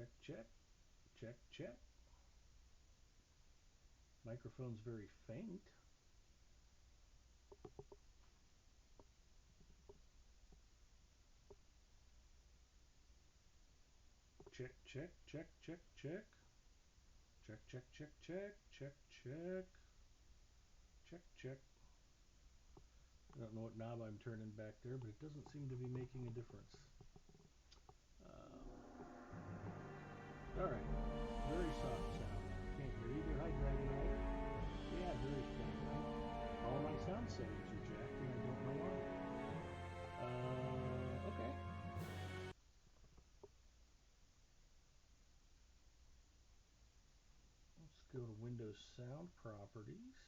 Check, check, check, check. Microphone's very faint. Check, check, check, check, check. Check, check, check, check, check, check. Check, check. I don't know what knob I'm turning back there, but it doesn't seem to be making a difference. All right. Very soft sound. Can't hear either. Hi, Dragon Rider. Yeah, very faint. All my sound settings are jacked, and I don't know why. Okay. Let's go to Windows Sound Properties.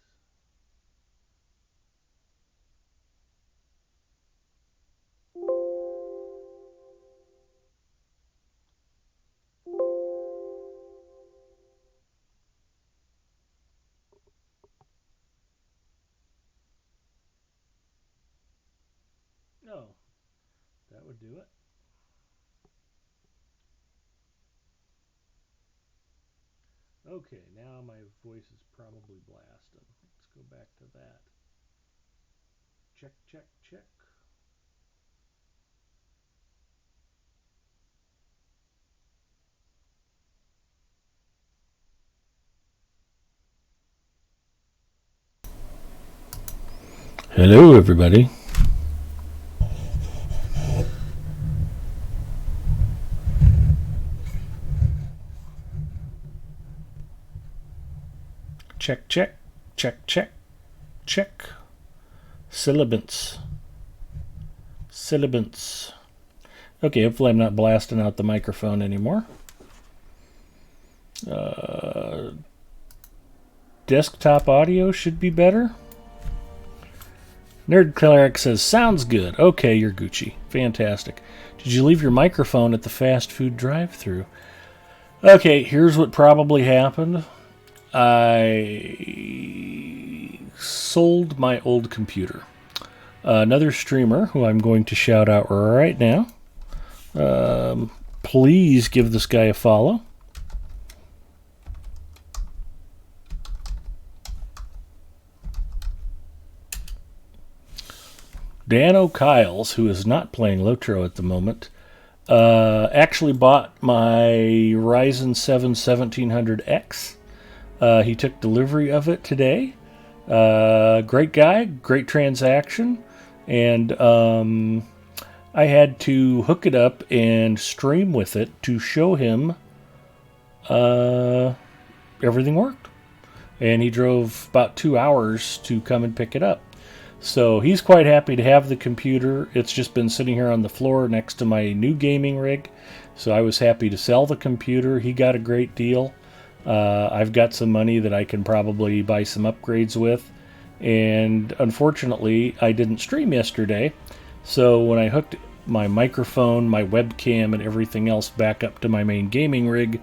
Oh, that would do it. Okay, now my voice is probably blasting. Let's go back to that. Check, check, check. Hello, everybody. Check, check, check, check, check. Syllabants. Syllabants. Okay, hopefully I'm not blasting out the microphone anymore. Desktop audio should be better. Nerd Cleric says, sounds good. Okay, you're Gucci. Fantastic. Did you leave your microphone at the fast food drive-thru? Okay, here's what probably happened. I sold my old computer. Another streamer who I'm going to shout out right now. Please give this guy a follow. Dan O'Kiles, who is not playing Lotro at the moment, actually bought my Ryzen 7 1700X. He took delivery of it today. Great guy, great transaction, and I had to hook it up and stream with it to show him everything worked. And he drove about 2 hours to come and pick it up. So he's quite happy to have the computer. It's just been sitting here on the floor next to my new gaming rig. So I was happy to sell the computer. He got a great deal. I've got some money that I can probably buy some upgrades with. And unfortunately, I didn't stream yesterday. So when I hooked my microphone, my webcam, and everything else back up to my main gaming rig,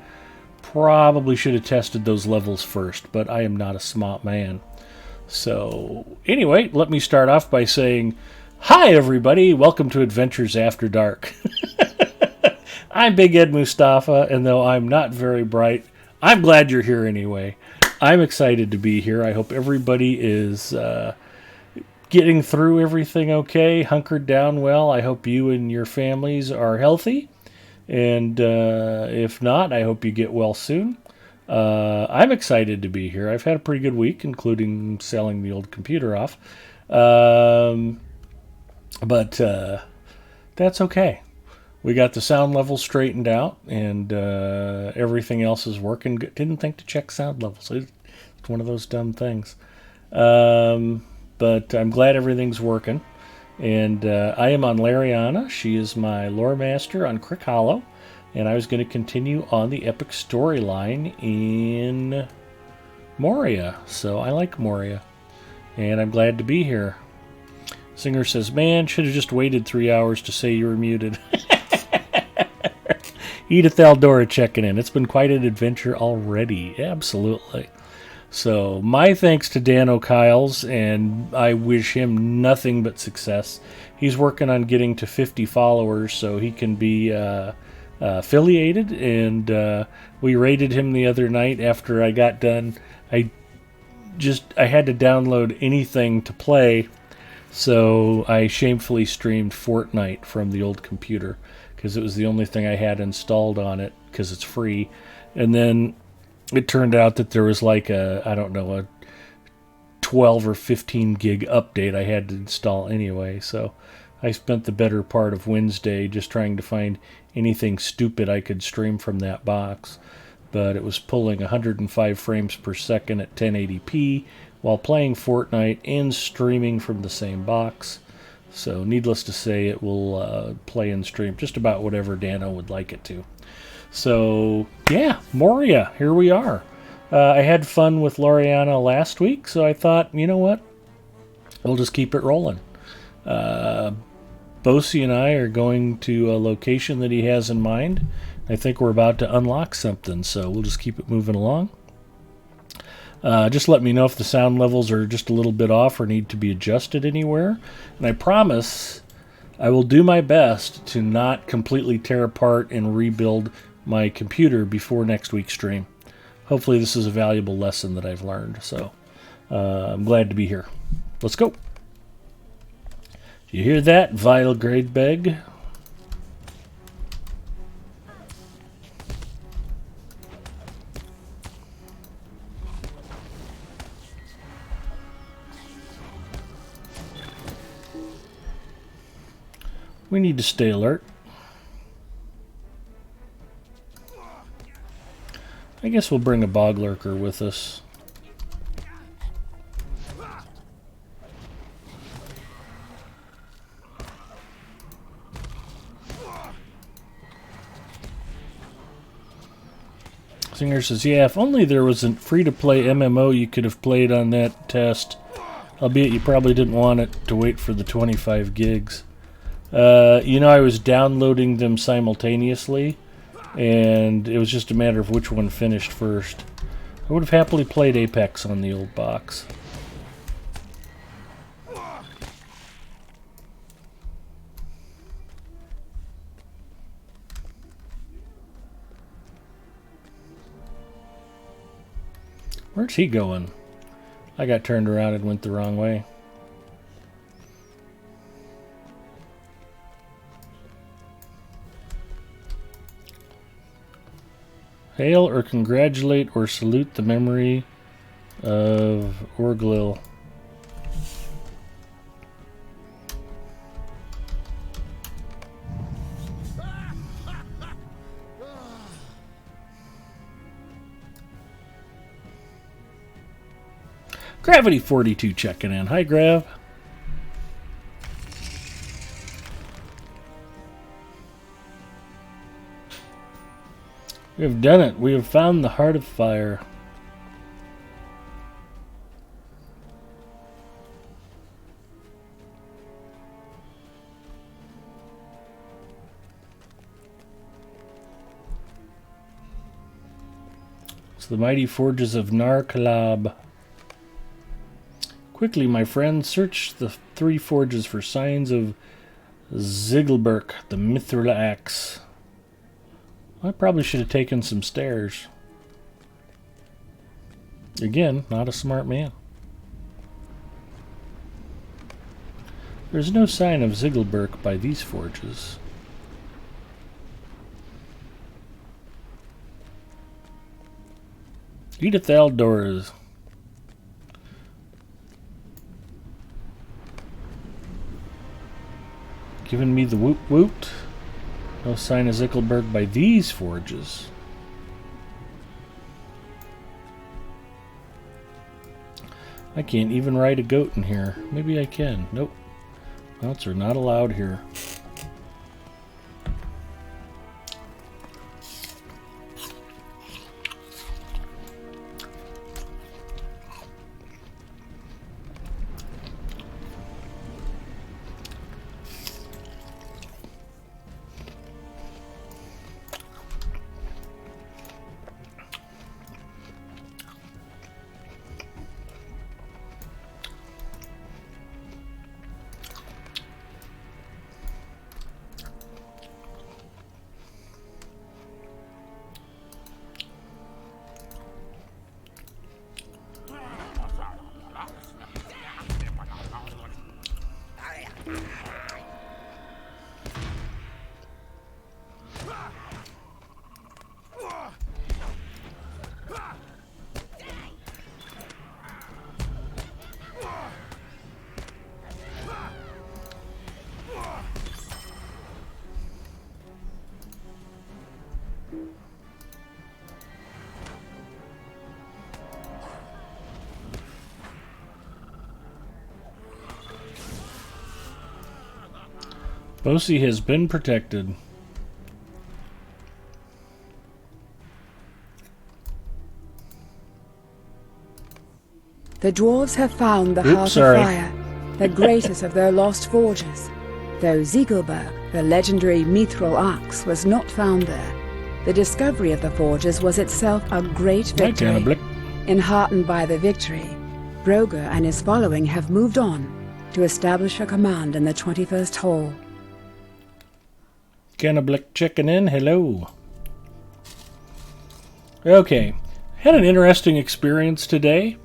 probably should have tested those levels first. But I am not a smart man. So anyway, let me start off by saying, hi everybody, welcome to Adventures After Dark. I'm Big Ed Mustafa, and though I'm not very bright, I'm glad you're here anyway. I'm excited to be here. I hope everybody is getting through everything okay, hunkered down well. I hope you and your families are healthy, and if not, I hope you get well soon. I'm excited to be here. I've had a pretty good week, including selling the old computer off. But that's okay. We got the sound level straightened out, and everything else is working good. Didn't think to check sound levels. It's one of those dumb things. But I'm glad everything's working. And I am on Lariana. She is my lore master on Crick Hollow. And I was going to continue on the epic storyline in Moria. So I like Moria. And I'm glad to be here. Singer says, man, should have just waited 3 hours to say you were muted. Edith Aldora checking in. It's been quite an adventure already. Absolutely. So my thanks to Dan O'Kiles, and I wish him nothing but success. He's working on getting to 50 followers so he can be... affiliated, and we raided him the other night after I got done. I had to download anything to play, so I shamefully streamed Fortnite from the old computer because it was the only thing I had installed on it because it's free. And then it turned out that there was like a 12 or 15 gig update I had to install anyway. So I spent the better part of Wednesday just trying to find anything stupid I could stream from that box. But it was pulling 105 frames per second at 1080p while playing Fortnite and streaming from the same box. So needless to say, it will play and stream just about whatever Dano would like it to. So yeah, Moria, here we are. I had fun with Loriana last week, so I thought, you know what? We'll just keep it rolling. Bosie and I are going to a location that he has in mind. I think we're about to unlock something, so we'll just keep it moving along. Just let me know if the sound levels are just a little bit off or need to be adjusted anywhere. And I promise I will do my best to not completely tear apart and rebuild my computer before next week's stream. Hopefully this is a valuable lesson that I've learned. So I'm glad to be here. Let's go. You hear that, vile grade beg? We need to stay alert. I guess we'll bring a bog lurker with us. Singer says, yeah, if only there was a free-to-play MMO you could have played on that test. Albeit you probably didn't want it to wait for the 25 gigs. I was downloading them simultaneously, and it was just a matter of which one finished first. I would have happily played Apex on the old box. Where's he going? I got turned around and went the wrong way. Hail or congratulate or salute the memory of Orglil. Gravity 42 checking in. Hi, Grav. We have done it. We have found the heart of fire. It's the mighty forges of Narkalab. Quickly, my friend, search the 3 forges for signs of Ziggelberg, the Mithril axe. I probably should have taken some stairs. Again, not a smart man. There's no sign of Ziggelberg by these forges. Edith Aldor's. Giving me the woot woot. No sign of Zickelberg by these forges. I can't even ride a goat in here. Maybe I can. Nope. Mounts are not allowed here. Bosie has been protected. The dwarves have found the Heart of Fire, the greatest of their lost forges. Though Ziegelberg, the legendary mithril axe, was not found there, the discovery of the forges was itself a great victory. Enheartened by the victory, Broger and his following have moved on to establish a command in the 21st Hall. Cannablick checking in. Hello. Okay. Had an interesting experience today.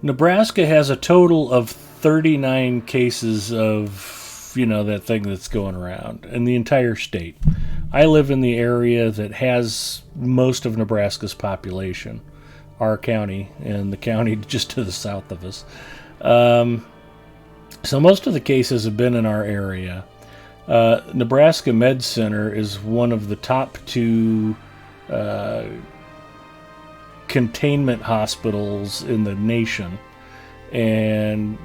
Nebraska has a total of 39 cases of, that thing that's going around in the entire state. I live in the area that has most of Nebraska's population, our county, and the county just to the south of us. So most of the cases have been in our area. Nebraska Med Center is one of the top 2 containment hospitals in the nation, and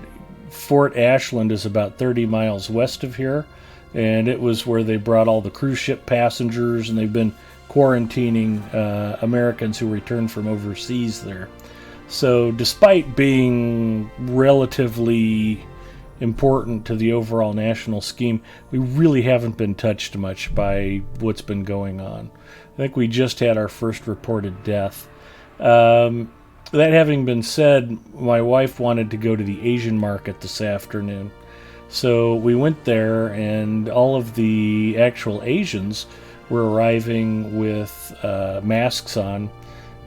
Fort Ashland is about 30 miles west of here, and it was where they brought all the cruise ship passengers, and they've been quarantining Americans who returned from overseas there. So despite being relatively important to the overall national scheme, we really haven't been touched much by what's been going on. I think we just had our first reported death. That having been said, my wife wanted to go to the Asian market this afternoon. So we went there, and all of the actual Asians were arriving with masks on.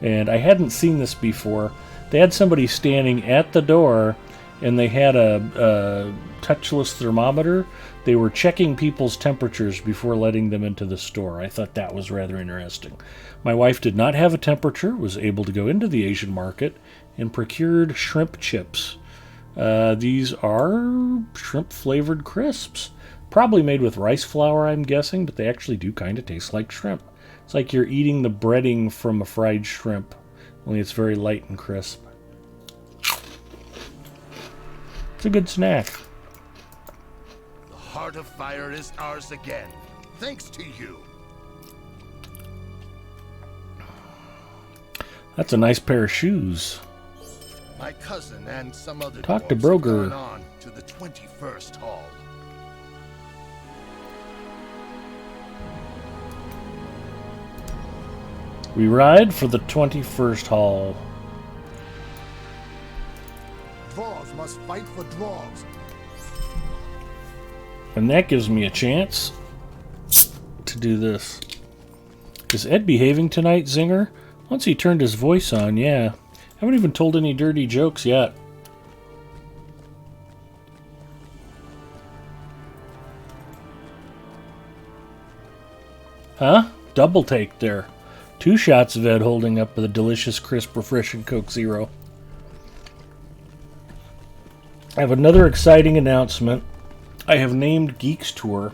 And I hadn't seen this before. They had somebody standing at the door, and they had a touchless thermometer. They were checking people's temperatures before letting them into the store. I thought that was rather interesting. My wife did not have a temperature, was able to go into the Asian market, and procured shrimp chips. These are shrimp-flavored crisps. Probably made with rice flour, I'm guessing, but they actually do kind of taste like shrimp. It's like you're eating the breading from a fried shrimp, only it's very light and crisp. It's a good snack. The Heart of Fire is ours again, thanks to you. That's a nice pair of shoes. My cousin and some other Talk to dwarves Broger. have gone on to the 21st Hall. We ride for the 21st Hall. Dwarves must fight for dwarves. And that gives me a chance to do this. Is Ed behaving tonight, Zinger? Once he turned his voice on, yeah. Haven't even told any dirty jokes yet. Huh? Double take there. 2 shots of Ed holding up the delicious, crisp, refreshing Coke Zero. I have another exciting announcement. I have named Geeks Tour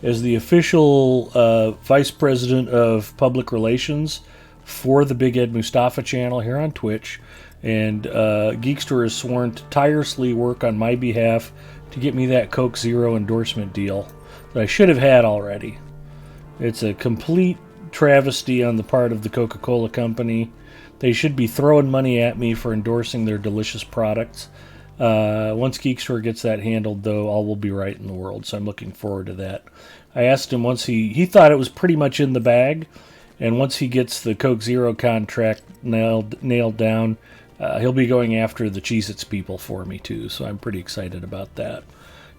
as the official Vice President of Public Relations for the Big Ed Mustafa channel here on Twitch. And Geeks Tour is sworn to tirelessly work on my behalf to get me that Coke Zero endorsement deal that I should have had already. It's a complete travesty on the part of the Coca-Cola company. They should be throwing money at me for endorsing their delicious products. Once Geekstore gets that handled, though, all will be right in the world, so I'm looking forward to that. I asked him once he thought it was pretty much in the bag, and once he gets the Coke Zero contract nailed down, he'll be going after the Cheez-Its people for me, too, so I'm pretty excited about that.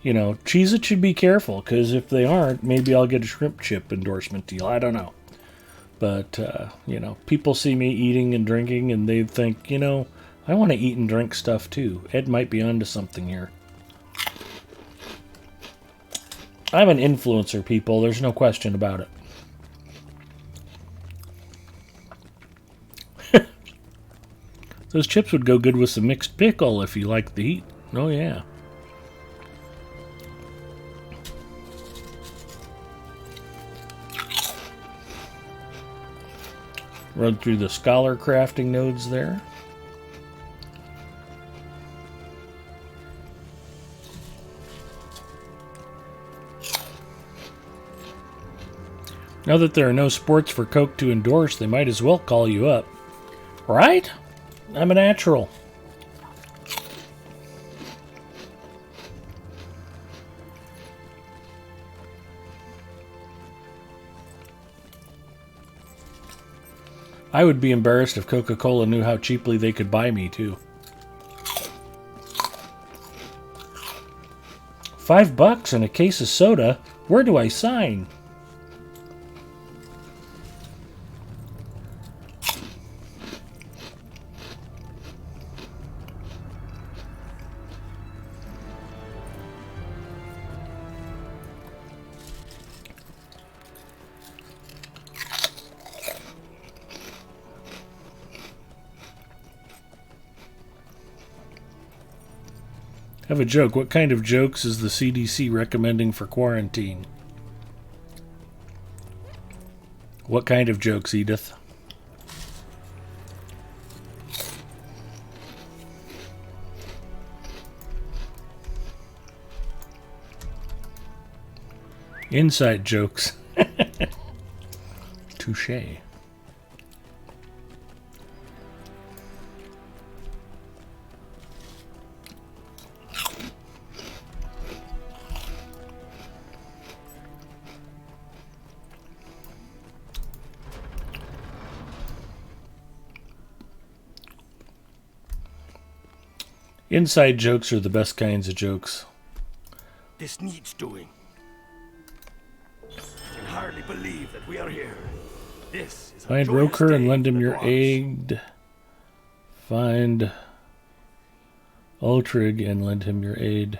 You know, Cheez-Its should be careful, because if they aren't, maybe I'll get a shrimp chip endorsement deal. I don't know. But, people see me eating and drinking, and they think, I want to eat and drink stuff too. Ed might be onto something here. I'm an influencer, people. There's no question about it. Those chips would go good with some mixed pickle if you like the heat. Oh, yeah. Run through the scholar crafting nodes there. Now that there are no sports for Coke to endorse, they might as well call you up. Right? I'm a natural. I would be embarrassed if Coca-Cola knew how cheaply they could buy me, too. $5 and a case of soda? Where do I sign? I have a joke. What kind of jokes is the CDC recommending for quarantine? What kind of jokes, Edith? Inside jokes. Touché. Inside jokes are the best kinds of jokes. This needs doing. I can hardly believe that we are here. This is Find Roker and lend him your aid. Find Ultrig and lend him your aid.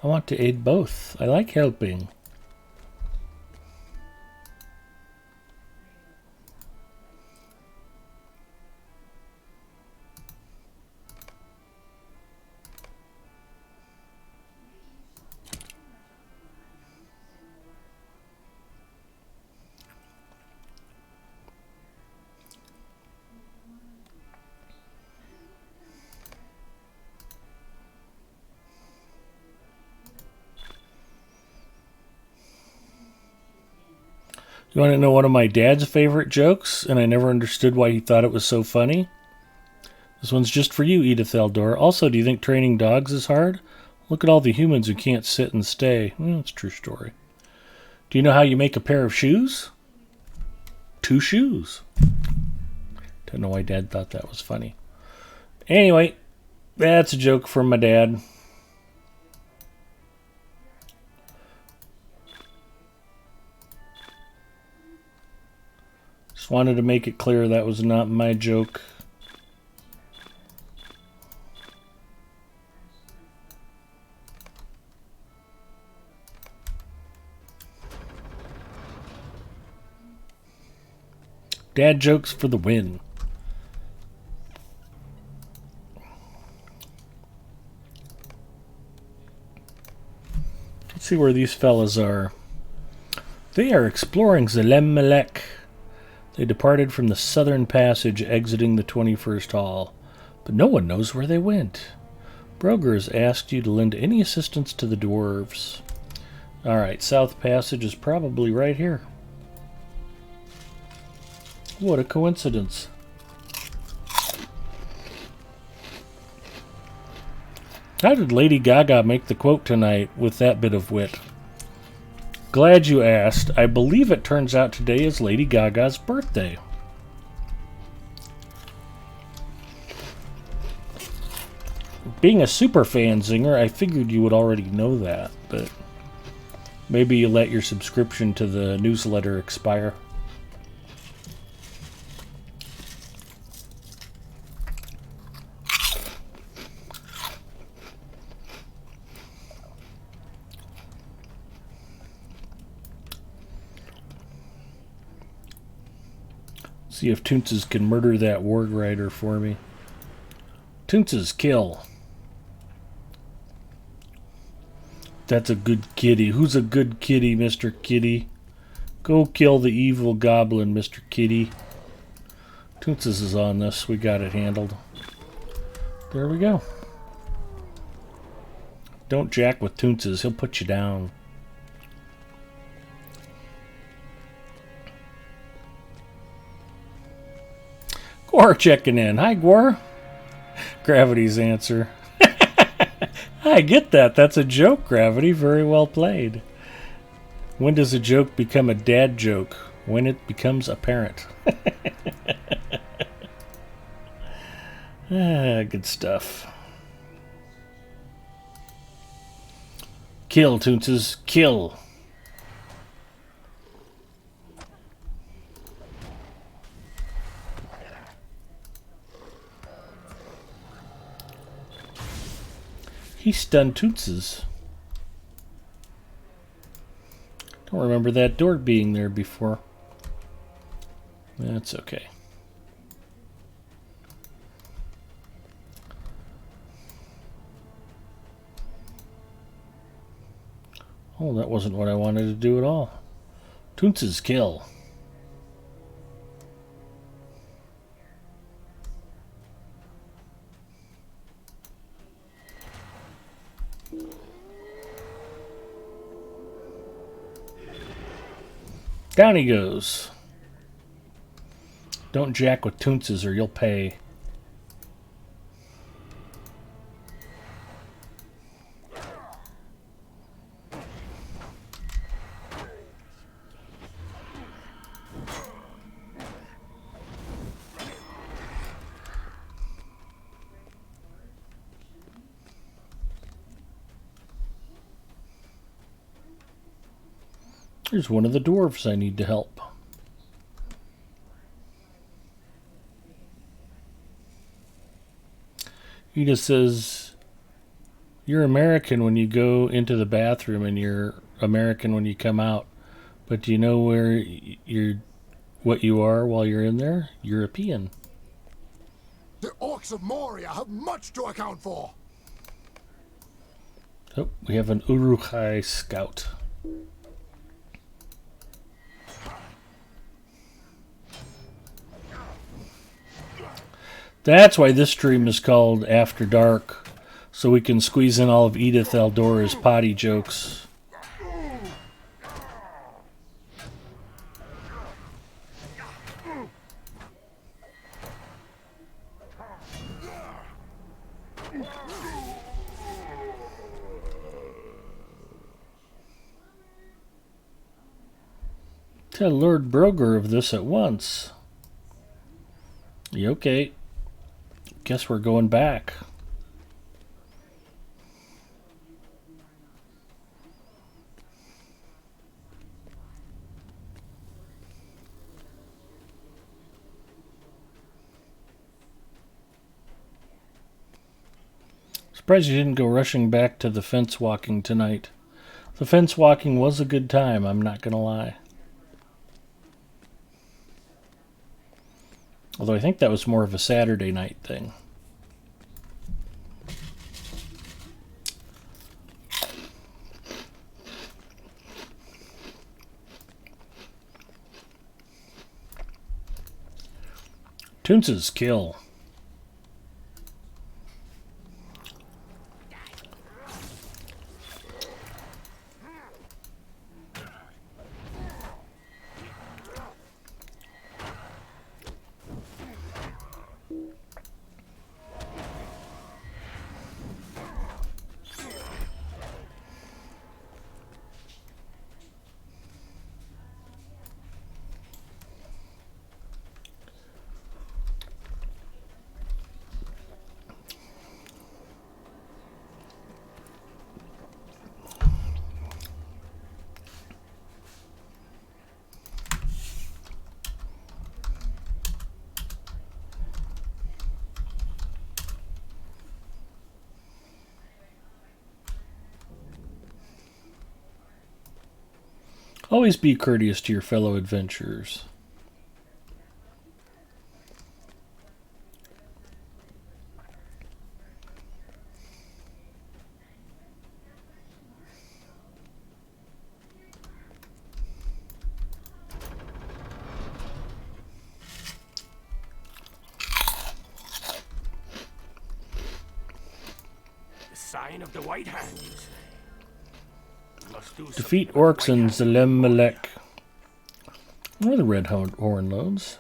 I want to aid both. I like helping. You want to know one of my dad's favorite jokes, and I never understood why he thought it was so funny? This one's just for you, Edith Eldor. Also, do you think training dogs is hard? Look at all the humans who can't sit and stay. It's a true story. Do you know how you make a pair of shoes? 2 shoes. Don't know why Dad thought that was funny. Anyway, that's a joke from my dad. Just wanted to make it clear that was not my joke. Dad jokes for the win. Let's see where these fellas are. They are exploring Zalem Melek. They departed from the southern passage, exiting the 21st hall. But no one knows where they went. Broger has asked you to lend any assistance to the dwarves. Alright, South Passage is probably right here. What a coincidence. How did Lady Gaga make the quote tonight with that bit of wit? Glad you asked. I believe it turns out today is Lady Gaga's birthday. Being a superfan zinger, I figured you would already know that, but maybe you let your subscription to the newsletter expire. See if Toonces can murder that Warg Rider for me. Toonces, kill. That's a good kitty. Who's a good kitty, Mr. Kitty? Go kill the evil goblin, Mr. Kitty. Toonces is on this. We got it handled. There we go. Don't jack with Toonces. He'll put you down. Gwar checking in. Hi, Gwar. Gravity's answer. I get that. That's a joke, Gravity. Very well played. When does a joke become a dad joke? When it becomes apparent. Good stuff. Kill, Toonces. Kill. He stunned Toonces. Don't remember that door being there before. That's okay. Oh, that wasn't what I wanted to do at all. Toonces kill. Down he goes. Don't jack with Toonces or you'll pay. Here's one of the dwarves I need to help. He just says, you're American when you go into the bathroom and you're American when you come out. But do you know where what you are while you're in there? European. The orcs of Moria have much to account for. Oh, we have an Uruk-hai scout. That's why this stream is called After Dark, so we can squeeze in all of Edith Eldora's potty jokes. Tell Lord Broger of this at once. You okay? Guess we're going back. Surprised you didn't go rushing back to the fence walking tonight. The fence walking was a good time, I'm not gonna lie. Although I think that was more of a Saturday night thing. Toonces kill. Always be courteous to your fellow adventurers. The sign of the White Hand, you say? Defeat orcs in Zalem Melek. Where are the red horn loads?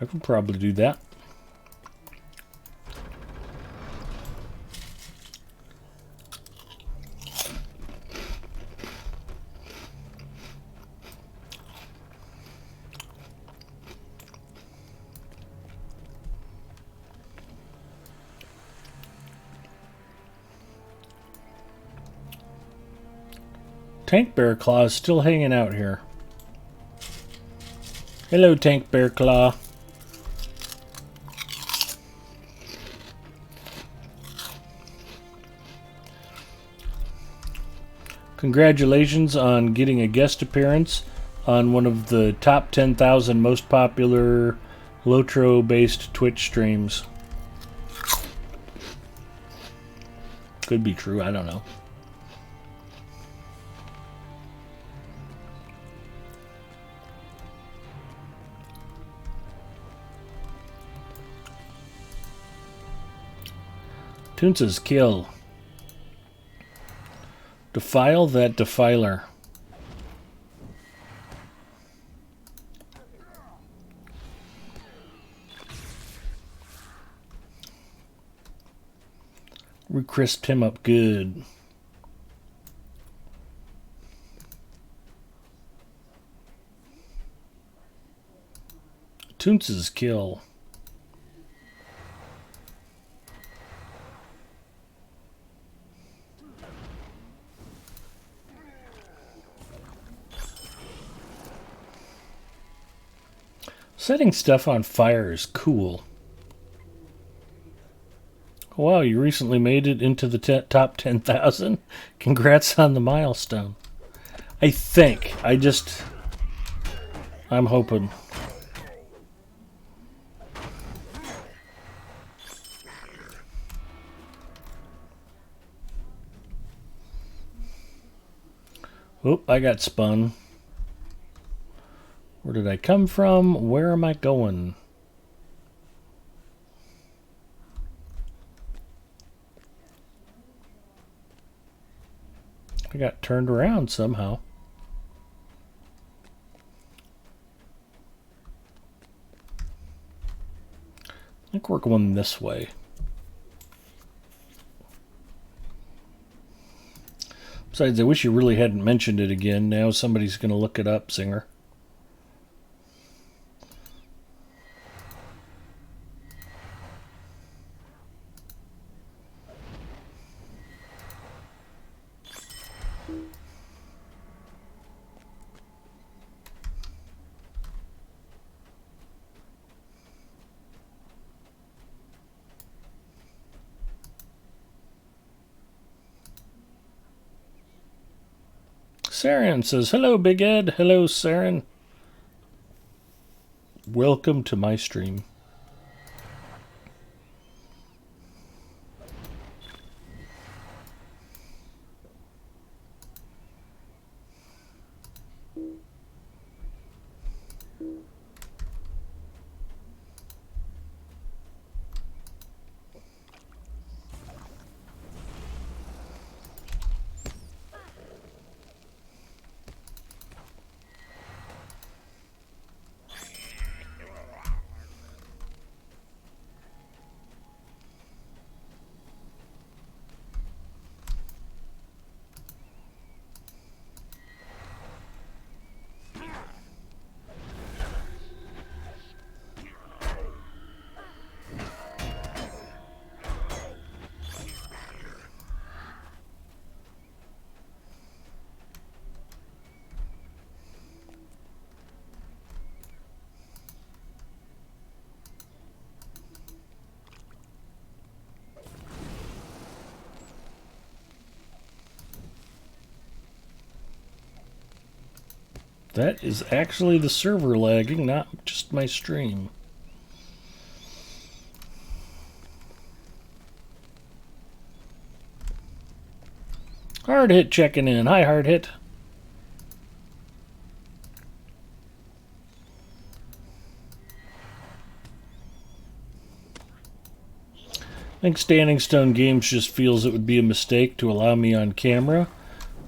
I could probably do that. Tank Bear Claw is still hanging out here. Hello, Tank Bear Claw. Congratulations on getting a guest appearance on one of the top 10,000 most popular Lotro-based Twitch streams. Could be true, I don't know. Toonce's kill. Defile that defiler. We crisped him up good. Toonce's kill. Setting stuff on fire is cool. Wow, you recently made it into the top 10,000. Congrats on the milestone. I think. I'm hoping. Oop, I got spun. Where did I come from? Where am I going? I got turned around somehow. I think we're going this way. Besides, I wish you really hadn't mentioned it again. Now somebody's going to look it up, Singer. Saren says, hello, Big Ed. Hello, Saren. Welcome to my stream. That is actually the server lagging, not just my stream. Hard Hit checking in. Hi, Hard Hit. I think Standing Stone Games just feels it would be a mistake to allow me on camera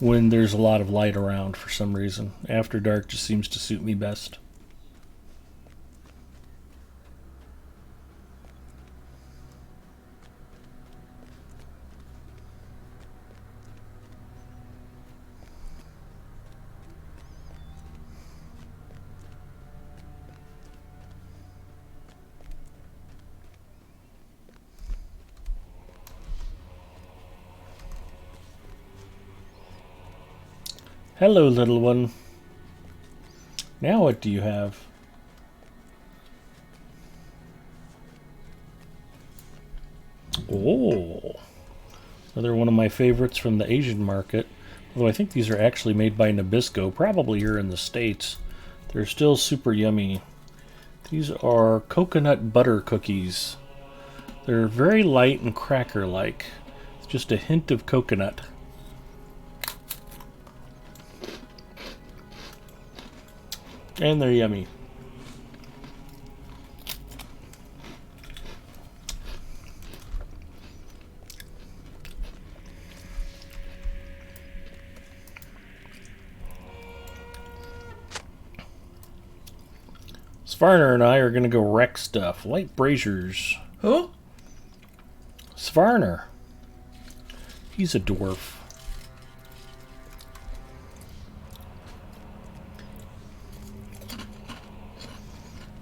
when there's a lot of light around for some reason. After dark just seems to suit me best. Hello, little one. Now what do you have? Oh, another one of my favorites from the Asian market. Although I think these are actually made by Nabisco, probably here in the States. They're still super yummy. These are coconut butter cookies. They're very light and cracker-like. It's just a hint of coconut. And they're yummy. Svarner and I are going to go wreck stuff. Light braziers. Who? Svarner. He's a dwarf.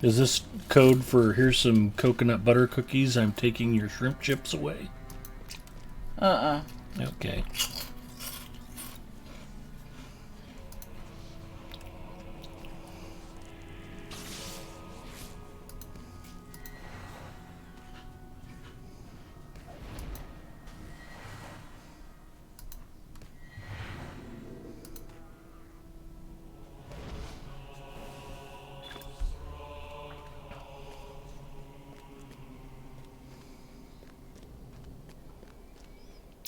Is this code for here's some coconut butter cookies? I'm taking your shrimp chips away? Okay.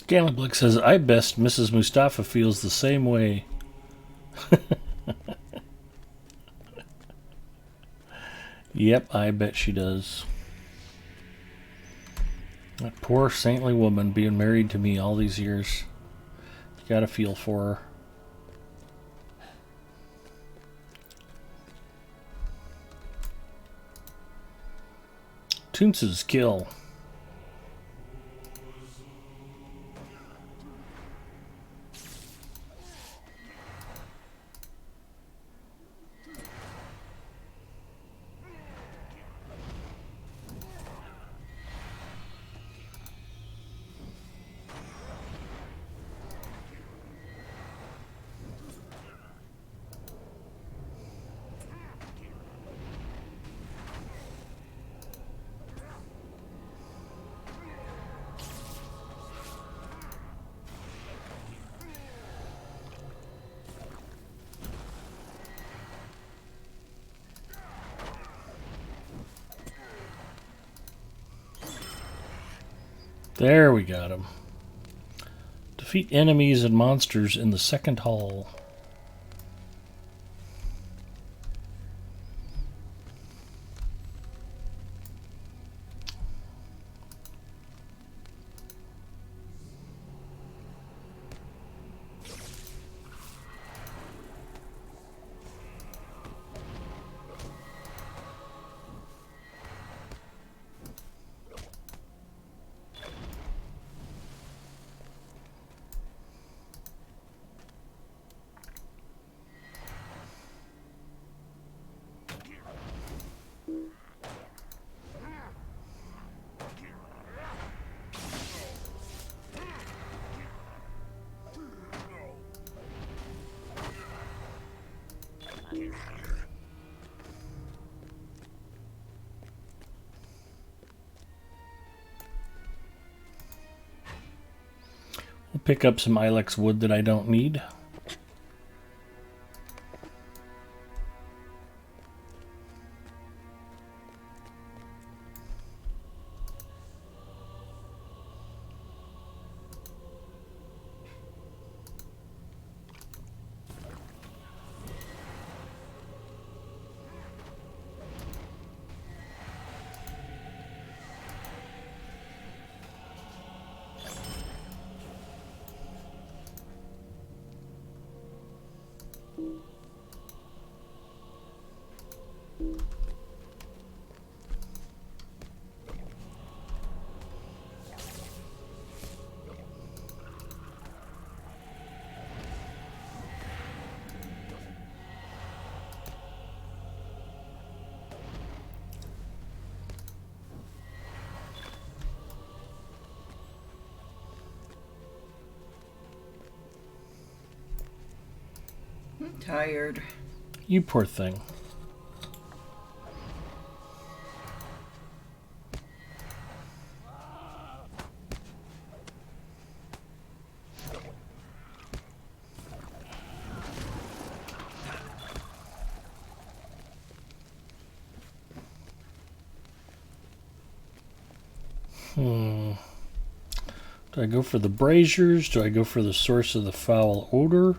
Galliblik says, I best Mrs. Mustafa feels the same way. Yep, I bet she does. That poor saintly woman being married to me all these years. You gotta feel for her. Toonce's kill. There we got him. Defeat enemies and monsters in the second hall. We'll pick up some ilex wood that I don't need. Tired. You poor thing. Do I go for the braziers? Do I go for the source of the foul odor?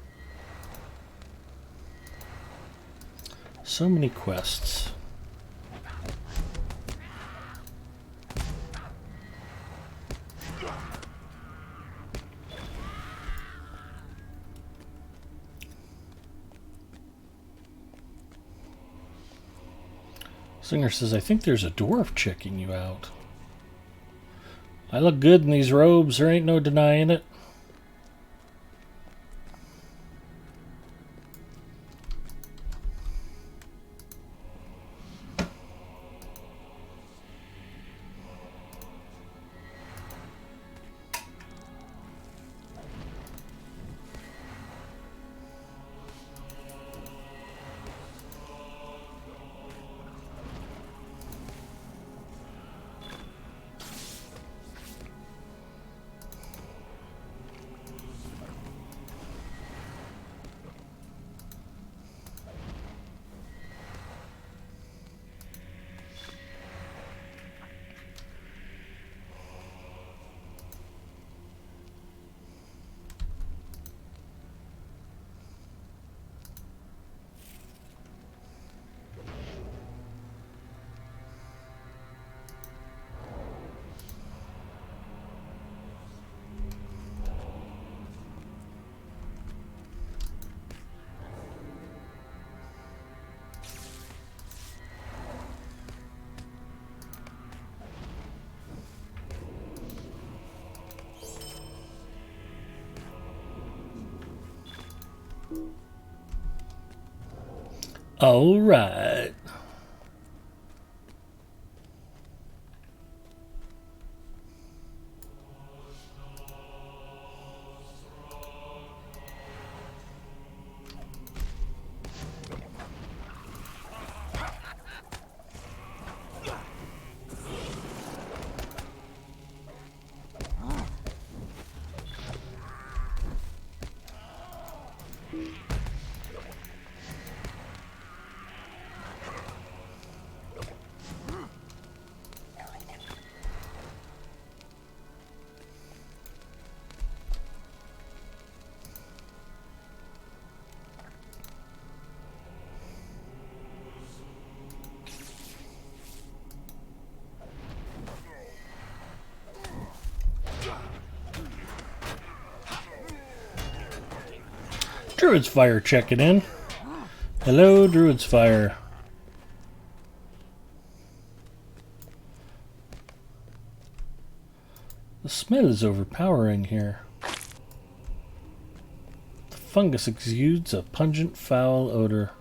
So many quests. Singer says, I think there's a dwarf checking you out. I look good in these robes, there ain't no denying it. All right. Druid's Fire checking in. Hello, Druid's Fire. The smell is overpowering here. The fungus exudes a pungent, foul odor.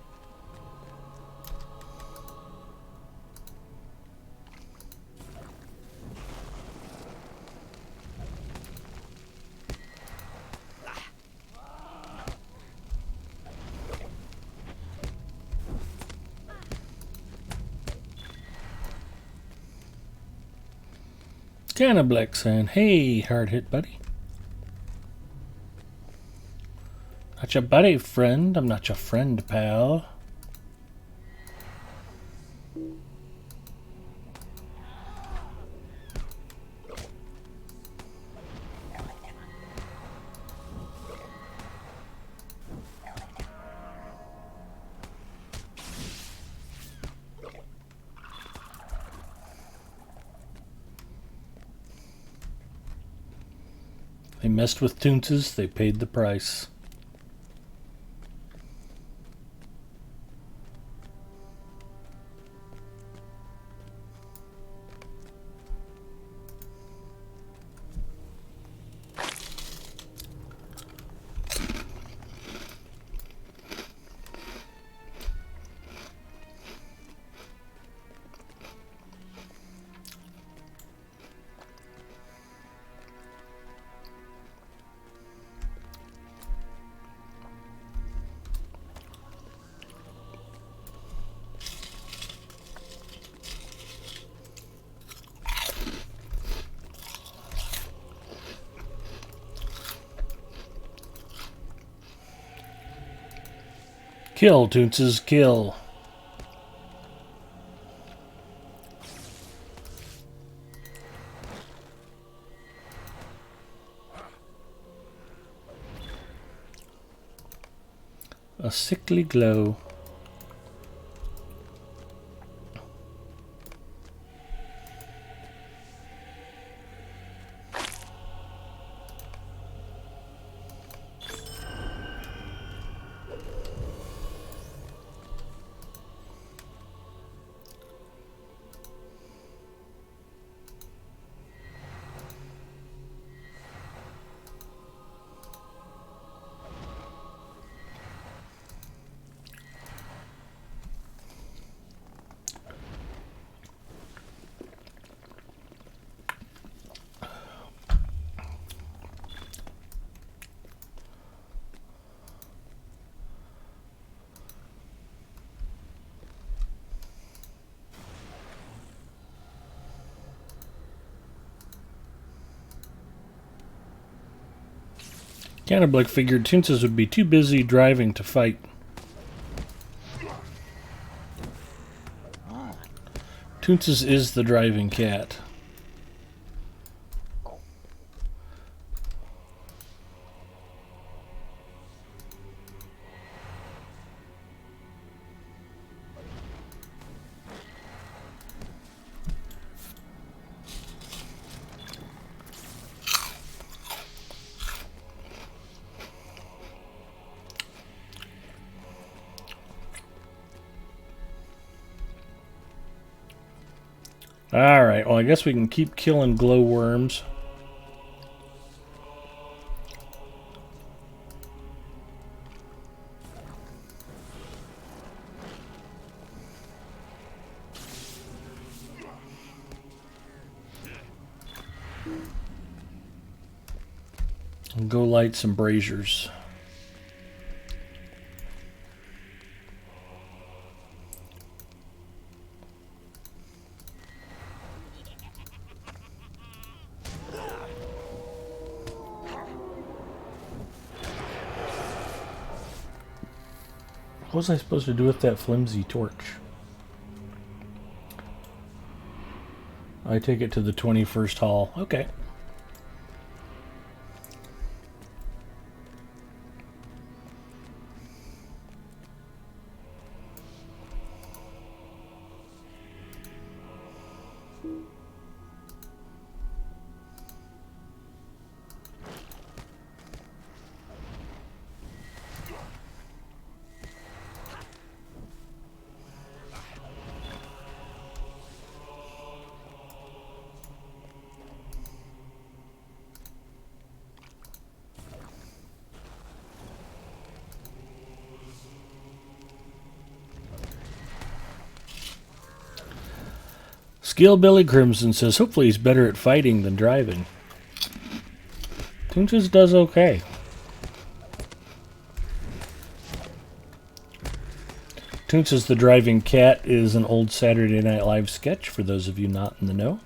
Kinda Black saying, hey, hard hit, buddy. Not your buddy, friend. I'm not your friend, pal. They messed with Toonces, they paid the price. Kill, Toonces, kill. A sickly glow. Canterblick figured Toonces would be too busy driving to fight. Toonces is the driving cat. Alright, well I guess we can keep killing glowworms. And go light some braziers. What was I supposed to do with that flimsy torch? I take it to the 21st hall. Okay. Skillbilly Crimson says hopefully he's better at fighting than driving. Toonces does okay. Toonces the Driving Cat is an old Saturday Night Live sketch for those of you not in the know.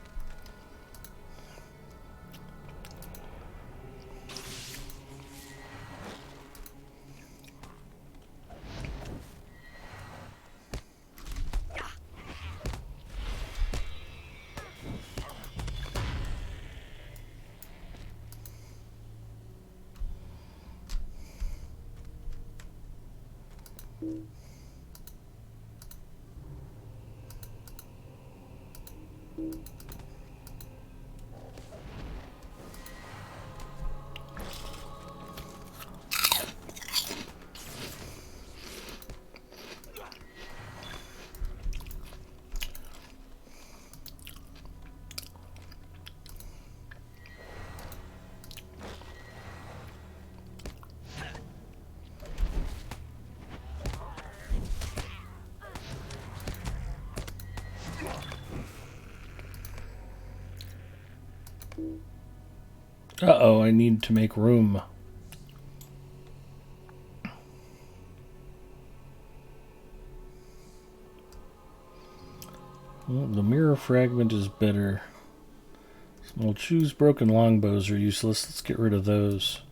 Uh-oh, I need to make room. Well, the mirror fragment is better. Small shoes, broken longbows are useless. Let's get rid of those.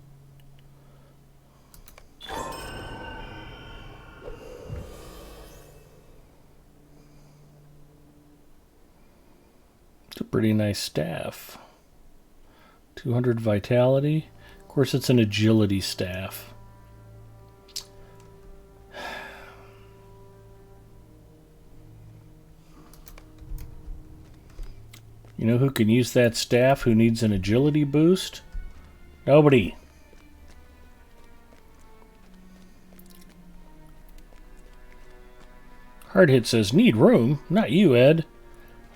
It's a pretty nice staff. 200 vitality. Of course, it's an agility staff. You know who can use that staff who needs an agility boost? Nobody. Hard Hit says, need room? Not you, Ed.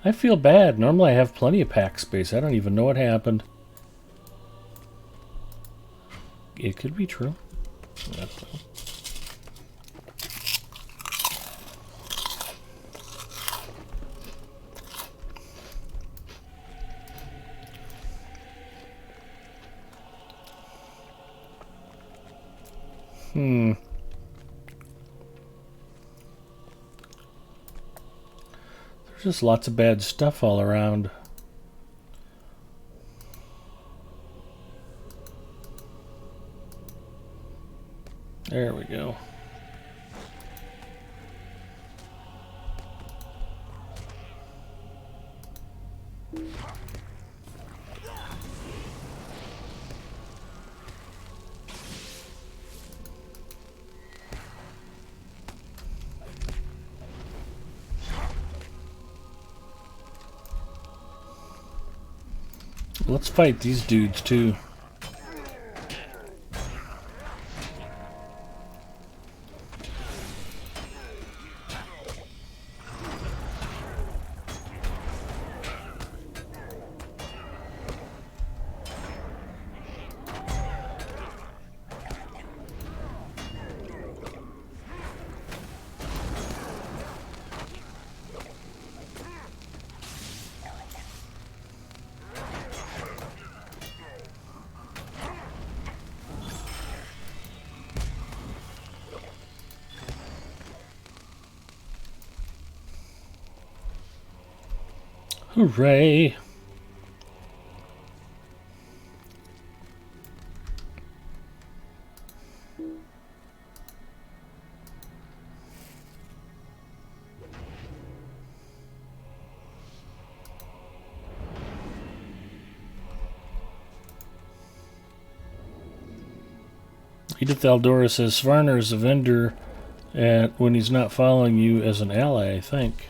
I feel bad. Normally I have plenty of pack space. I don't even know what happened. It could be true. There's just lots of bad stuff all around. There we go. Let's fight these dudes too. Hooray! Edith Eldora says Svarner is a vendor when he's not following you as an ally, I think.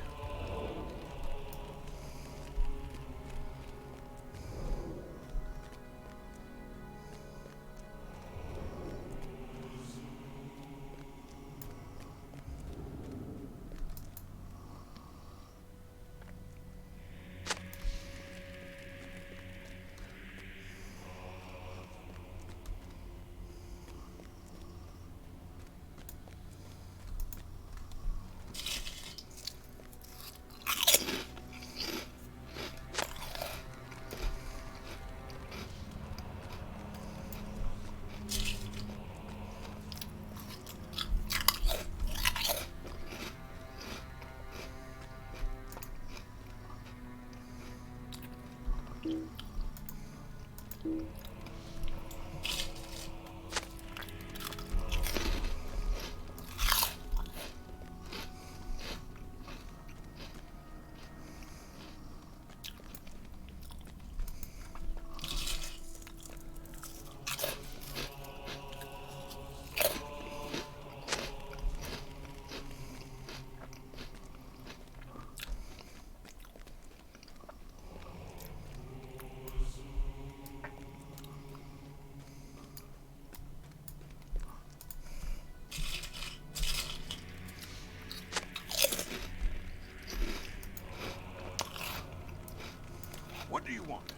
What do you want?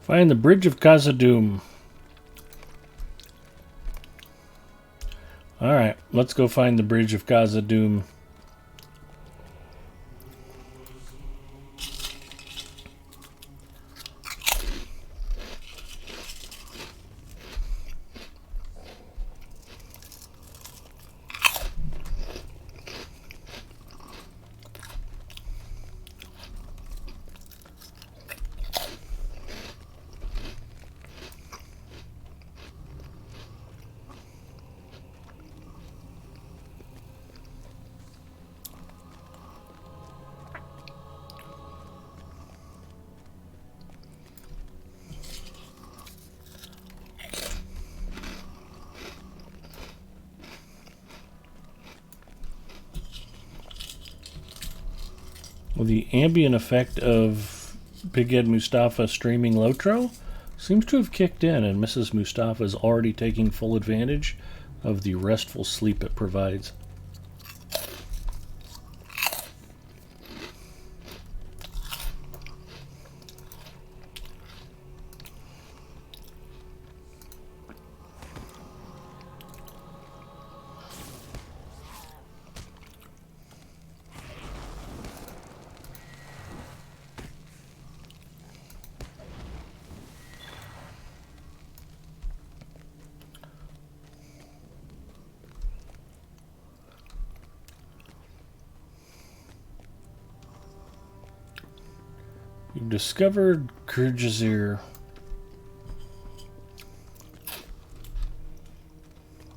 Find the Bridge of Khazad-dûm. Alright, let's go find the Bridge of Khazad-dûm. Well, the ambient effect of Big Ed Mustafa streaming Lotro seems to have kicked in, and Mrs. Mustafa is already taking full advantage of the restful sleep it provides. You've discovered Kyrgyzstan.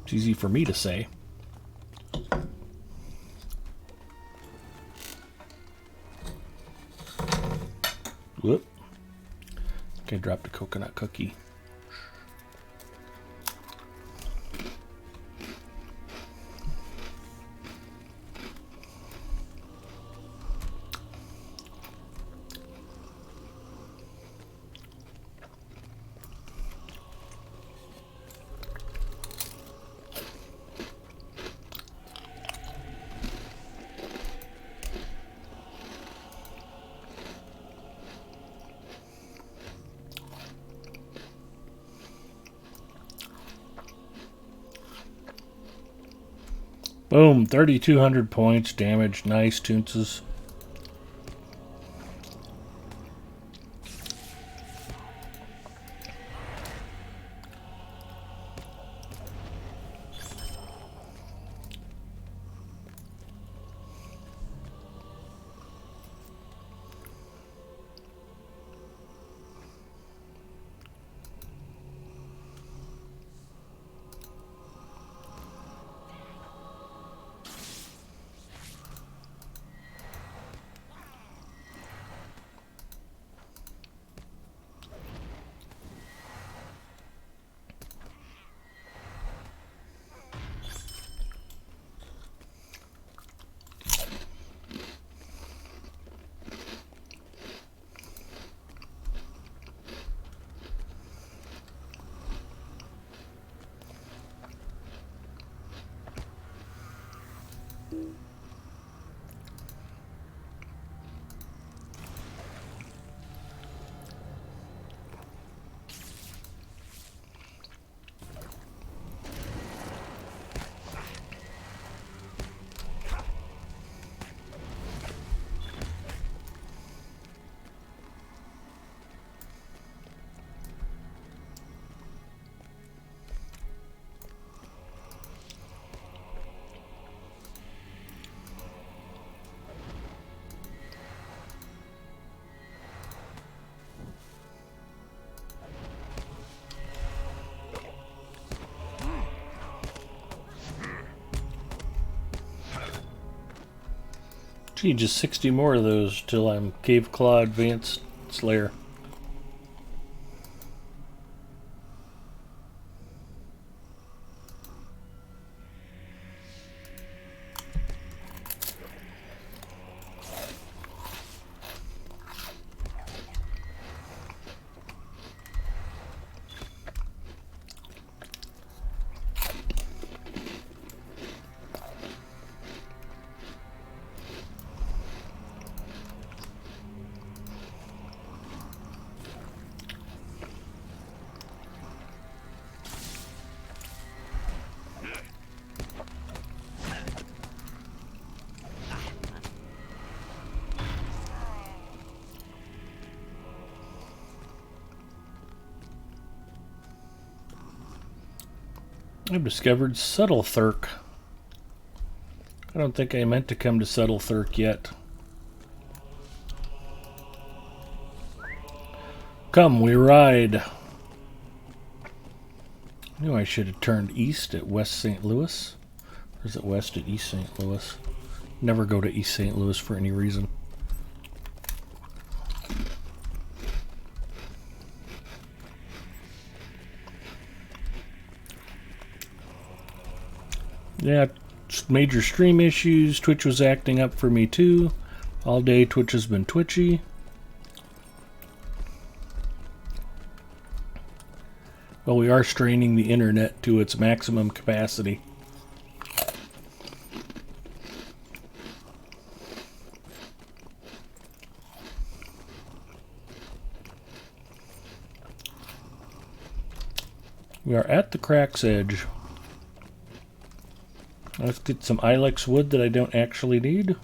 It's easy for me to say. Whoop. Okay, dropped a coconut cookie. Boom, 3,200 points, damage, nice, Toonses. Gee, just 60 more of those till I'm Cave Claw Advanced Slayer. I've discovered Subtle Thurk. I don't think I meant to come to Subtle Thurk yet. Come, we ride. I knew I should have turned east at West St. Louis. Or is it west at East St. Louis? Never go to East St. Louis for any reason. Yeah, major stream issues. Twitch was acting up for me too. All day Twitch has been twitchy. Well, we are straining the internet to its maximum capacity. We are at the crack's edge. Let's get some ilex wood that I don't actually need.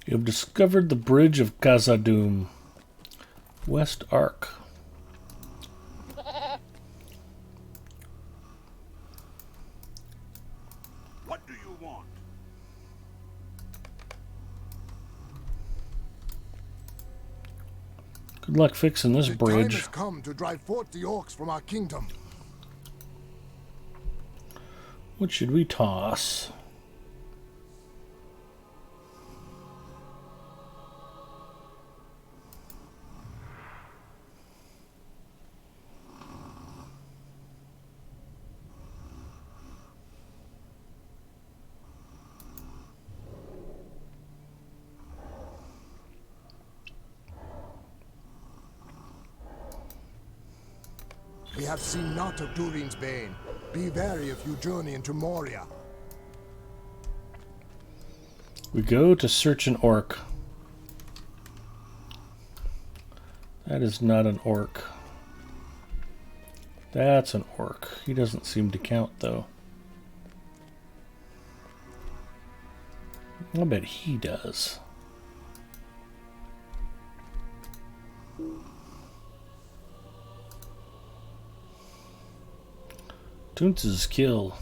You have discovered the bridge of Khazad-dûm. West Arc. What do you want? Good luck fixing this The bridge. time has come to drive forth the orcs from our kingdom. What should we toss? We have seen naught of Durin's bane. Be wary if you journey into Moria. We go to search an orc. That is not an orc. That's an orc. He doesn't seem to count, though. I bet he does. Toontz's kill.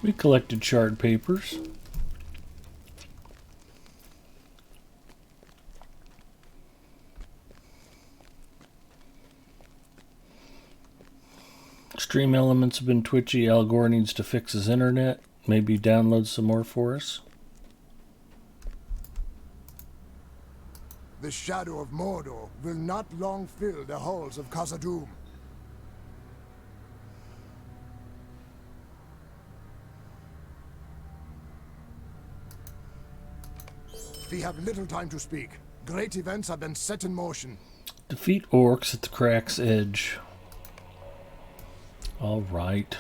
We collected shard papers. Stream elements have been twitchy. Al Gore needs to fix his internet. Maybe download some more for us. The shadow of Mordor will not long fill the halls of Khazad-dûm. We have little time to speak. Great events have been set in motion. Defeat orcs at the crack's edge. All right.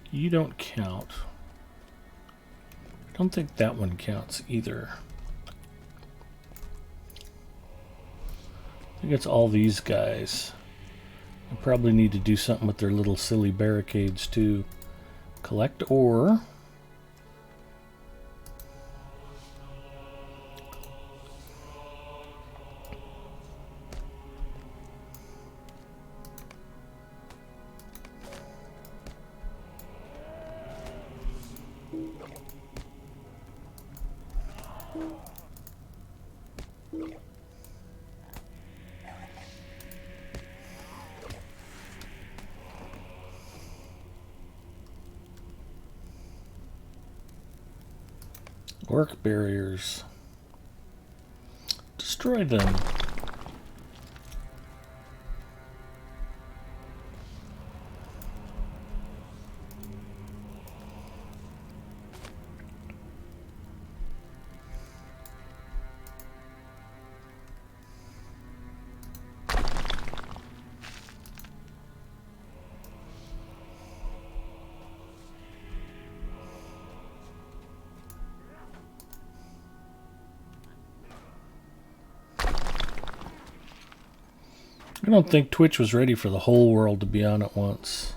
You don't count. I don't think that one counts either. I think it's all these guys. I probably need to do something with their little silly barricades too. Collect ore. Orc barriers. Destroy them. I don't think Twitch was ready for the whole world to be on at once.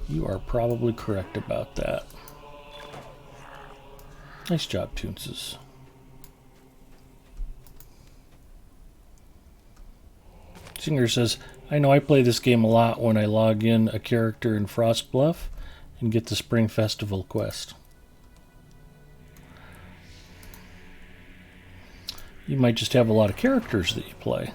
You are probably correct about that. Nice job, Toonses. Singer says, I know I play this game a lot when I log in a character in Frostbluff and get the Spring Festival quest. You might just have a lot of characters that you play.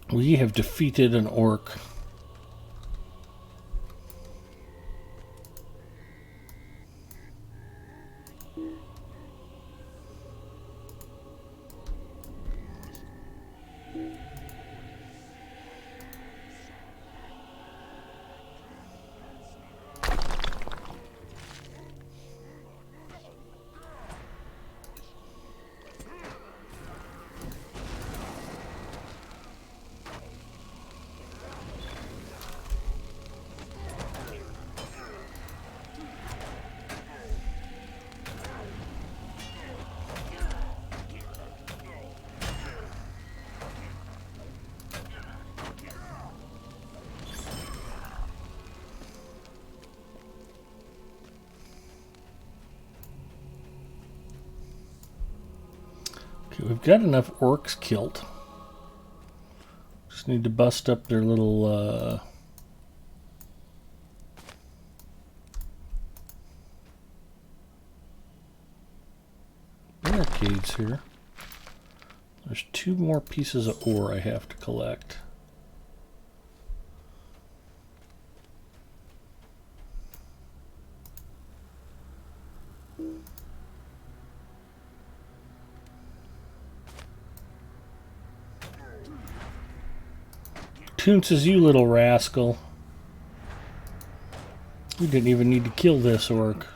We have defeated an orc. Okay, we've got enough orcs killed. Just need to bust up their little barricades here. There's 2 more pieces of ore I have to collect. Toon says, you little rascal. We didn't even need to kill this orc.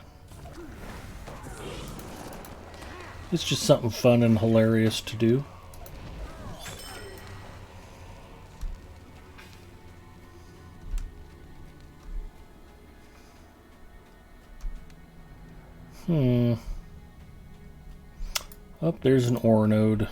It's just something fun and hilarious to do. Oh, there's an ore node.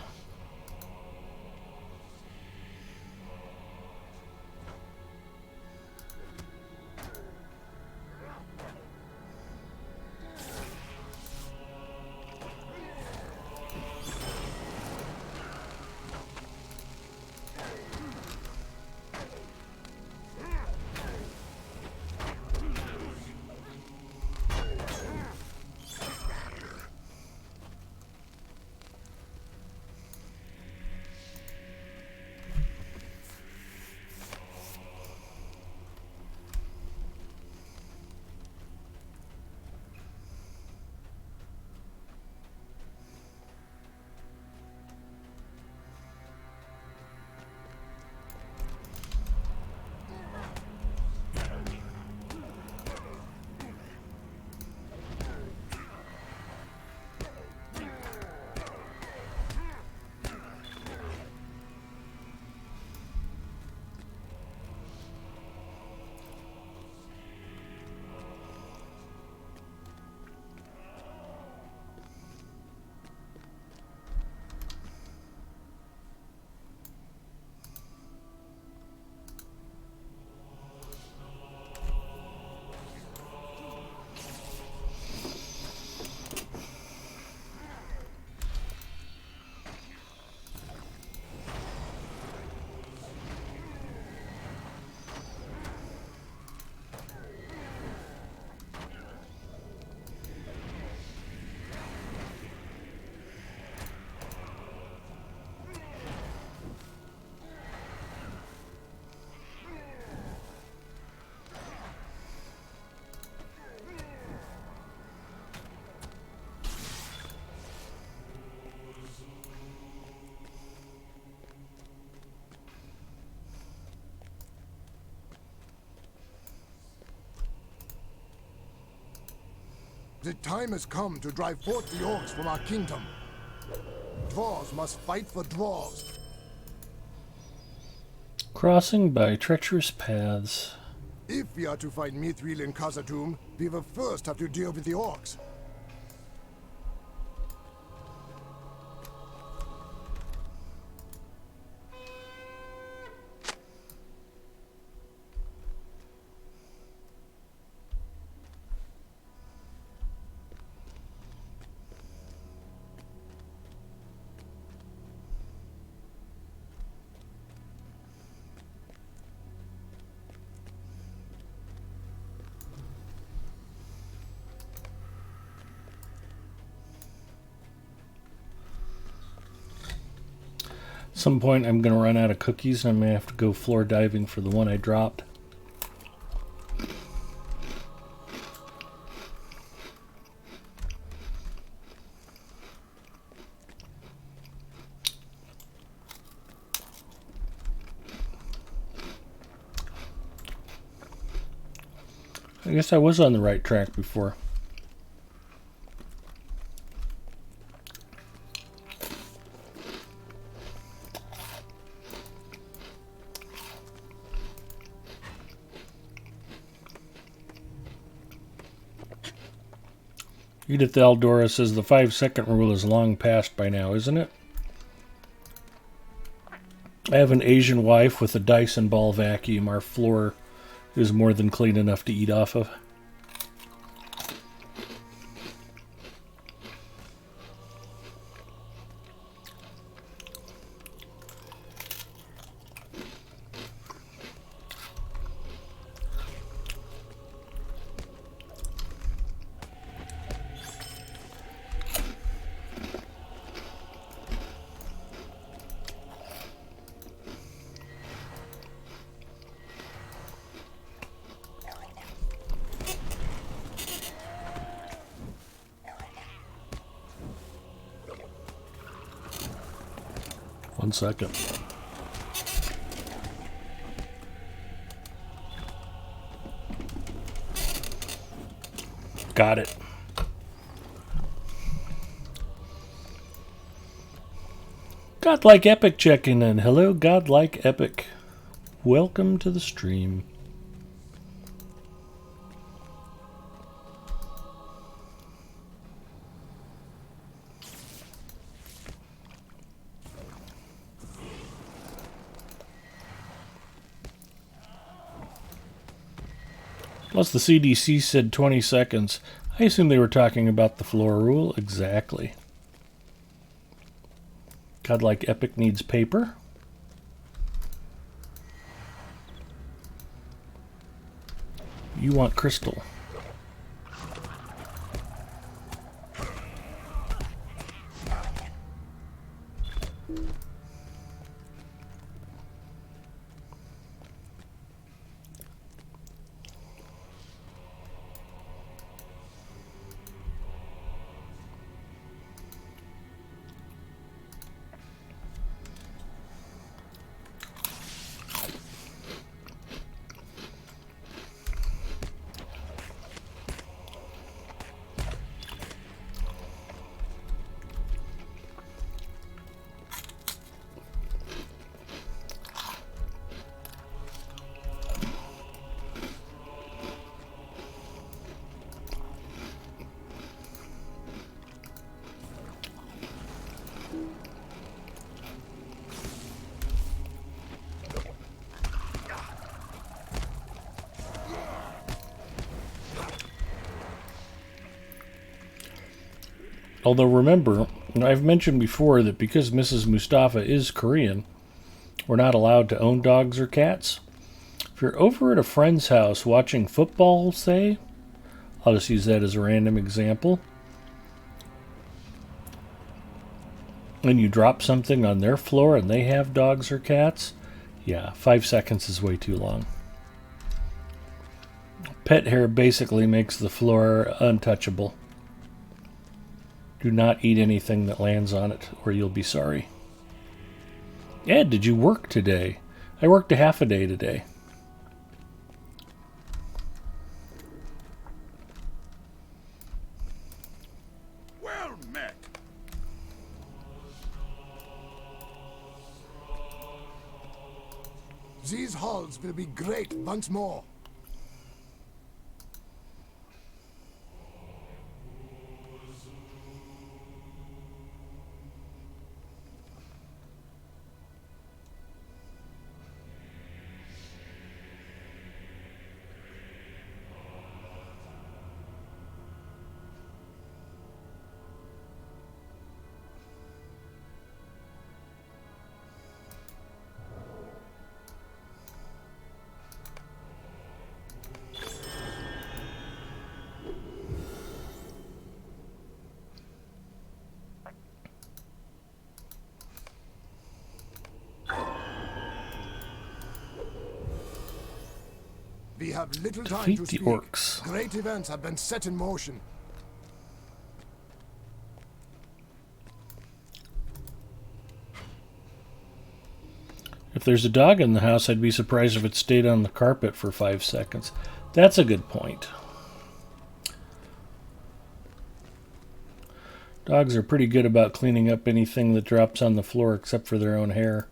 The time has come to drive forth the orcs from our kingdom. Dwarves must fight for dwarves. Crossing by treacherous paths. If we are to fight Mithril and Khazad-dûm, we will first have to deal with the orcs. At some point I'm going to run out of cookies and I'm going to have to go floor diving for the one I dropped. I guess I was on the right track before. Edith Eldora says the 5-second rule is long past by now, isn't it? I have an Asian wife with a Dyson ball vacuum. Our floor is more than clean enough to eat off of. One second. Got it. Godlike Epic checking in. Hello, Godlike Epic. Welcome to the stream. Plus the CDC said 20 seconds. I assume they were talking about the floor rule. Exactly. Godlike Epic needs paper. You want crystal. Although remember, I've mentioned before that because Mrs. Mustafa is Korean, we're not allowed to own dogs or cats. If you're over at a friend's house watching football, say, I'll just use that as a random example, and you drop something on their floor and they have dogs or cats, yeah, 5 seconds is way too long. Pet hair basically makes the floor untouchable. Do not eat anything that lands on it, or you'll be sorry. Ed, did you work today? I worked a half a day today. These halls will be great once more. We have little time Defeat to the speak. orcs. Great events have been set in motion. If there's a dog in the house, I'd be surprised if it stayed on the carpet for 5 seconds. That's a good point. Dogs are pretty good about cleaning up anything that drops on the floor except for their own hair.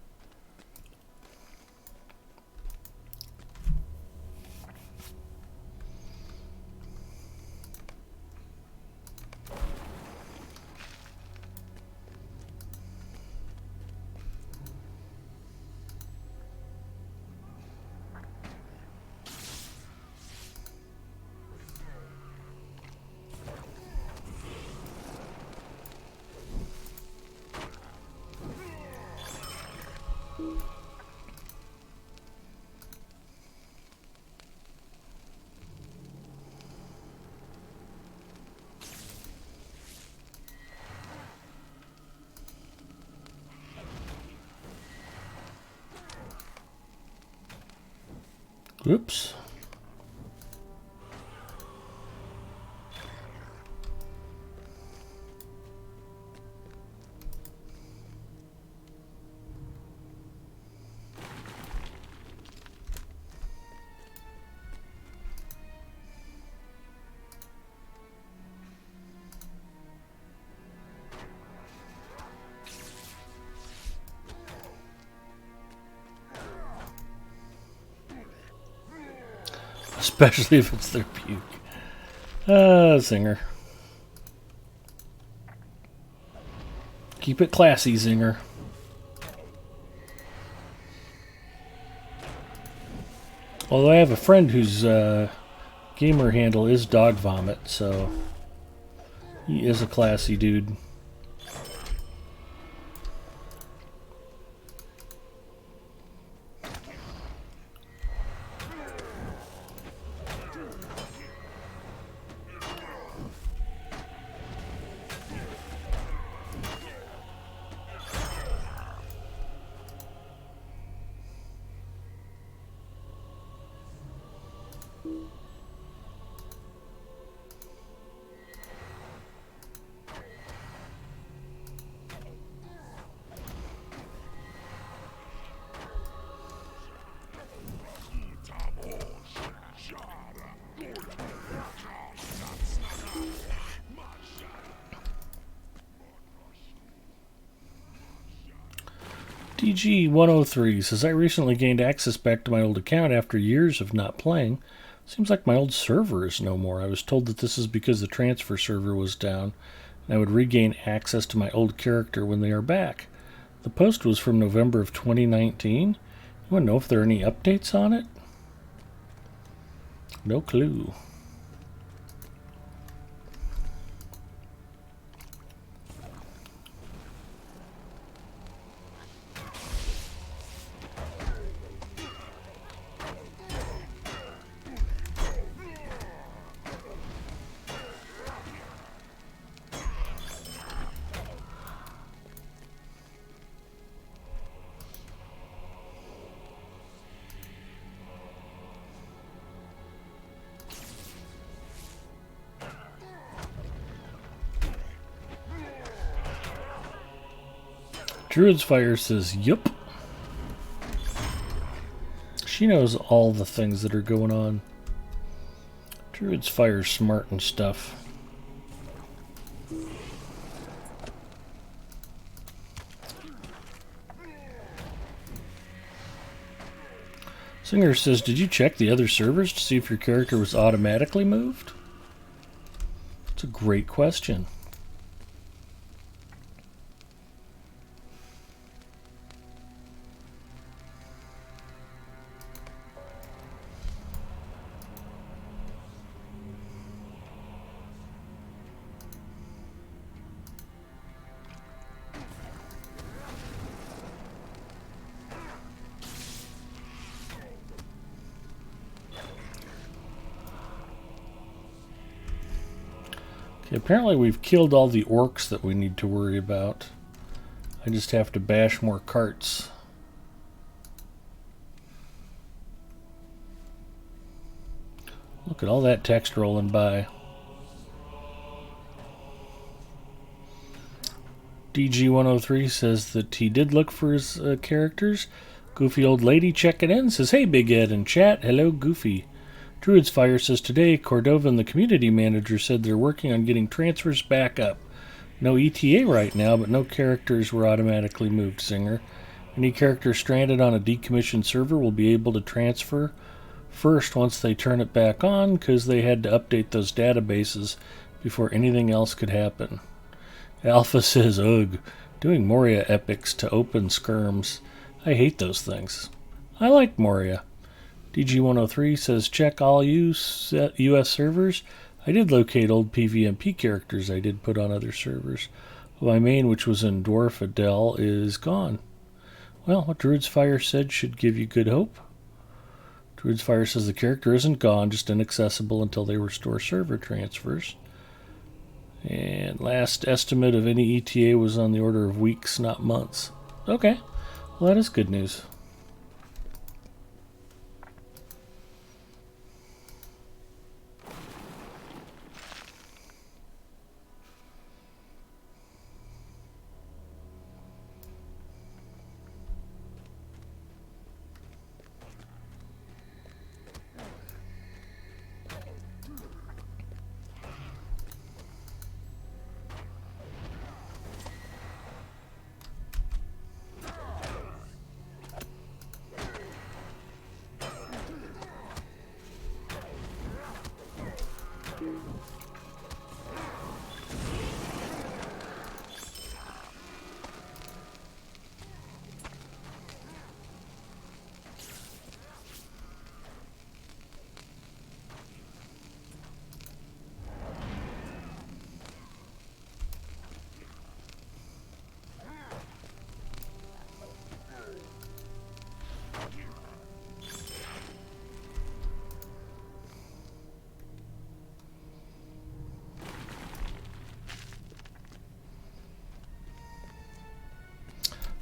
Oops. Especially if it's their puke. Zinger. Keep it classy, Zinger. Although I have a friend whose gamer handle is Dog Vomit, so he is a classy dude. DG103 says, I recently gained access back to my old account after years of not playing. Seems like my old server is no more. I was told that this is because the transfer server was down, and I would regain access to my old character when they are back. The post was from November of 2019. You want to know if there are any updates on it? No clue. Druid's Fire says, yup. She knows all the things that are going on. Druid's Fire's smart and stuff. Singer says, did you check the other servers to see if your character was automatically moved? It's a great question. Okay, apparently we've killed all the orcs that we need to worry about. I just have to bash more carts. Look at all that text rolling by. DG103 says that he did look for his characters. Goofy Old Lady checking in says, hey Big Ed in chat, hello Goofy. Druid's Fire says today Cordova and the community manager said they're working on getting transfers back up. No ETA right now, but no characters were automatically moved, Singer. Any character stranded on a decommissioned server will be able to transfer first once they turn it back on, because they had to update those databases before anything else could happen. Alpha says, ugh, doing Moria epics to open skirms. I hate those things. I like Moria. DG103 says, check all US servers. I did locate old PvMP characters I did put on other servers. My main, which was in Dwarf Adele, is gone. Well, what Druid's Fire said should give you good hope. Druid's Fire says the character isn't gone, just inaccessible until they restore server transfers. And last estimate of any ETA was on the order of weeks, not months. Okay, well that is good news.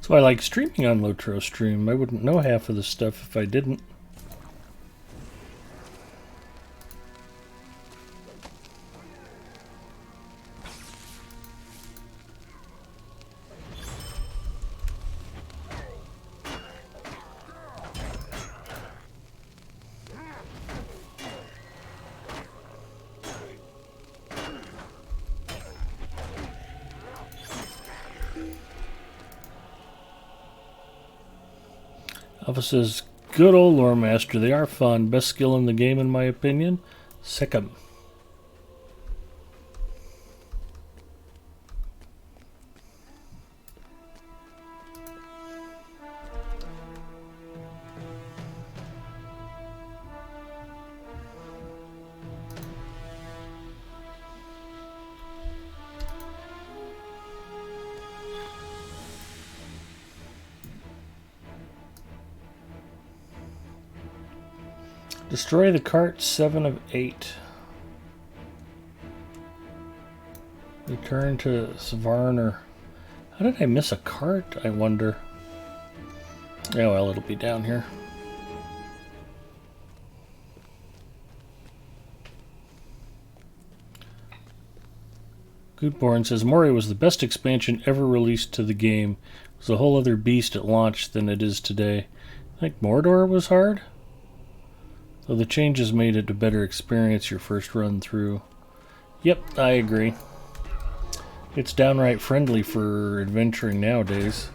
So I like streaming on Lotro Stream. I wouldn't know half of this stuff if I didn't. Alpha says, good old Lore Master. They are fun. Best skill in the game, in my opinion. Sick 'em. Destroy the cart, 7 of 8. Return to Svarner. How did I miss a cart, I wonder? Oh well, it'll be down here. Goodborn says, Moria was the best expansion ever released to the game. It was a whole other beast at launch than it is today. I think Mordor was hard? Though the changes made it a better experience your first run through. Yep, I agree. It's downright friendly for adventuring nowadays.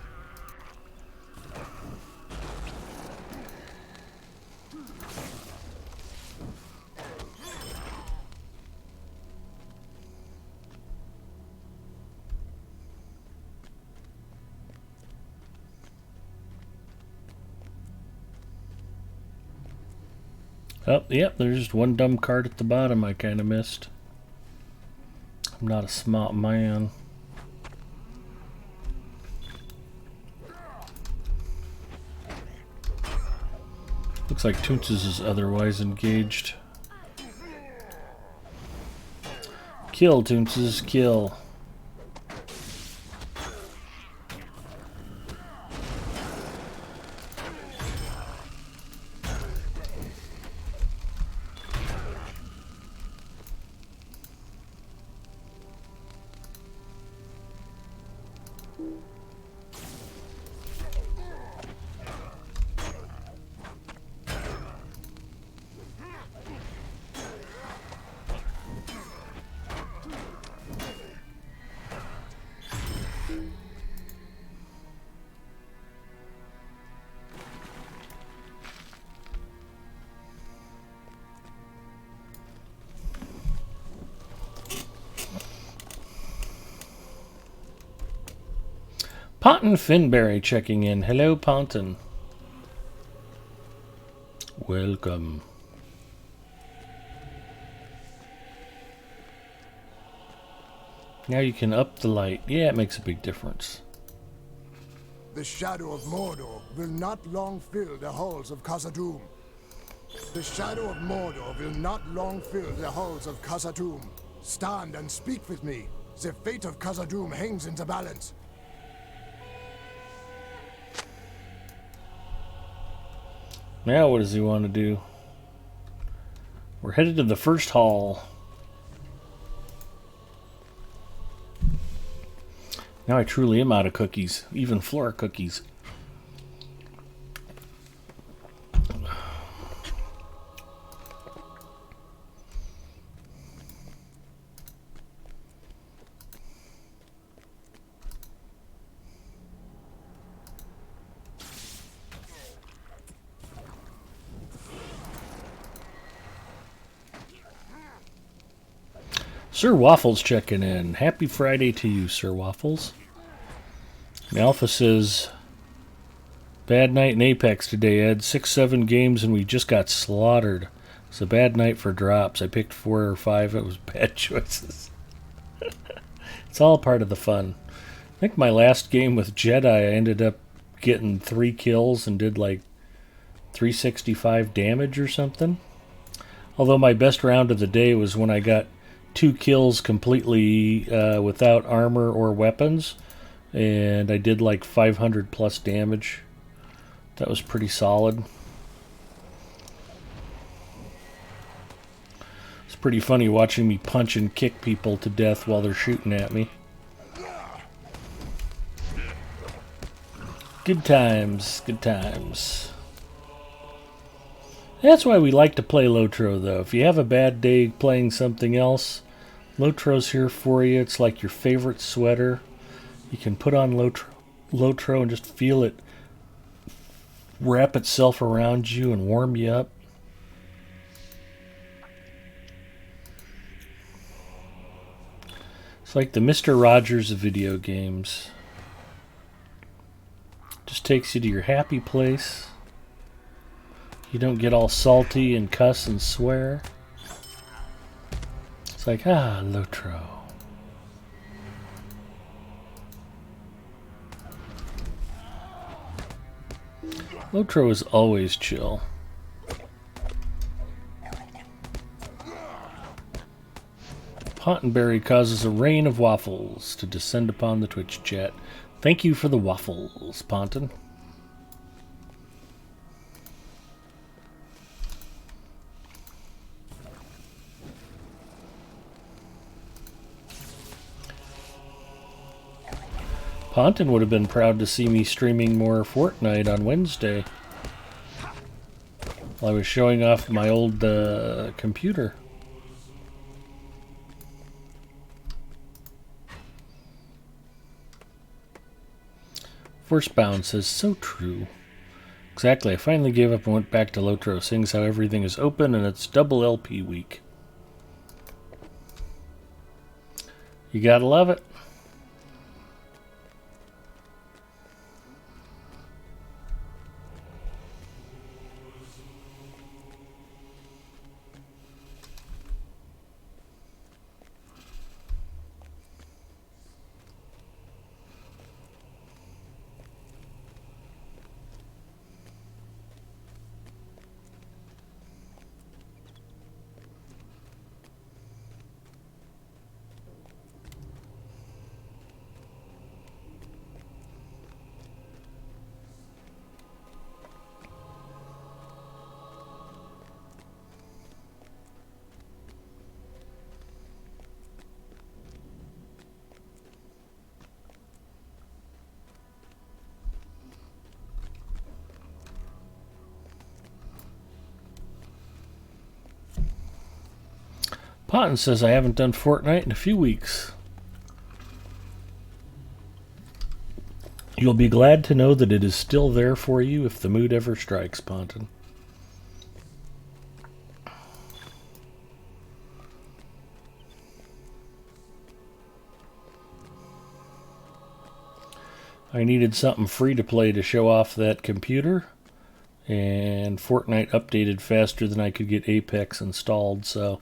Oh, yep, there's just one dumb card at the bottom I kind of missed. I'm not a smart man. Looks like Toonces is otherwise engaged. Kill, Toonces, kill. Ponton Finberry checking in. Hello, Ponton. Welcome. Now you can up the light. Yeah, it makes a big difference. The shadow of Mordor will not long fill the halls of Khazad-dûm. The shadow of Mordor will not long fill the halls of Khazad-dûm. Stand and speak with me. The fate of Khazad-dûm hangs in the balance. Now what does he want to do? We're headed to the first hall. Now I truly am out of cookies. Even floor cookies. Sir Waffles checking in. Happy Friday to you, Sir Waffles. Alpha says, bad night in Apex today, Ed. 6-7 games and we just got slaughtered. It's a bad night for drops. I picked 4 or 5. It was bad choices. It's all part of the fun. I think my last game with Jedi, I ended up getting 3 kills and did like 365 damage or something. Although my best round of the day was when I got 2 kills completely without armor or weapons, and I did like 500 plus damage. That was pretty solid. It's pretty funny watching me punch and kick people to death while they're shooting at me. Good times, good times. That's why we like to play Lotro, though. If you have a bad day playing something else, Lotro's here for you. It's like your favorite sweater. You can put on Lotro and just feel it wrap itself around you and warm you up. It's like the Mr. Rogers of video games. Just takes you to your happy place. You don't get all salty and cuss and swear. It's like, Lotro. Lotro is always chill. Pottenberry causes a rain of waffles to descend upon the Twitch chat. Thank you for the waffles, Ponton. Ponton would have been proud to see me streaming more Fortnite on Wednesday while I was showing off my old computer. Forcebound says, so true. Exactly, I finally gave up and went back to Lotro, seeing how everything is open and it's double LP week. You gotta love it. Potton says, I haven't done Fortnite in a few weeks. You'll be glad to know that it is still there for you if the mood ever strikes, Ponton. I needed something free to play to show off that computer, and Fortnite updated faster than I could get Apex installed, so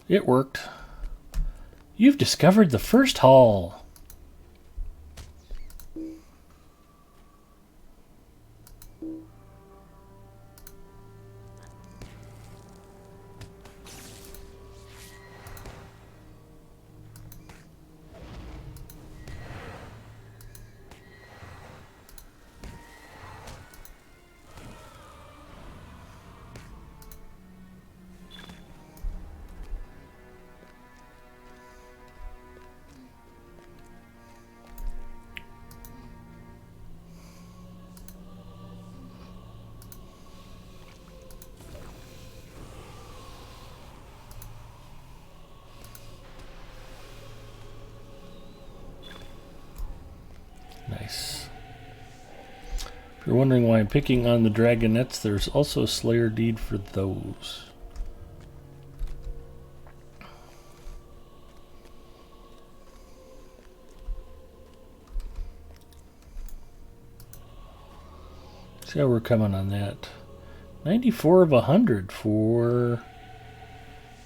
it worked. You've discovered the first hall. Nice. If you're wondering why I'm picking on the dragonettes, there's also a Slayer deed for those. See how we're coming on that. 94 of 100 for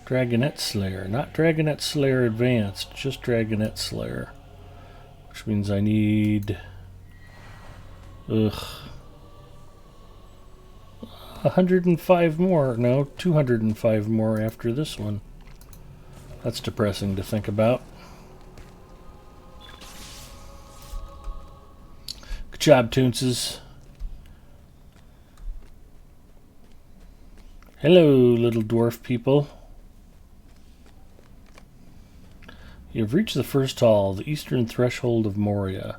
Dragonette Slayer. Not Dragonette Slayer Advanced, just Dragonette Slayer. Which means I need 105 more. No, 205 more after this one. That's depressing to think about. Good job, Toonses. Hello, little dwarf people. You have reached the first hall, the eastern threshold of Moria.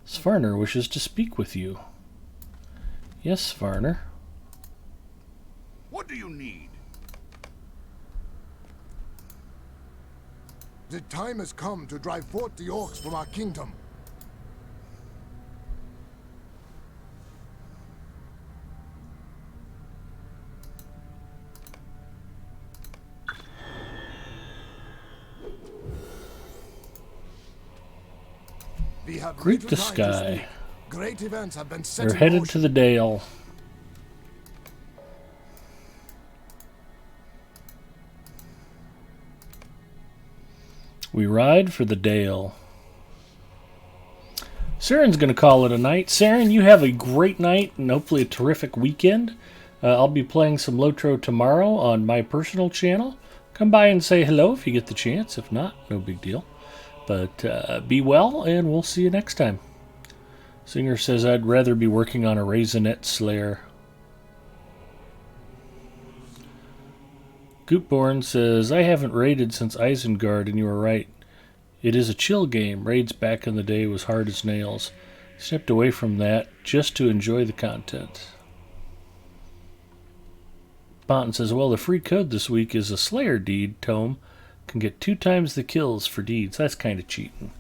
Svarner wishes to speak with you. Yes, Svarner. What do you need? The time has come to drive forth the orcs from our kingdom. Greet the sky. Great events have been set. They're headed to the Dale. We ride for the Dale. Saren's going to call it a night. Saren, you have a great night and hopefully a terrific weekend. I'll be playing some Lotro tomorrow on my personal channel. Come by and say hello if you get the chance. If not, no big deal. But be well, and we'll see you next time. Singer says, I'd rather be working on a Raisinette Slayer. Goopborn says, I haven't raided since Isengard, and you were right. It is a chill game. Raids back in the day was hard as nails. Stepped away from that just to enjoy the content. Bonton says, well, the free code this week is a Slayer deed tome. Can get 2 times the kills for deeds. That's kind of cheating.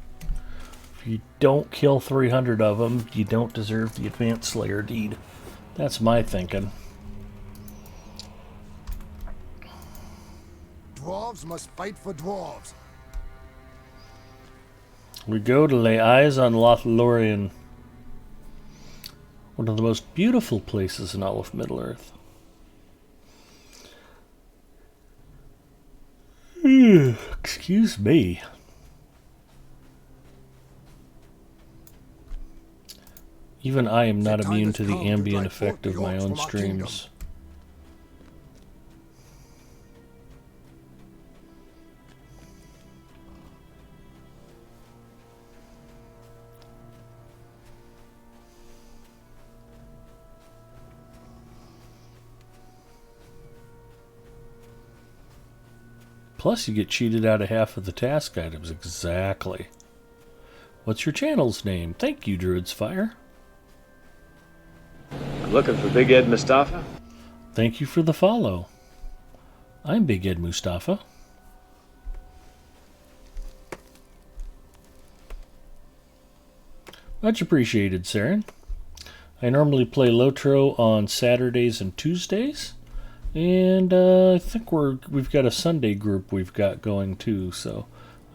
If you don't kill 300 of them, you don't deserve the Advanced Slayer deed. That's my thinking. Dwarves must fight for dwarves. We go to lay eyes on Lothlorien, one of the most beautiful places in all of Middle-earth. Excuse me. Even I am not immune to the ambient effect of my own streams. Plus, you get cheated out of half of the task items. Exactly. What's your channel's name? Thank you, Druid's Fire. Looking for Big Ed Mustafa? Thank you for the follow. I'm Big Ed Mustafa. Much appreciated, Saren. I normally play Lotro on Saturdays and Tuesdays, and I think we've got a Sunday group we've got going too, so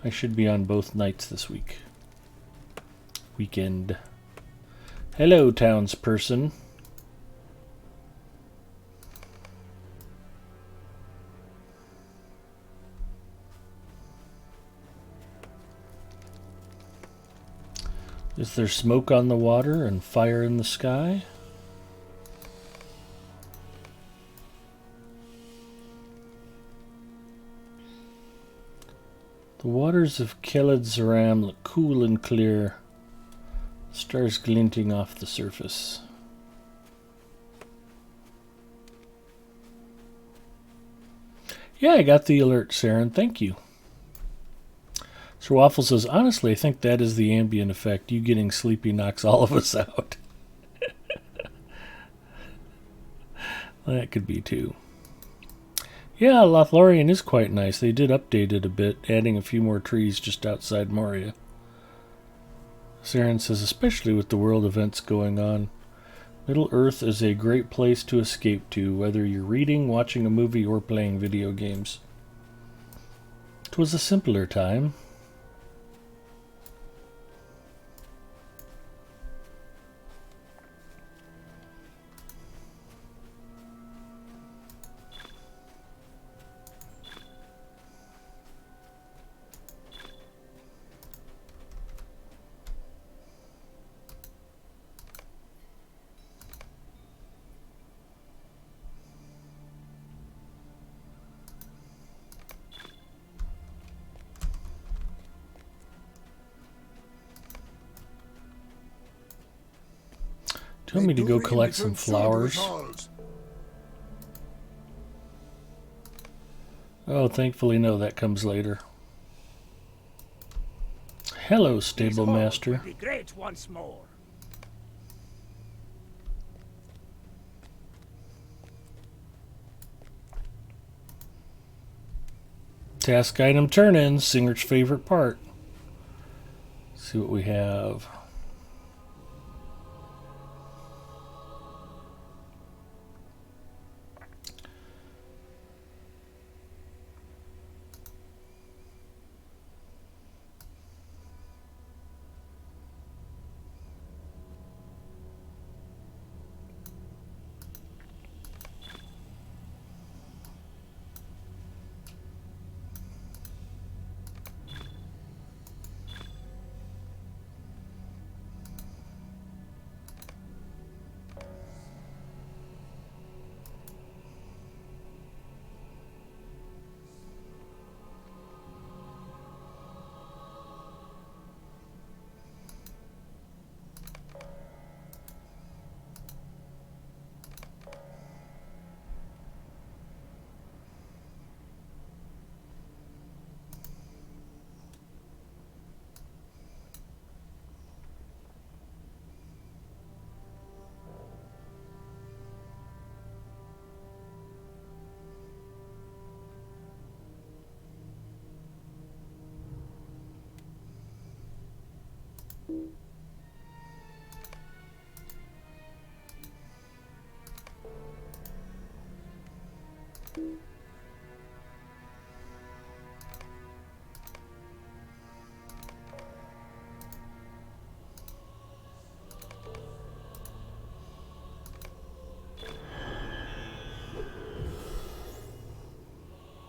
I should be on both nights this weekend. Hello, townsperson. Is there smoke on the water and fire in the sky? The waters of Kheled Zaram look cool and clear, stars glinting off the surface. Yeah, I got the alert, Saren. Thank you. Sir Waffle says, honestly, I think that is the ambient effect. You getting sleepy knocks all of us out. That could be too. Yeah, Lothlorien is quite nice. They did update it a bit, adding a few more trees just outside Moria. Saren says, especially with the world events going on, Middle-earth is a great place to escape to, whether you're reading, watching a movie, or playing video games. 'Twas a simpler time. Do you want me to go collect some flowers? Oh, thankfully no, that comes later. Hello, stable master. Be great once more. Task item turn-in, Singer's favorite part. Let's see what we have.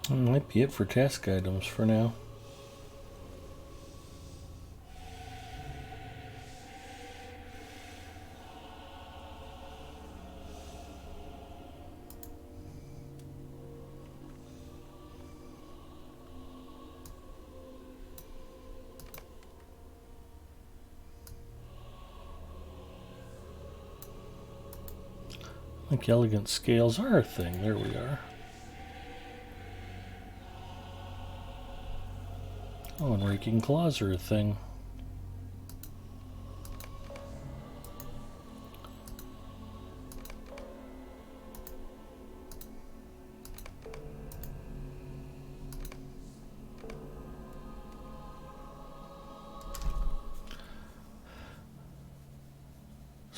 That might be it for task items for now. I think elegant scales are a thing. There we are. Oh, and raking claws are a thing.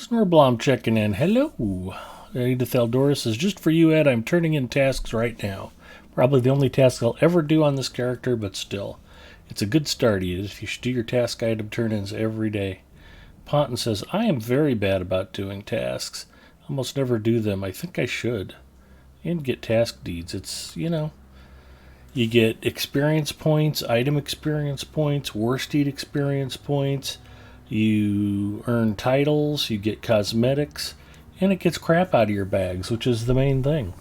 Snorblom checking in. Hello. Edith Eldora says, just for you, Ed, I'm turning in tasks right now. Probably the only task I'll ever do on this character, but still. It's a good start, Edith. You should do your task item turn-ins every day. Ponton says, I am very bad about doing tasks. Almost never do them. I think I should. And get task deeds. It's, you get experience points, item experience points, worst deed experience points. You earn titles, you get cosmetics, and it gets crap out of your bags, which is the main thing.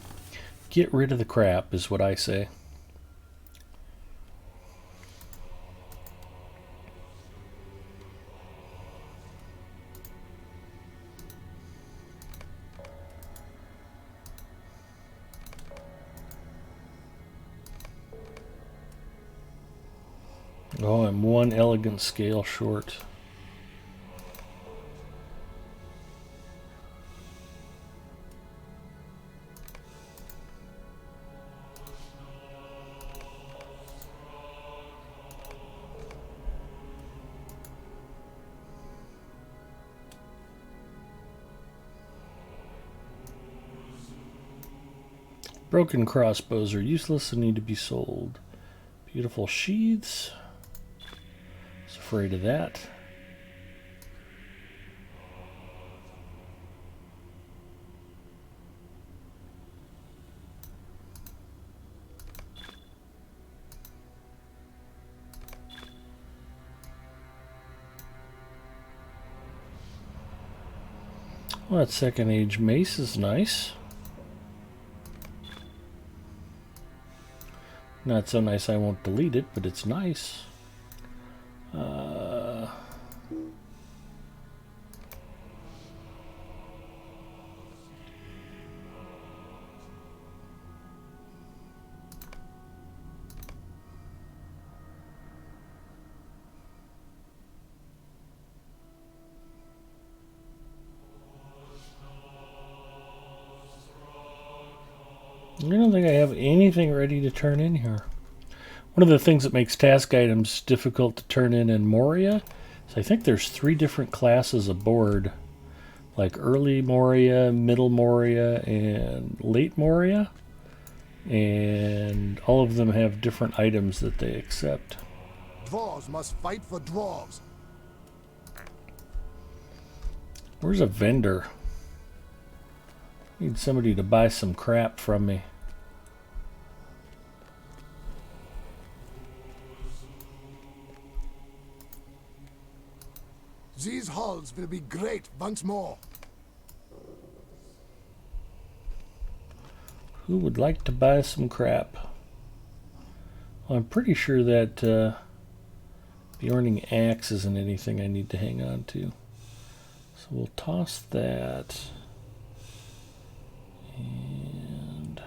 Get rid of the crap, is what I say. Oh, I'm one elegant scale short. Broken crossbows are useless and need to be sold. Beautiful sheaths. Was afraid of that. Well, that second age mace is nice. Not so nice I won't delete it, but it's nice. I don't think I have anything ready to turn in here. One of the things that makes task items difficult to turn in Moria is I think there's 3 different classes aboard, like early Moria, middle Moria, and late Moria, and all of them have different items that they accept. Dwarves must fight for dwarves. Where's a vendor? Need somebody to buy some crap from me. These halls will be great once more. Who would like to buy some crap? Well, I'm pretty sure that the Earning Axe isn't anything I need to hang on to. So we'll toss that. And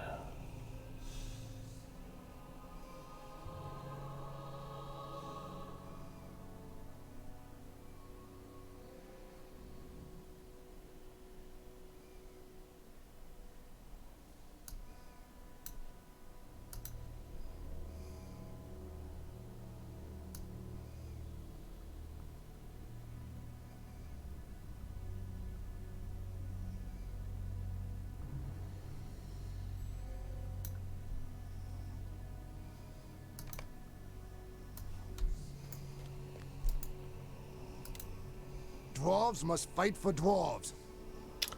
Dwarves must fight for dwarves.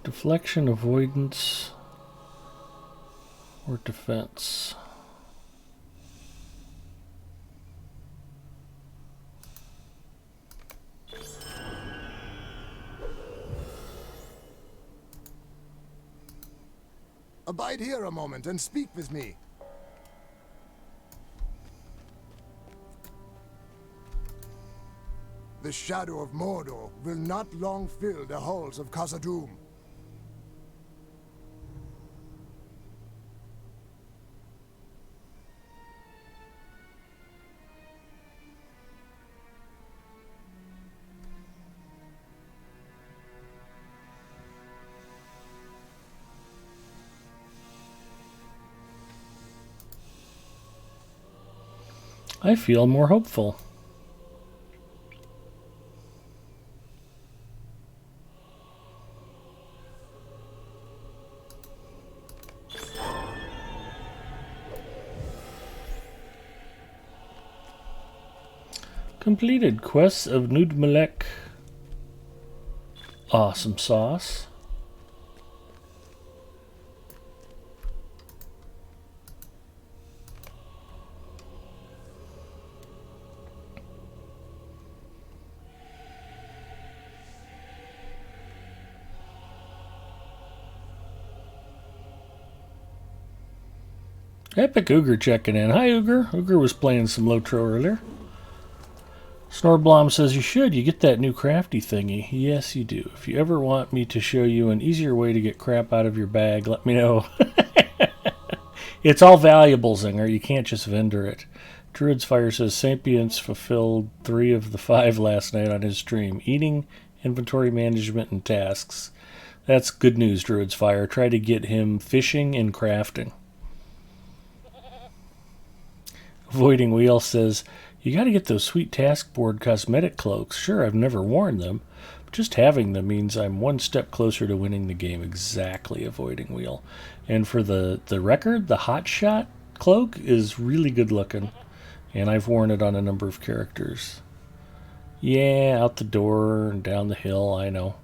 deflection, avoidance, or defense. Abide here a moment and speak with me. The shadow of Mordor will not long fill the halls of Khazad-dûm. I feel more hopeful. Completed. Quests of Nudmalek. Awesome sauce. Epic Ogre checking in. Hi, Ogre. Ogre was playing some Lotro earlier. Snorblom says you should. You get that new crafty thingy. Yes, you do. If you ever want me to show you an easier way to get crap out of your bag, let me know. It's all valuable, Zinger. You can't just vendor it. Druid's Fire says Sapience fulfilled 3 of the 5 last night on his stream. Eating, inventory management, and tasks. That's good news, Druid's Fire. Try to get him fishing and crafting. Avoiding Wheel says, you got to get those sweet task board cosmetic cloaks. Sure, I've never worn them, but just having them means I'm one step closer to winning the game. Exactly, Avoiding Wheel. And for the record, the Hot Shot cloak is really good looking, and I've worn it on a number of characters. Yeah, out the door and down the hill, I know.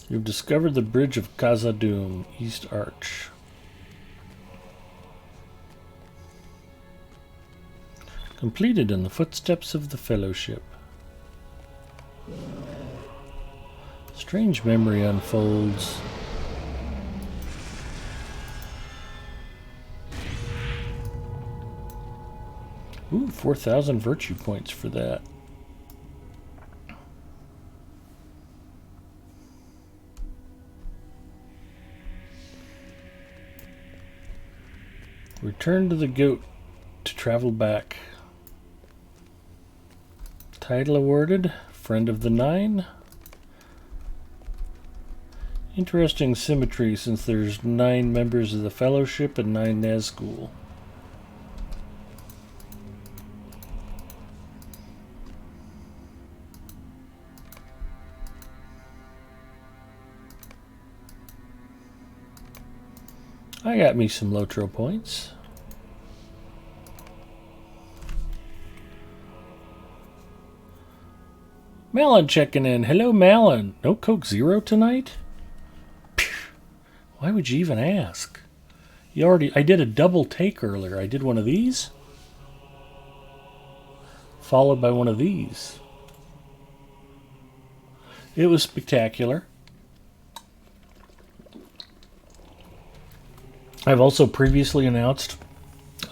You've discovered the bridge of Khazad-dûm, East Arch. Completed in the footsteps of the Fellowship. Strange memory unfolds. Ooh, 4,000 virtue points for that. Return to the goat to travel back. Title awarded, Friend of the Nine. Interesting symmetry since there's 9 members of the Fellowship and 9 Nazgul. I got me some Lotro points. Malin checking in. Hello, Malin. No Coke Zero tonight? Phew. Why would you even ask? I did a double take earlier. I did one of these, followed by one of these. It was spectacular. I've also previously announced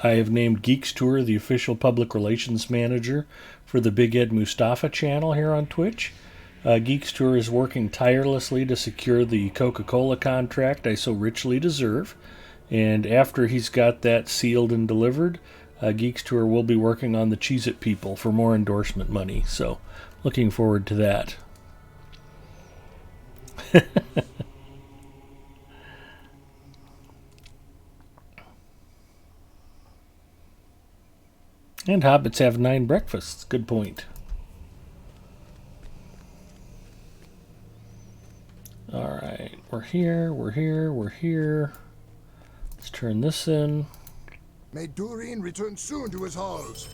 I have named Geeks Tour the official public relations manager for the Big Ed Mustafa channel here on Twitch. Geeks Tour is working tirelessly to secure the Coca-Cola contract I so richly deserve. And after he's got that sealed and delivered, Geeks Tour will be working on the Cheez-It people for more endorsement money. So, looking forward to that. And hobbits have 9 breakfasts. Good point. Alright, we're here. Let's turn this in. May Durin return soon to his halls.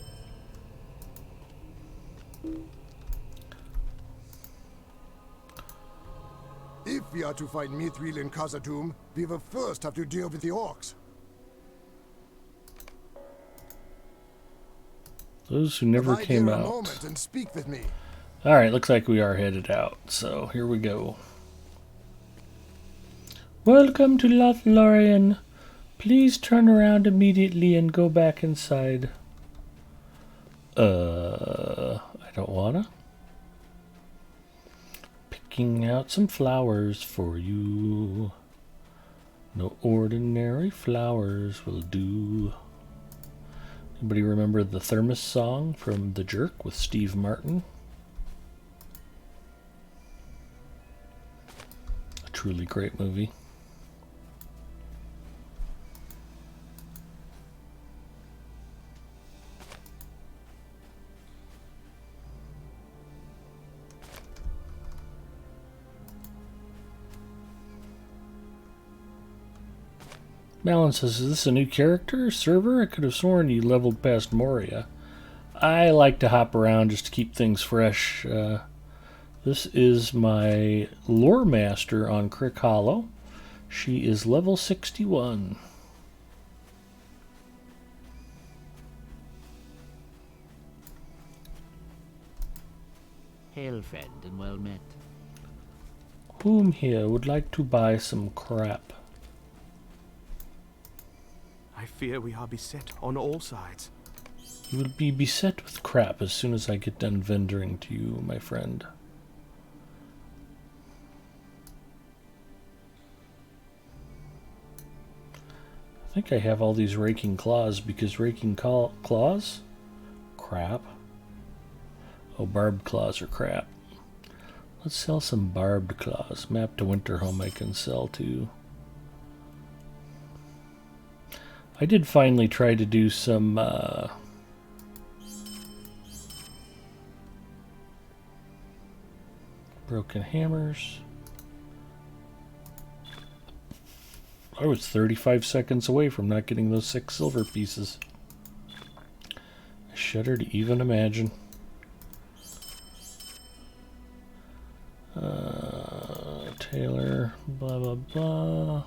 If we are to fight Mithril and Khazad-dûm, we will first have to deal with the orcs. Those who never came out. A moment and speak with me. Alright, looks like we are headed out. So, here we go. Welcome to Lothlorien. Please turn around immediately and go back inside. I don't wanna. Picking out some flowers for you. No ordinary flowers will do. Anybody remember the Thermos song from The Jerk with Steve Martin? A truly great movie. Malin says, is this a new character? Server? I could have sworn you leveled past Moria. I like to hop around just to keep things fresh. This is my lore master on Crick Hollow. She is level 61. Hail, friend, and well met. Whom here would like to buy some crap? I fear we are beset on all sides. You will be beset with crap as soon as I get done vendoring to you, my friend. I think I have all these raking claws because raking claws? Crap. Oh, barbed claws are crap. Let's sell some barbed claws. Map to Winterhome I can sell too. I did finally try to do some broken hammers. I was 35 seconds away from not getting those 6 silver pieces. I shudder to even imagine. Taylor, blah blah blah.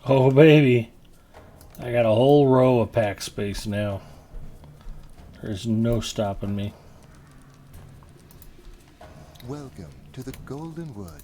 Oh baby, I got a whole row of pack space now. There's no stopping me. Welcome to the Golden Wood.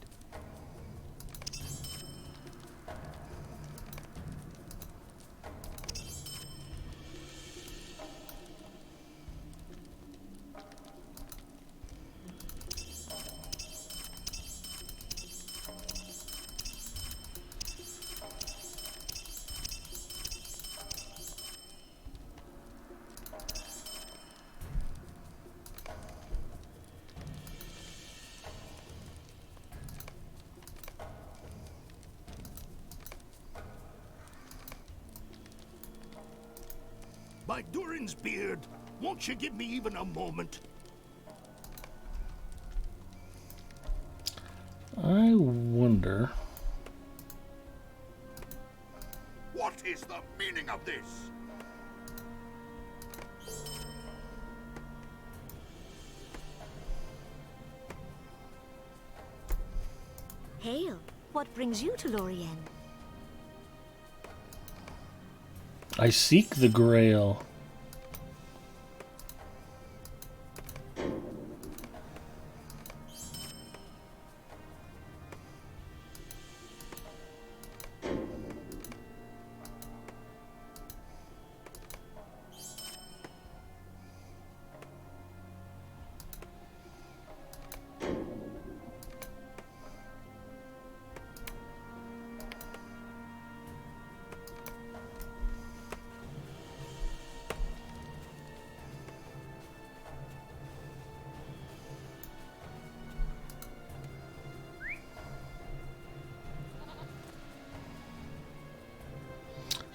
By Durin's beard, won't you give me even a moment? I wonder. What is the meaning of this? Hail, what brings you to Lorien? I seek the Grail.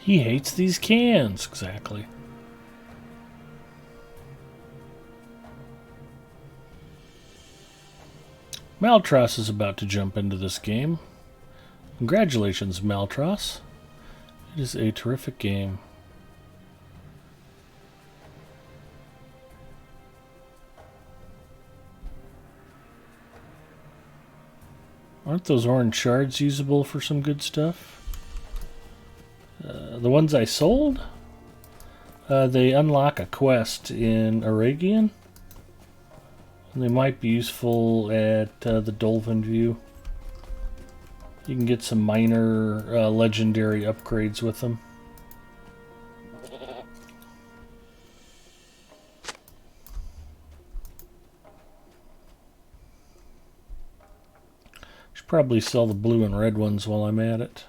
He hates these cans, exactly. Maltros is about to jump into this game. Congratulations, Maltros. It is a terrific game. Aren't those orange shards usable for some good stuff? The ones I sold? They unlock a quest in Aragian. And they might be useful at the Dolphin View. You can get some minor legendary upgrades with them. Should probably sell the blue and red ones while I'm at it.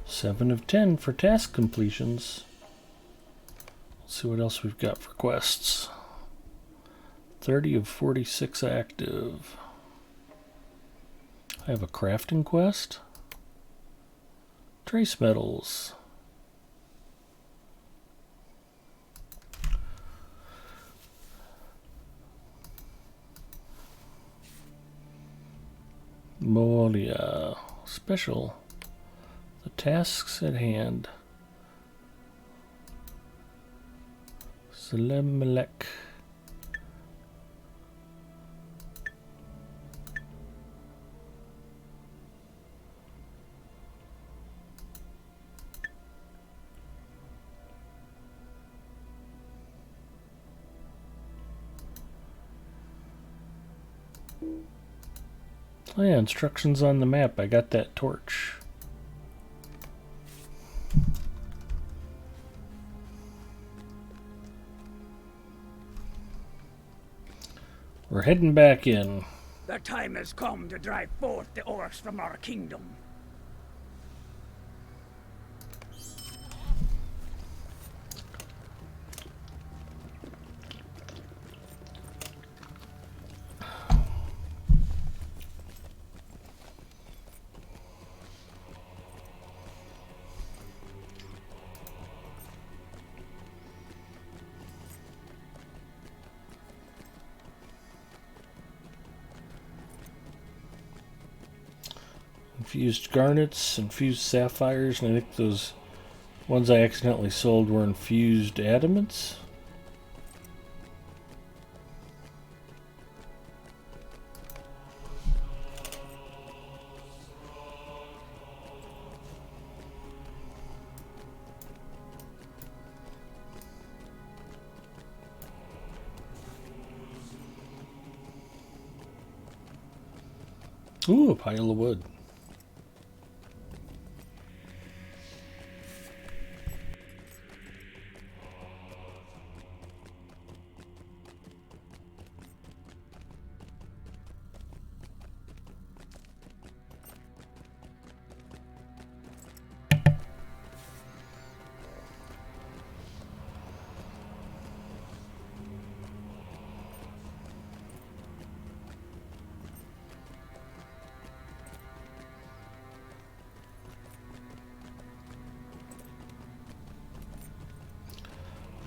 Seven of 10 for task completions. Let's see what else we've got for quests. 30 of 46 active. I have a crafting quest. Trace metals. Molia. Special. The tasks at hand. Selemelek. Oh yeah, instructions on the map. I got that torch. We're heading back in. The time has come to drive forth the orcs from our kingdom. Infused garnets, infused sapphires, and I think those ones I accidentally sold were infused adamants. Ooh, a pile of wood.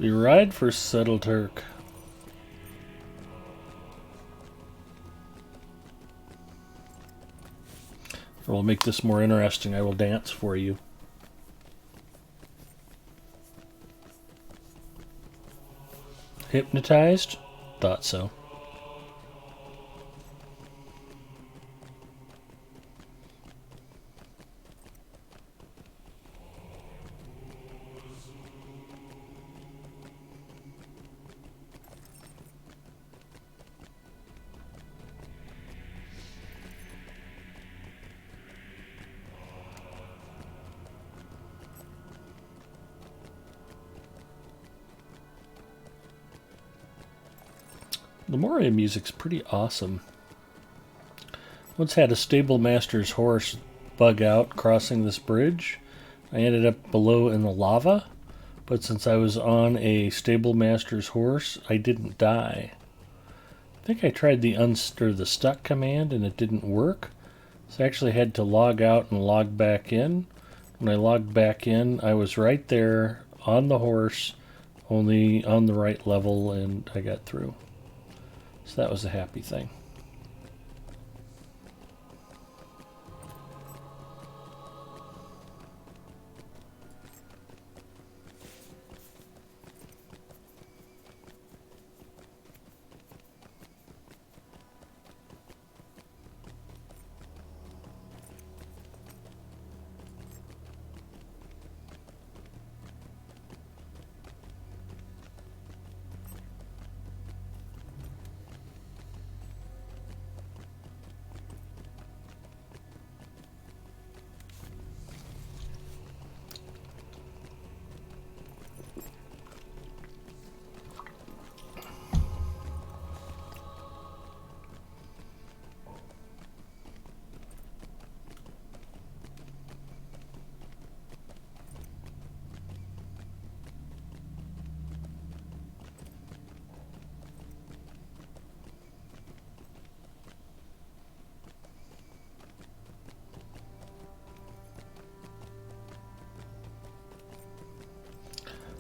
We ride for Settle Turk. We'll make this more interesting. I will dance for you. Hypnotized? Thought so. The Moria music's pretty awesome. Once had a stable master's horse bug out crossing this bridge. I ended up below in the lava, but since I was on a stable master's horse, I didn't die. I think I tried the stuck command and it didn't work, so I actually had to log out and log back in. When I logged back in, I was right there on the horse, only on the right level, and I got through. So that was a happy thing.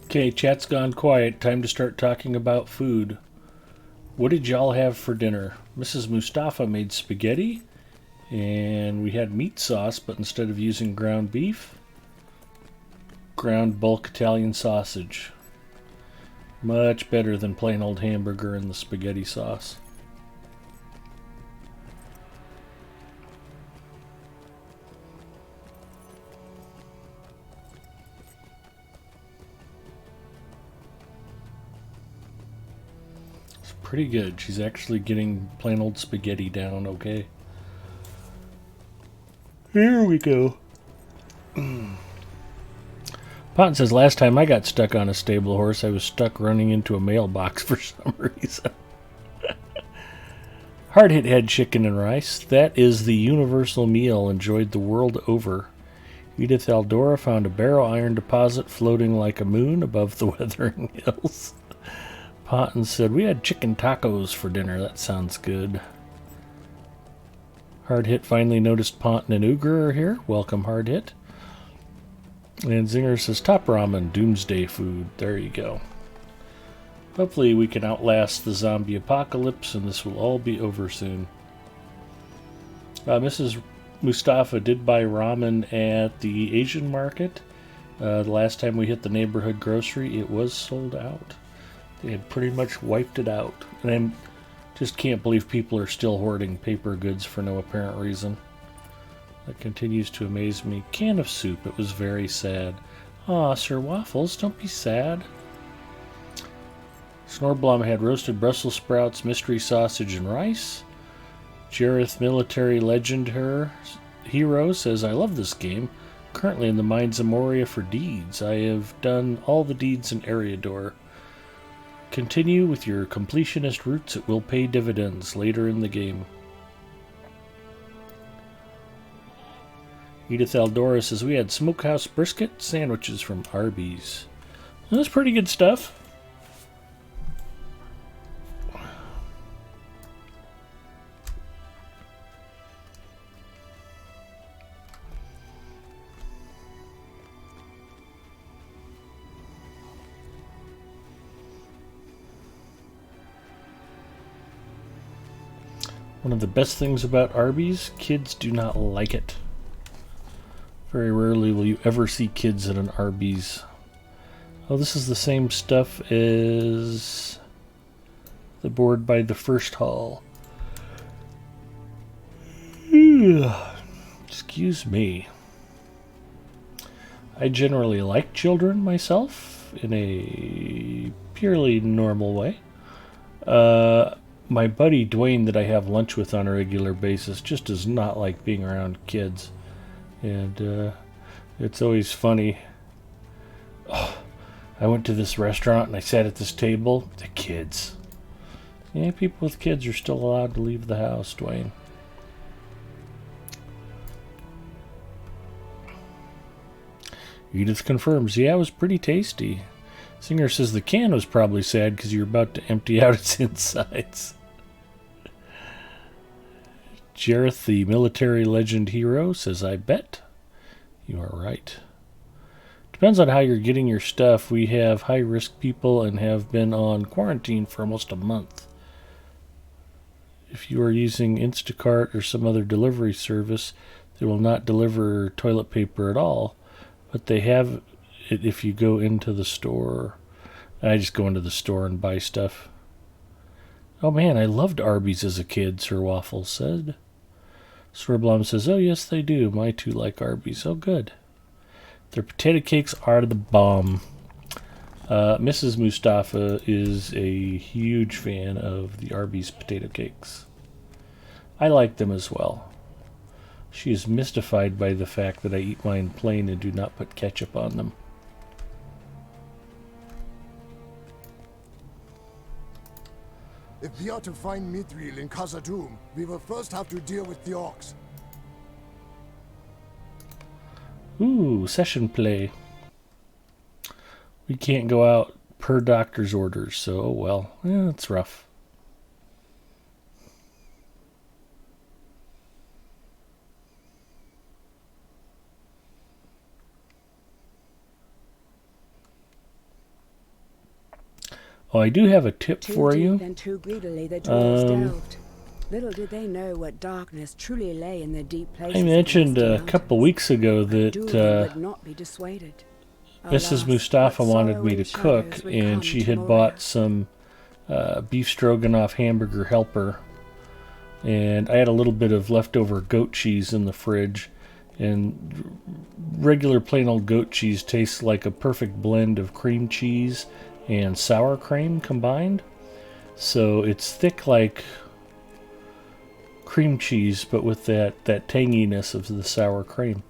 Okay, chat's gone quiet. Time to start talking about food. What did y'all have for dinner? Mrs. Mustafa made spaghetti, and we had meat sauce, but instead of using ground beef, ground bulk Italian sausage. Much better than plain old hamburger and the spaghetti sauce. Pretty good. She's actually getting plain old spaghetti down okay. Here we go. Pot says, last time I got stuck on a stable horse, I was stuck running into a mailbox for some reason. Hard hit had chicken and rice. That is the universal meal enjoyed the world over. Edith Aldora found a barrow iron deposit floating like a moon above the Weathering Hills. Ponton said, we had chicken tacos for dinner. That sounds good. Hard Hit finally noticed Ponton and Uger are here. Welcome, Hard Hit. And Zinger says, top ramen, doomsday food. There you go. Hopefully we can outlast the zombie apocalypse and this will all be over soon. Mrs. Mustafa did buy ramen at the Asian market. The last time we hit the neighborhood grocery, it was sold out. They had pretty much wiped it out. And I just can't believe people are still hoarding paper goods for no apparent reason. That continues to amaze me. Can of soup. It was very sad. Aw, Sir Waffles, don't be sad. Snorblom had roasted Brussels sprouts, mystery sausage, and rice. Jareth Military Legend Hero says, I love this game. Currently in the Mines of Moria for deeds. I have done all the deeds in Eriador. Continue with your completionist roots. It will pay dividends later in the game. Edith Aldora says, we had smokehouse brisket sandwiches from Arby's. That's pretty good stuff. One of the best things about Arby's, kids do not like it. Very rarely will you ever see kids at an Arby's. Oh, this is the same stuff as the board by the first hall. Excuse me. I generally like children myself in a purely normal way. My buddy Dwayne that I have lunch with on a regular basis just does not like being around kids. And it's always funny. Oh, I went to this restaurant and I sat at this table. The kids. Yeah, people with kids are still allowed to leave the house, Dwayne. Edith confirms, yeah, it was pretty tasty. Singer says the can was probably sad because you're about to empty out its insides. Jareth, the military legend hero, says, I bet. You are right. Depends on how you're getting your stuff. We have high-risk people and have been on quarantine for almost a month. If you are using Instacart or some other delivery service, they will not deliver toilet paper at all. But they have it if you go into the store. I just go into the store and buy stuff. Oh man, I loved Arby's as a kid, Sir Waffles said. Swerblom says, oh yes they do. My two like Arby's. Oh good. Their potato cakes are the bomb. Mrs. Mustafa is a huge fan of the Arby's potato cakes. I like them as well. She is mystified by the fact that I eat mine plain and do not put ketchup on them. If we are to find Mithril in Khazad-dûm, we will first have to deal with the orcs. Ooh, session play. We can't go out per doctor's orders, so, well, it's rough. Oh, I do have a tip for you. And too greedily the dwarves delved. Little did they know what darkness truly lay in the deep places. I mentioned a couple weeks ago that would not be dissuaded. Mrs. Mustafa wanted me to cook, and she had bought some beef stroganoff hamburger helper. And I had a little bit of leftover goat cheese in the fridge. And regular plain old goat cheese tastes like a perfect blend of cream cheese and sour cream combined. So it's thick like cream cheese, but with that tanginess of the sour cream.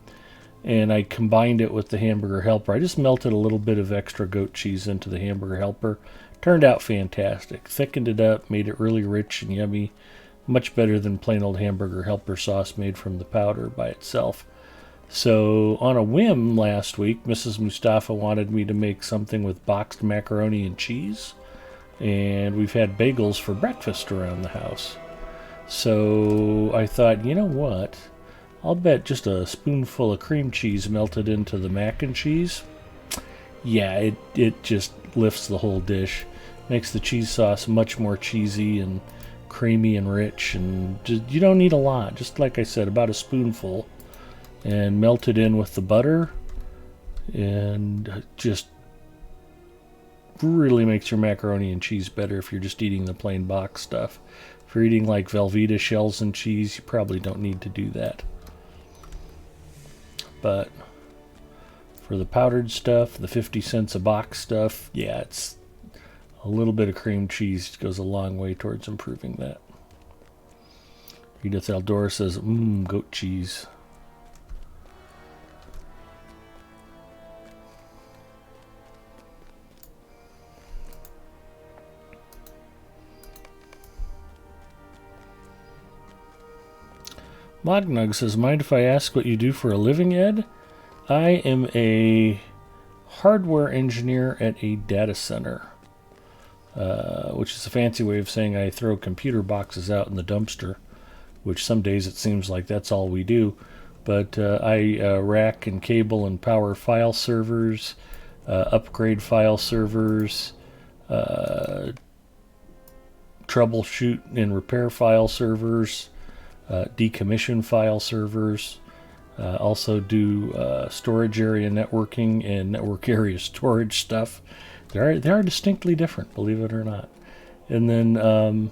And I combined it with the hamburger helper. I just melted a little bit of extra goat cheese into the hamburger helper. Turned out fantastic. Thickened it up, made it really rich and yummy. Much better than plain old hamburger helper sauce made from the powder by itself. So on a whim last week, Mrs. Mustafa wanted me to make something with boxed macaroni and cheese. And we've had bagels for breakfast around the house. So I thought, you know what? I'll bet just a spoonful of cream cheese melted into the mac and cheese. Yeah, it just lifts the whole dish. Makes the cheese sauce much more cheesy and creamy and rich. And just, you don't need a lot. Just like I said, about a spoonful. And melt it in with the butter. And just really makes your macaroni and cheese better if you're just eating the plain box stuff. If you're eating like Velveeta shells and cheese, you probably don't need to do that. But for the powdered stuff, the 50 cents a box stuff, yeah, it's a little bit of cream cheese goes a long way towards improving that. Edith Eldora says, goat cheese. Mognug says, mind if I ask what you do for a living, Ed? I am a hardware engineer at a data center, which is a fancy way of saying I throw computer boxes out in the dumpster, which some days it seems like that's all we do. But I rack and cable and power file servers, upgrade file servers, troubleshoot troubleshoot and repair file servers, decommission file servers, also do storage area networking and network area storage stuff. They are distinctly different, believe it or not. And then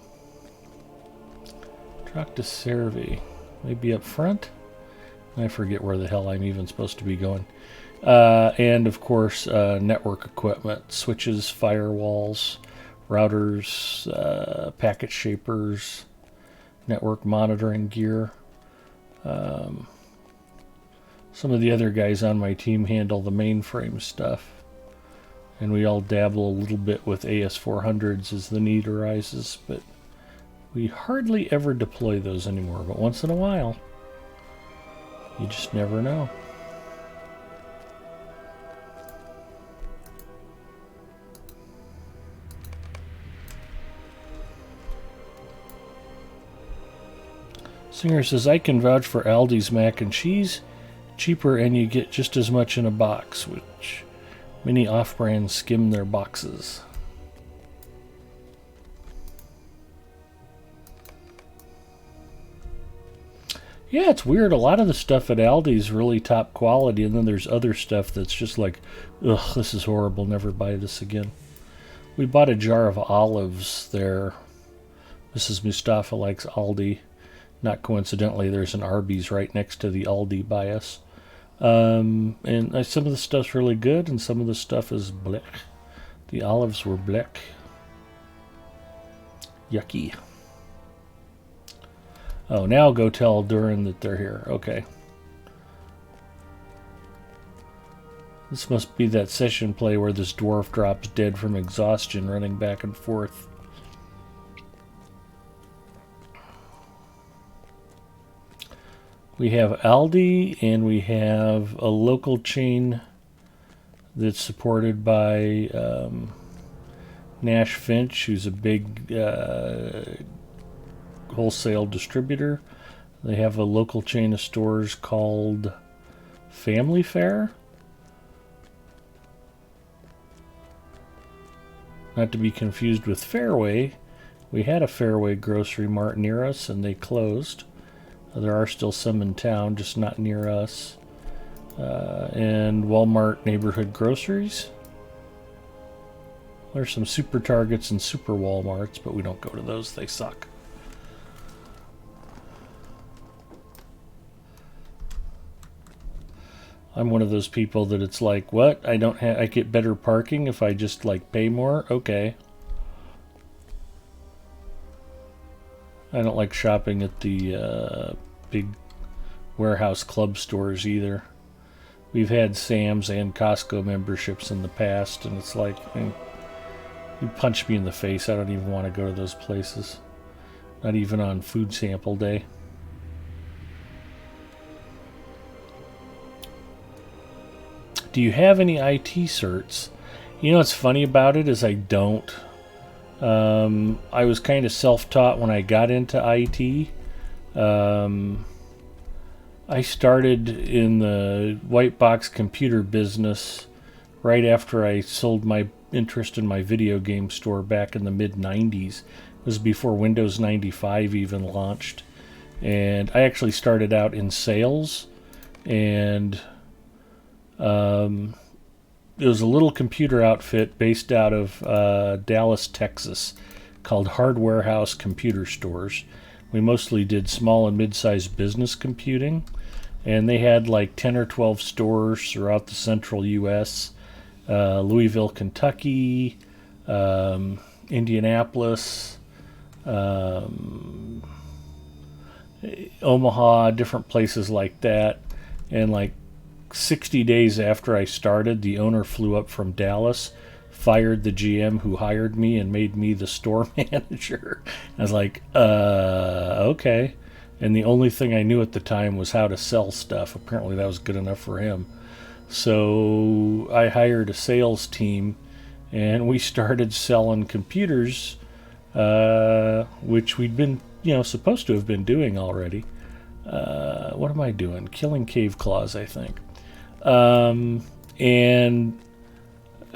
Track to Servi, maybe up front. I forget where the hell I'm even supposed to be going. And of course, network equipment, switches, firewalls, routers, packet shapers, network monitoring gear. Some of the other guys on my team handle the mainframe stuff. And we all dabble a little bit with AS400s as the need arises, but we hardly ever deploy those anymore. But once in a while, you just never know. Singer says, I can vouch for Aldi's mac and cheese. Cheaper and you get just as much in a box, which many off-brands skim their boxes. Yeah, it's weird. A lot of the stuff at Aldi is really top quality, and then there's other stuff that's just like, ugh, this is horrible, never buy this again. We bought a jar of olives there. Mrs. Mustafa likes Aldi. Not coincidentally, there's an Arby's right next to the Aldi by us. And some of the stuff's really good, and some of the stuff is blech. The olives were blech. Yucky. Oh, now go tell Durin that they're here. Okay. This must be that session play where this dwarf drops dead from exhaustion running back and forth. We have Aldi, and we have a local chain that's supported by Nash Finch, who's a big wholesale distributor. They have a local chain of stores called Family Fare. Not to be confused with Fairway. We had a Fairway Grocery Mart near us, and they closed. There are still some in town, just not near us. And Walmart Neighborhood Groceries. There's some Super Targets and Super Walmarts, but we don't go to those. They suck. I'm one of those people that it's like, what? I get better parking if I just like pay more? Okay. I don't like shopping at the big warehouse club stores either. We've had Sam's and Costco memberships in the past, and it's like, you punch me in the face. I don't even want to go to those places. Not even on food sample day. Do you have any IT certs? You know what's funny about it is I don't. I was kind of self-taught when I got into IT. I started in the white box computer business right after I sold my interest in my video game store back in the mid-90s. It was before Windows 95 even launched. And I actually started out in sales, and it was a little computer outfit based out of Dallas, Texas, called Hardware House Computer Stores. We mostly did small and mid-sized business computing, and they had like 10 or 12 stores throughout the central U.S., Louisville, Kentucky, Indianapolis, Omaha, different places like that. And like 60 days after I started, the owner flew up from Dallas, fired the GM who hired me, and made me the store manager. I was like, okay. And the only thing I knew at the time was how to sell stuff. Apparently that was good enough for him. So I hired a sales team, and we started selling computers, which we'd been, supposed to have been doing already. What am I doing? Killing cave claws, I think. And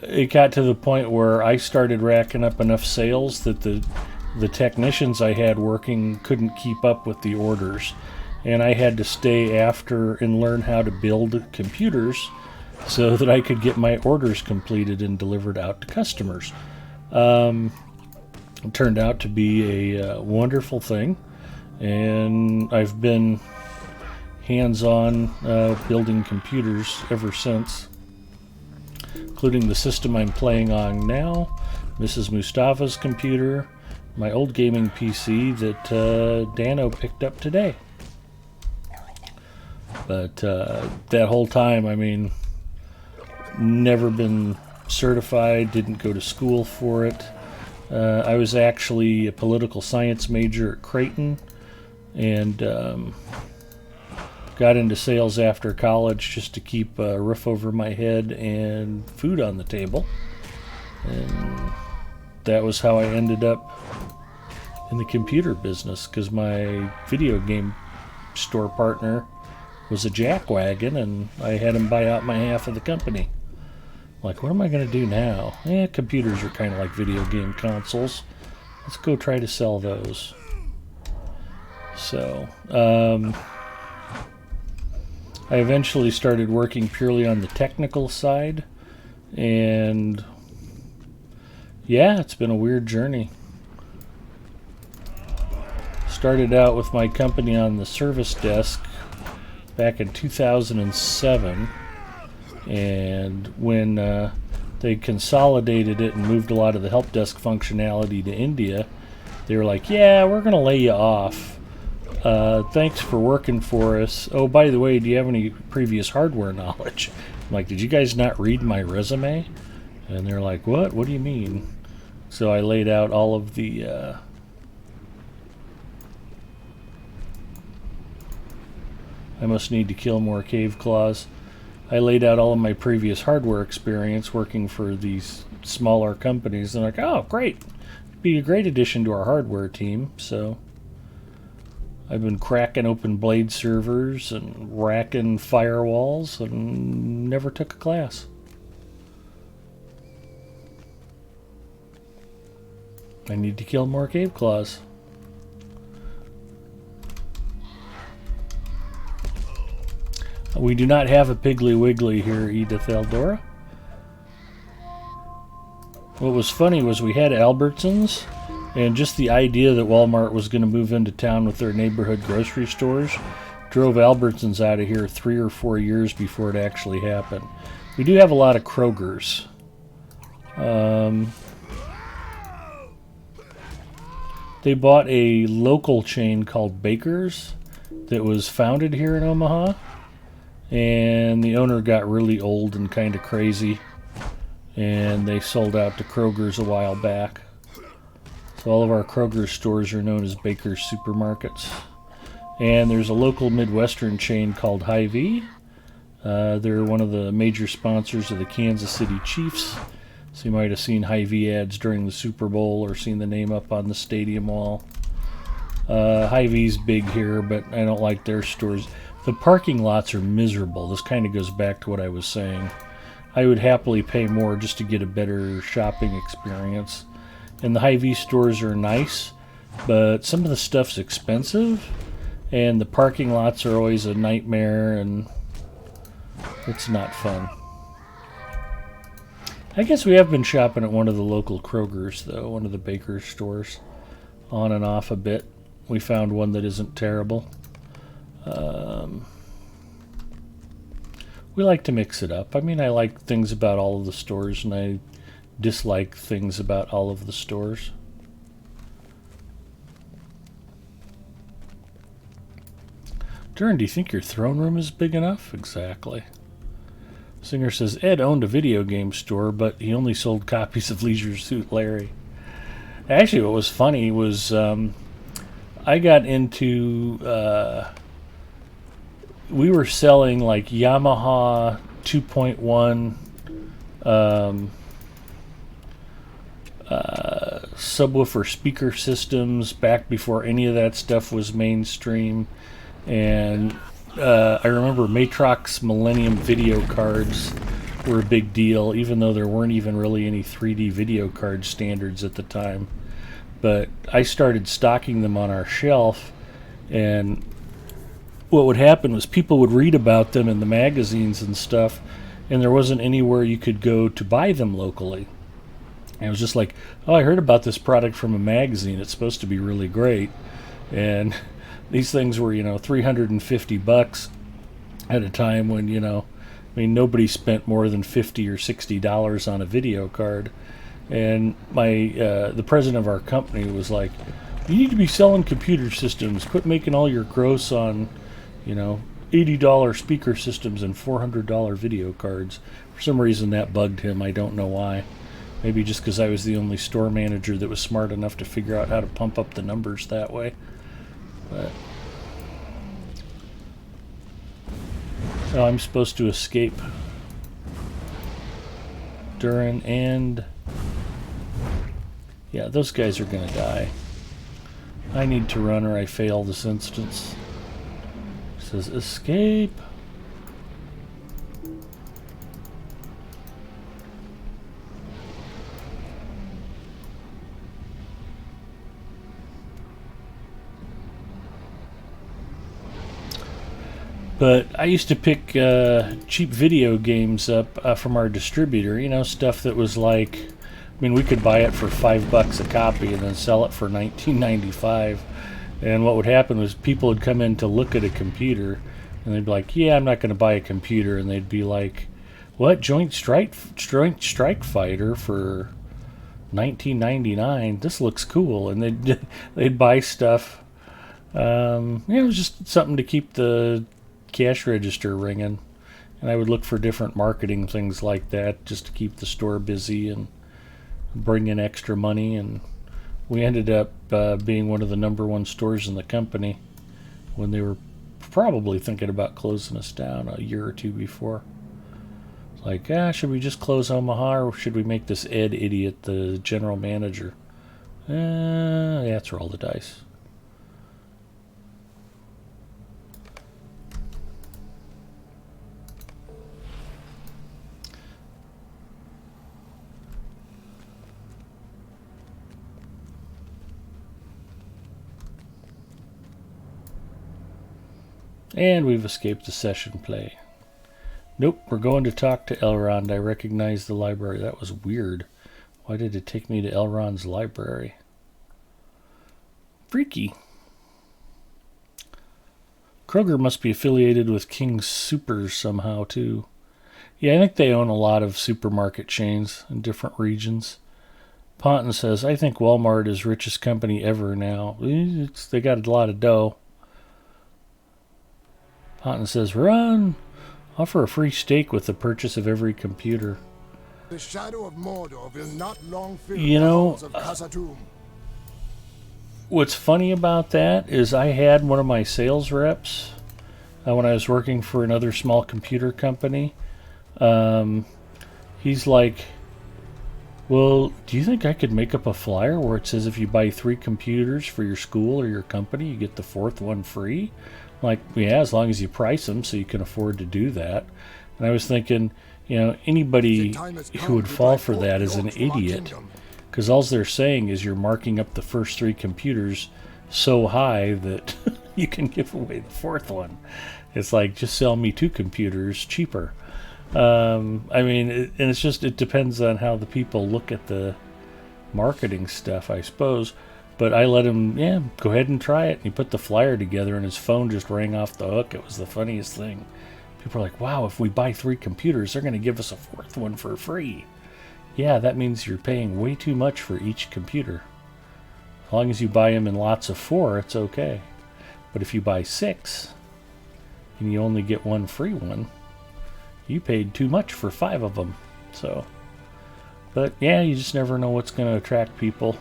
it got to the point where I started racking up enough sales that the the technicians I had working couldn't keep up with the orders, and I had to stay after and learn how to build computers so that I could get my orders completed and delivered out to customers. It turned out to be a wonderful thing, and I've been hands-on building computers ever since, including the system I'm playing on now, Mrs. Mustafa's computer, my old gaming PC that Dano picked up today. But that whole time, I mean, never been certified, didn't go to school for it. I was actually a political science major at Creighton, and got into sales after college just to keep a roof over my head and food on the table. And that was how I ended up in the computer business, because my video game store partner was a jackwagon, and I had him buy out my half of the company. Like, what am I going to do now? Computers are kind of like video game consoles. Let's go try to sell those. So, I eventually started working purely on the technical side, and yeah, it's been a weird journey. Started out with my company on the service desk back in 2007, and when they consolidated it and moved a lot of the help desk functionality to India, they were like, yeah, we're going to lay you off. Thanks for working for us. Oh, by the way, do you have any previous hardware knowledge? I'm like, did you guys not read my resume? And they're like, what? What do you mean? So I laid out all of the I must need to kill more cave claws. I laid out all of my previous hardware experience working for these smaller companies. And they're like, oh, great. Be a great addition to our hardware team. So I've been cracking open blade servers and racking firewalls and never took a class. I need to kill more cave claws. We do not have a Piggly Wiggly here, Edith Eldora. What was funny was we had Albertsons, and just the idea that Walmart was going to move into town with their neighborhood grocery stores drove Albertsons out of here 3 or 4 years before it actually happened. We do have a lot of Krogers. They bought a local chain called Baker's that was founded here in Omaha, and the owner got really old and kind of crazy, and they sold out to Kroger's a while back. So all of our Kroger stores are known as Baker's Supermarkets. And there's a local Midwestern chain called Hy-Vee. They're one of the major sponsors of the Kansas City Chiefs. So you might have seen Hy-Vee ads during the Super Bowl or seen the name up on the stadium wall. Hy-Vee's big here, but I don't like their stores. The parking lots are miserable. This kind of goes back to what I was saying. I would happily pay more just to get a better shopping experience. And the Hy-Vee stores are nice, but some of the stuff's expensive, and the parking lots are always a nightmare, and it's not fun. I guess we have been shopping at one of the local Krogers, though, one of the Baker's stores, on and off a bit. We found one that isn't terrible. We like to mix it up. I mean, I like things about all of the stores, and I dislike things about all of the stores. Duran, do you think your throne room is big enough? Exactly. Singer says Ed owned a video game store, but he only sold copies of Leisure Suit Larry. Actually, what was funny was I got into... we were selling like Yamaha 2.1 subwoofer speaker systems back before any of that stuff was mainstream. And I remember Matrox Millennium video cards were a big deal, even though there weren't even really any 3D video card standards at the time. But I started stocking them on our shelf, and what would happen was people would read about them in the magazines and stuff, and there wasn't anywhere you could go to buy them locally. And it was just like, oh, I heard about this product from a magazine. It's supposed to be really great. And these things were, $350 at a time when, nobody spent more than $50 or $60 on a video card. And the president of our company was like, you need to be selling computer systems. Quit making all your gross on, $80 speaker systems and $400 video cards. For some reason that bugged him. I don't know why. Maybe just because I was the only store manager that was smart enough to figure out how to pump up the numbers that way. But oh, I'm supposed to escape Durin and yeah, those guys are gonna die. I need to run or I fail this instance. It says escape. But I used to pick cheap video games up from our distributor, stuff that was like, we could buy it for $5 a copy and then sell it for $19.95. And what would happen was people would come in to look at a computer, and they'd be like, yeah, I'm not going to buy a computer. And they'd be like, what, Joint Strike Fighter for $19.99? This looks cool. And they'd buy stuff. It was just something to keep the cash register ringing, and I would look for different marketing things like that just to keep the store busy and bring in extra money. And we ended up being one of the #1 stores in the company when they were probably thinking about closing us down a year or two before. Like, should we just close Omaha, or should we make this Ed idiot the general manager? Let's roll the dice. And we've escaped the session play. Nope, we're going to talk to Elrond. I recognize the library. That was weird. Why did it take me to Elrond's library? Freaky. Kroger must be affiliated with King Soopers somehow, too. Yeah, I think they own a lot of supermarket chains in different regions. Ponton says, I think Walmart is richest company ever now. They got a lot of dough. Ponton says, run! Offer a free steak with the purchase of every computer. The shadow of Mordor will not long fill the halls of Khazad-dûm. What's funny about that is I had one of my sales reps when I was working for another small computer company. He's like, well, do you think I could make up a flyer where it says if you buy 3 computers for your school or your company, you get the 4th one free? Like, yeah, as long as you price them so you can afford to do that. And I was thinking, anybody who would fall for that is an idiot. Because all they're saying is you're marking up the first 3 computers so high that you can give away the 4th one. It's like, just sell me 2 computers cheaper. And it depends on how the people look at the marketing stuff, I suppose. But I let him, go ahead and try it. And he put the flyer together and his phone just rang off the hook. It was the funniest thing. People are like, wow, if we buy 3 computers, they're going to give us a 4th one for free. Yeah, that means you're paying way too much for each computer. As long as you buy them in lots of 4, it's okay. But if you buy 6 and you only get 1 free one, you paid too much for 5 of them. But yeah, you just never know what's going to attract people.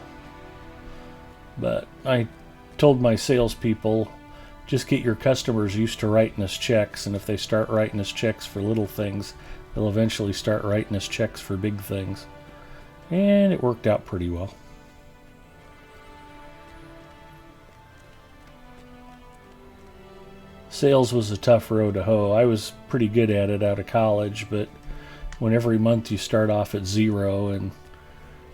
But I told my salespeople, just get your customers used to writing us checks, and if they start writing us checks for little things, they'll eventually start writing us checks for big things. And it worked out pretty well. Sales was a tough row to hoe. I was pretty good at it out of college, but when every month you start off at 0 and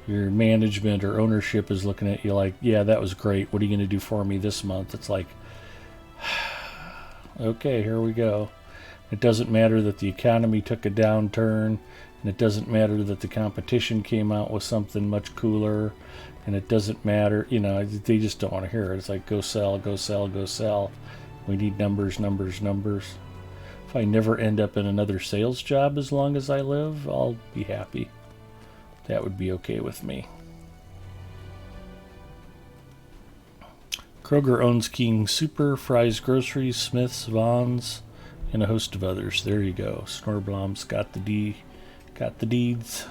your management or ownership is looking at you like, yeah, that was great. What are you going to do for me this month? It's like, okay, here we go. It doesn't matter that the economy took a downturn, and it doesn't matter that the competition came out with something much cooler, and it doesn't matter, you know, they just don't want to hear it. It's like, go sell, go sell, go sell. We need numbers, numbers, numbers. If I never end up in another sales job as long as I live, I'll be happy. That would be okay with me. Kroger owns King Super, Fry's Groceries, Smith's, Vaughn's, and a host of others. There you go. Snorblom's got the deeds.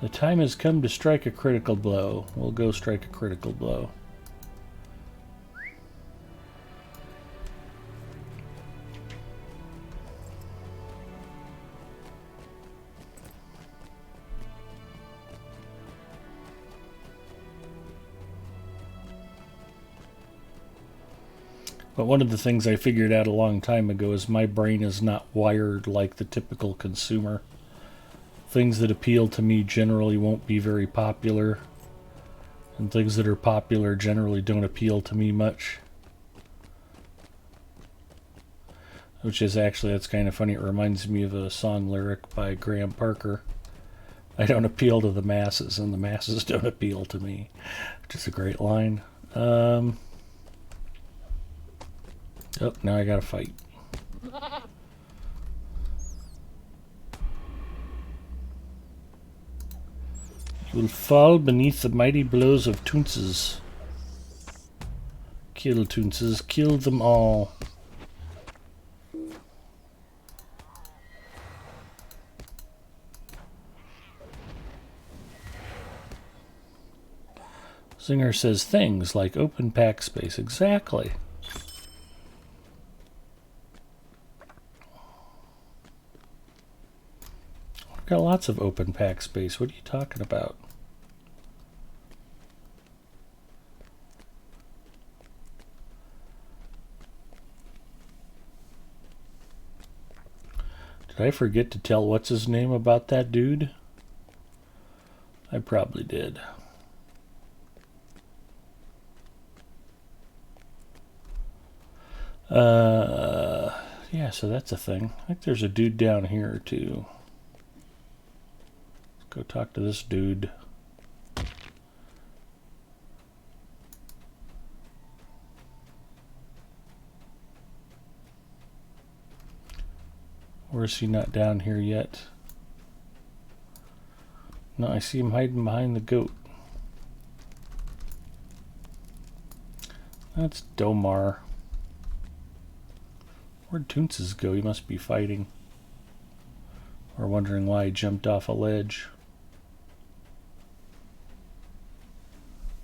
The time has come to strike a critical blow. We'll go strike a critical blow. But one of the things I figured out a long time ago is my brain is not wired like the typical consumer. Things that appeal to me generally won't be very popular, and things that are popular generally don't appeal to me much. Which is actually, that's kind of funny. It reminds me of a song lyric by Graham Parker. I don't appeal to the masses, and the masses don't appeal to me. Which is a great line. Oh, now I gotta fight. You will fall beneath the mighty blows of Toonces. Kill Toonces, kill them all. Singer says things like open pack space. Exactly. I've got lots of open pack space. What are you talking about? Did I forget to tell what's his name about that dude? I probably did. Yeah, so that's a thing. I think there's a dude down here too. Let's go talk to this dude. Or is he not down here yet? No, I see him hiding behind the goat. That's Domar. Where'd Toonces go? He must be fighting. Or wondering why he jumped off a ledge.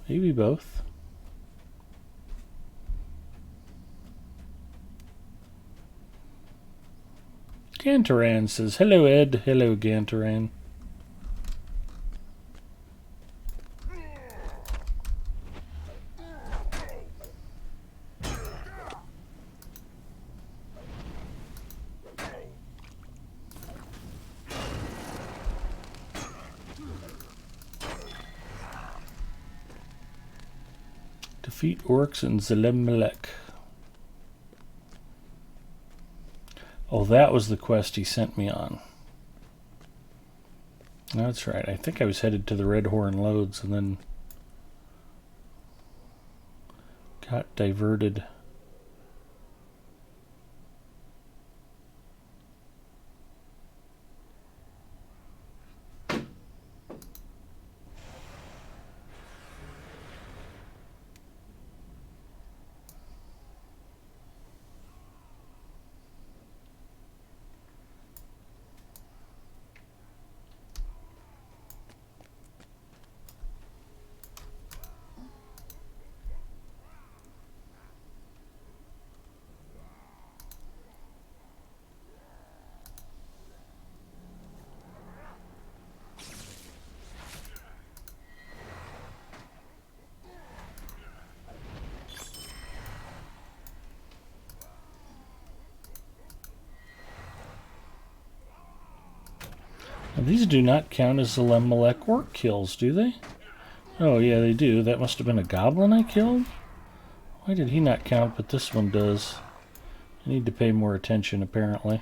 Maybe both. Gantaran says, hello Ed. Hello Gantaran. Defeat orcs in Zalem-Melek. Oh, that was the quest he sent me on. That's right. I think I was headed to the Red Horn Loads and then got diverted. Now, these do not count as Elimelech orc kills, do they? Oh, yeah, they do. That must have been a goblin I killed? Why did he not count, but this one does? I need to pay more attention, apparently.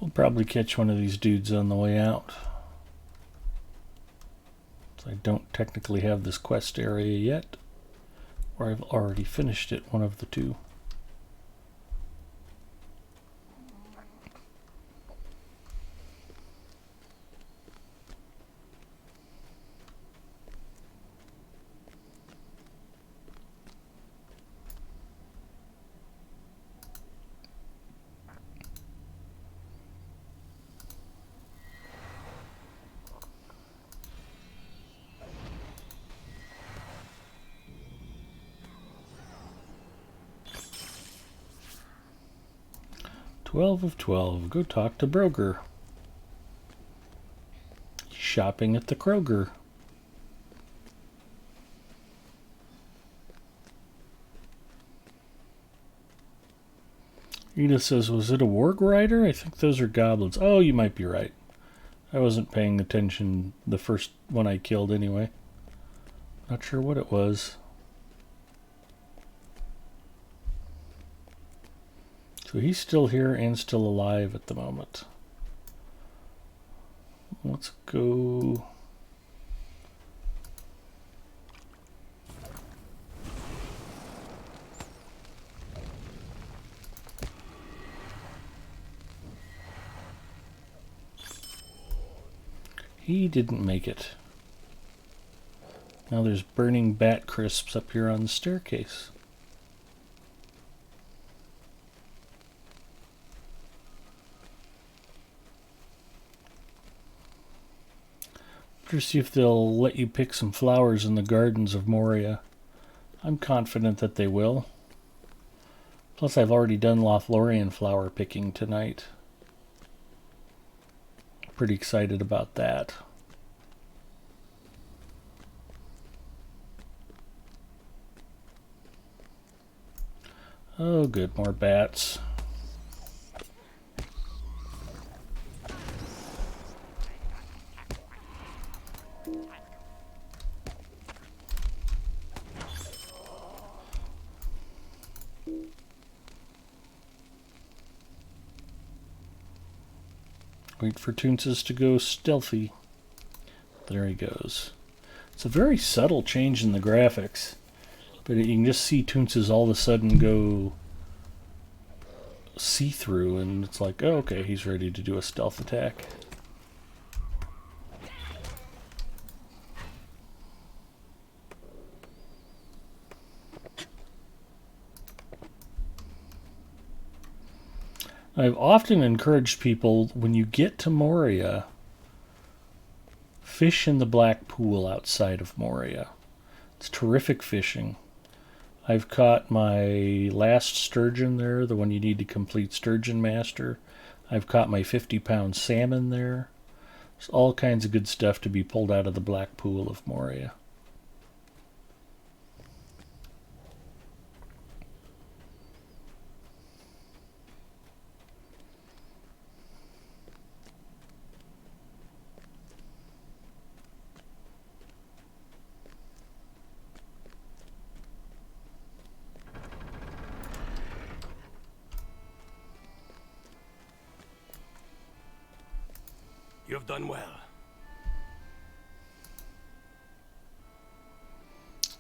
We'll probably catch one of these dudes on the way out. So I don't technically have this quest area yet, or I've already finished it, one of the two. Twelve of 12. Go talk to Broger. Shopping at the Kroger. Edith says, was it a warg rider? I think those are goblins. Oh, you might be right. I wasn't paying attention the first one I killed anyway. Not sure what it was. So he's still here and still alive at the moment. Let's go. He didn't make it. Now there's burning bat crisps up here on the staircase. Better see if they'll let you pick some flowers in the gardens of Moria. I'm confident that they will. Plus I've already done Lothlorien flower picking tonight. Pretty excited about that. Oh good, more bats. Wait for Toonces to go stealthy. There he goes. It's a very subtle change in the graphics, but you can just see Toonces all of a sudden go see-through, and it's like, oh, okay, he's ready to do a stealth attack. I've often encouraged people, when you get to Moria, fish in the black pool outside of Moria. It's terrific fishing. I've caught my last sturgeon there, the one you need to complete Sturgeon Master. I've caught my 50-pound salmon there. There's all kinds of good stuff to be pulled out of the black pool of Moria. You've done well.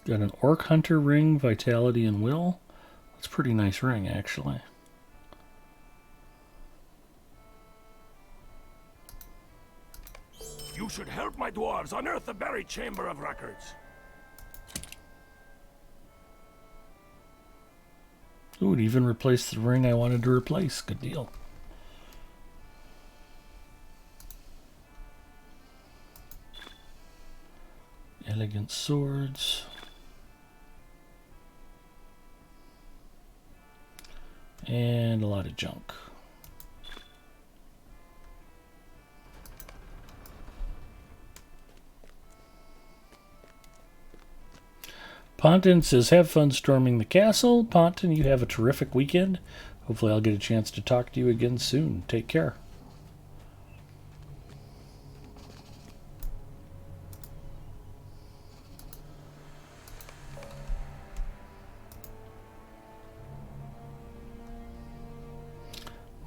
Got an Orc Hunter ring, Vitality and Will. That's a pretty nice ring, actually. You should help my dwarves unearth the buried chamber of records. Ooh, it even replaced the ring I wanted to replace. Good deal. Elegant swords. And a lot of junk. Ponton says, have fun storming the castle. Ponton, you have a terrific weekend. Hopefully I'll get a chance to talk to you again soon. Take care.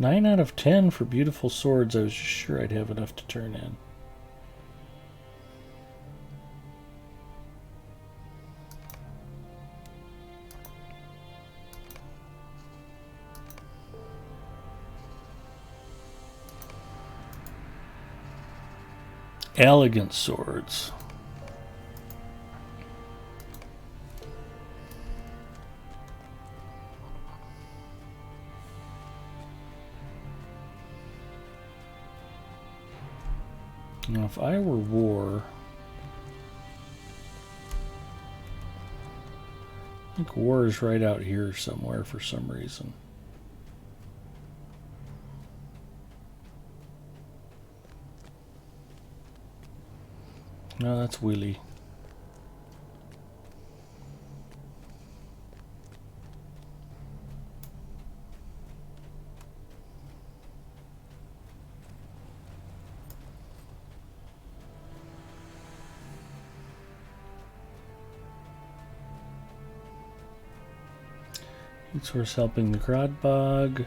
Nine out of 10 for beautiful swords. I was just sure I'd have enough to turn in. Elegant swords. Now, if I were war, I think war is right out here somewhere for some reason. No, that's Willie. Heatsource helping the Grodbog.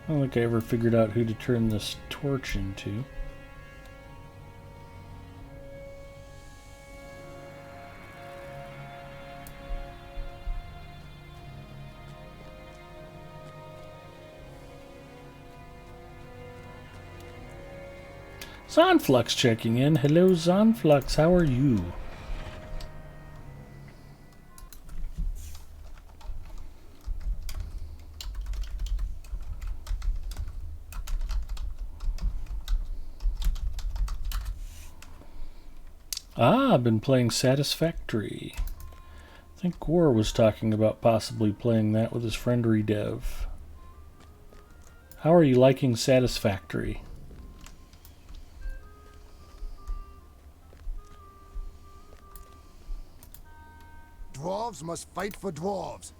I don't think I ever figured out who to turn this torch into. Zonflux checking in. Hello, Zonflux. How are you? Ah, I've been playing Satisfactory. I think Gore was talking about possibly playing that with his friend Redev. How are you liking Satisfactory? Dwarves must fight for dwarves.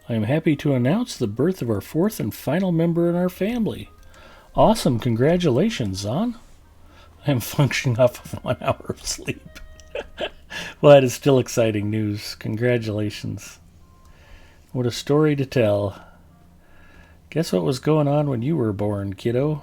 I am happy to announce the birth of our fourth and final member in our family. Awesome, congratulations, Zon. I am functioning off of 1 hour of sleep. Well, that is still exciting news. Congratulations. What a story to tell. Guess what was going on when you were born, kiddo?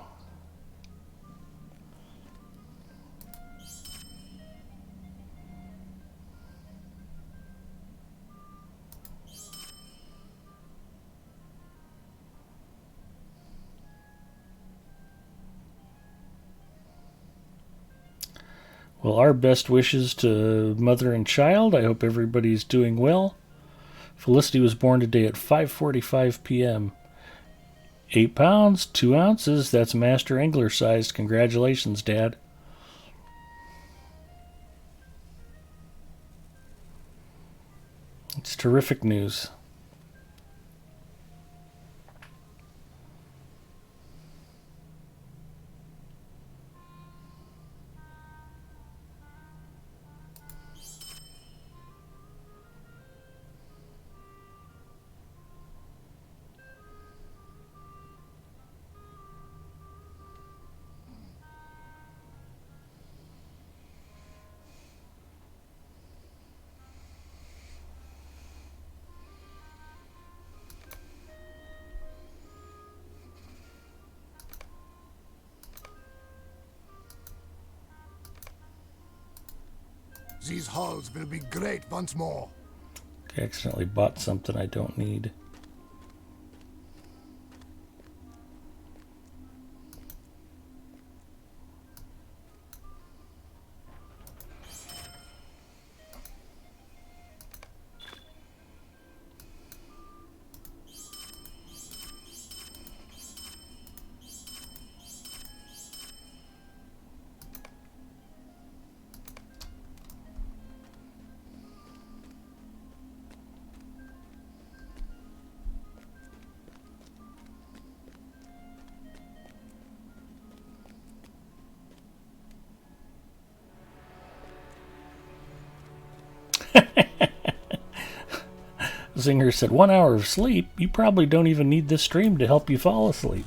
Well, our best wishes to mother and child. I hope everybody's doing well. Felicity was born today at 5:45 p.m. 8 pounds, 2 ounces. That's master angler sized. Congratulations, Dad. It's terrific news. These halls will be great once more. I accidentally bought something I don't need. Zinger said, 1 hour of sleep? You probably don't even need this stream to help you fall asleep.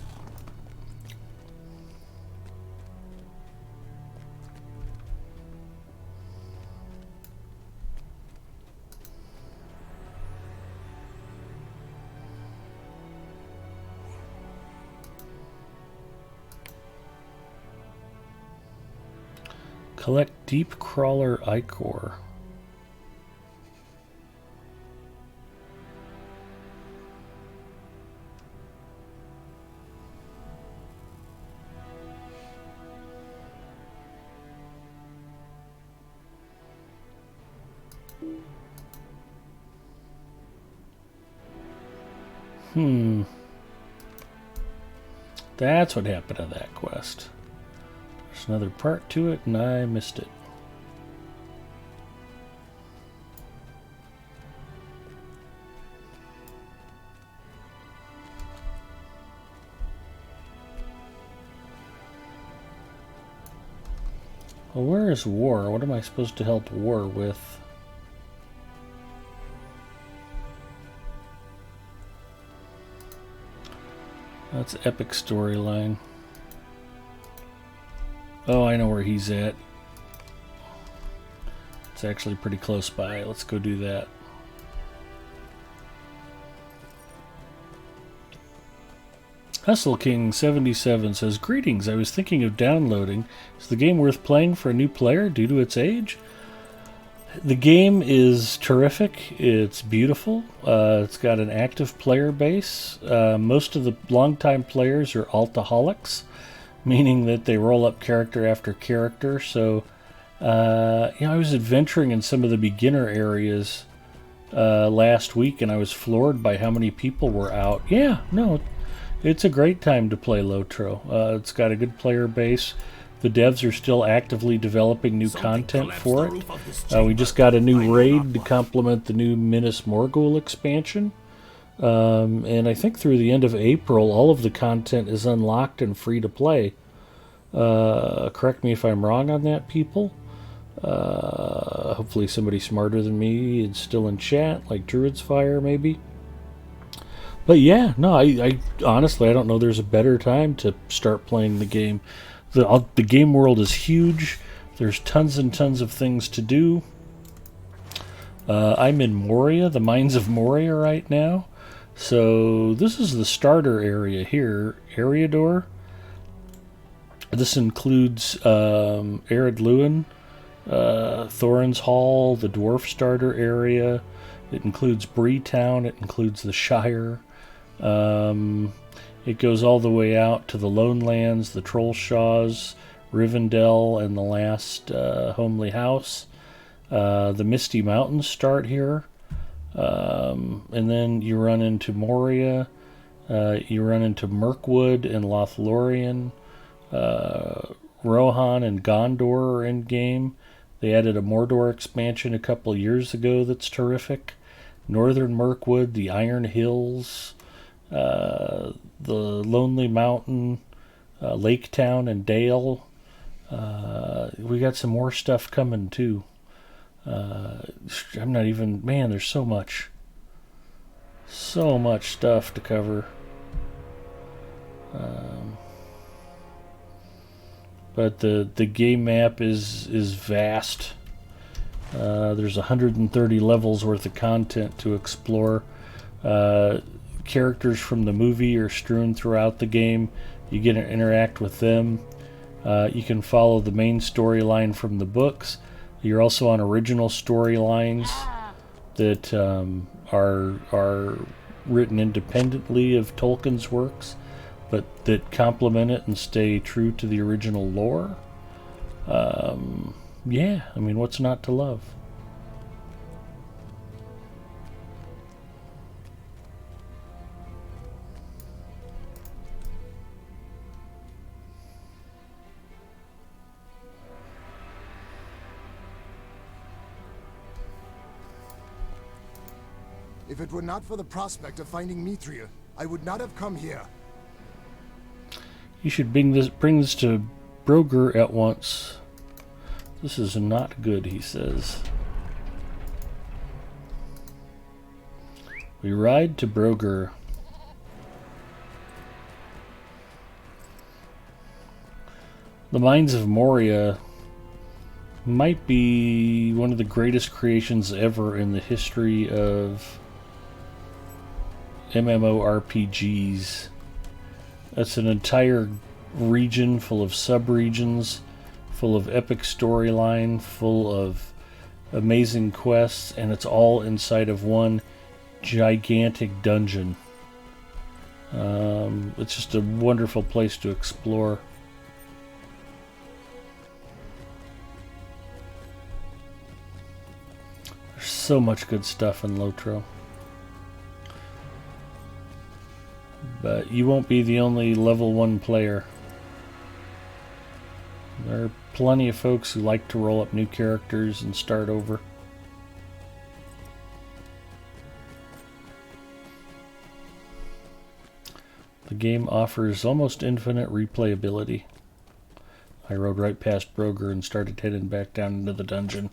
Collect deep crawler ichor. That's what happened to that quest. There's another part to it, and I missed it. Well, where is war? What am I supposed to help war with? That's epic storyline. Oh, I know where he's at. It's actually pretty close by. Let's go do that. Hustle King 77 says, "Greetings, I was thinking of downloading. Is the game worth playing for a new player due to its age?" The game is terrific. It's beautiful. It's got an active player base. Most of the longtime players are altaholics, meaning that they roll up character after character. So, I was adventuring in some of the beginner areas last week, and I was floored by how many people were out. Yeah, no, it's a great time to play Lotro. It's got a good player base. The devs are still actively developing new content for it. We just got a new raid to complement the new Minas Morgul expansion. And I think through the end of April, all of the content is unlocked and free to play. Correct me if I'm wrong on that, people. Hopefully somebody smarter than me is still in chat, like Druid's Fire, maybe. But yeah, no, I honestly, I don't know there's a better time to start playing the game. The game world is huge. There's tons and tons of things to do. I'm in Moria, the Mines of Moria right now. So this is the starter area here, Eriador. This includes Arid Luin, Thorin's Hall, the Dwarf starter area. It includes Bree Town. It includes the Shire. It goes all the way out to the Lone Lands, the Trollshaws, Rivendell, and the last Homely House. The Misty Mountains start here. And then you run into Moria. You run into Mirkwood and Lothlorien. Rohan and Gondor are in game. They added a Mordor expansion a couple years ago that's terrific. Northern Mirkwood, the Iron Hills, the Lonely Mountain, Lake Town and Dale. We got some more stuff coming too. I'm not even, man, there's so much stuff to cover. But the game map is vast. There's 130 levels worth of content to explore. Characters from the movie are strewn throughout the game. You get to interact with them. You can follow the main storyline from the books. You're also on original storylines that are written independently of Tolkien's works, but that complement it and stay true to the original lore. Yeah, I mean, what's not to love? If it were not for the prospect of finding Mithril, I would not have come here. You should bring this to Broger at once. This is not good, he says. We ride to Broger. The Mines of Moria might be one of the greatest creations ever in the history of MMORPGs. That's an entire region full of sub-regions, full of epic storyline, full of amazing quests, and it's all inside of one gigantic dungeon. It's just a wonderful place to explore. There's so much good stuff in Lotro. But you won't be the only level 1 player. There are plenty of folks who like to roll up new characters and start over. The game offers almost infinite replayability. I rode right past Broger and started heading back down into the dungeon.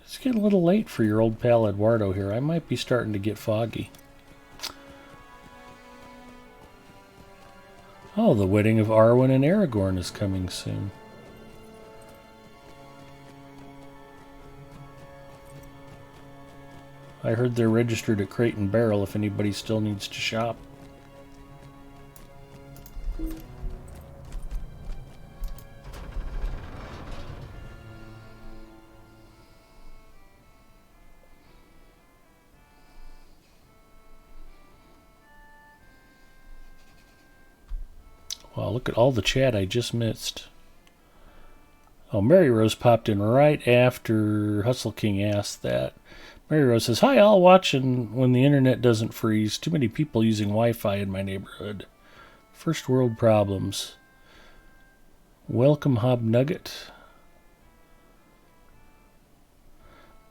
It's getting a little late for your old pal Eduardo here. I might be starting to get foggy. Oh, the wedding of Arwen and Aragorn is coming soon. I heard they're registered at Crate and Barrel if anybody still needs to shop. Wow, look at all the chat I just missed. Oh, Mary Rose popped in right after Hustle King asked that. Mary Rose says, "Hi, all watching when the internet doesn't freeze. Too many people using Wi-Fi in my neighborhood. First world problems. Welcome, Hob Nugget."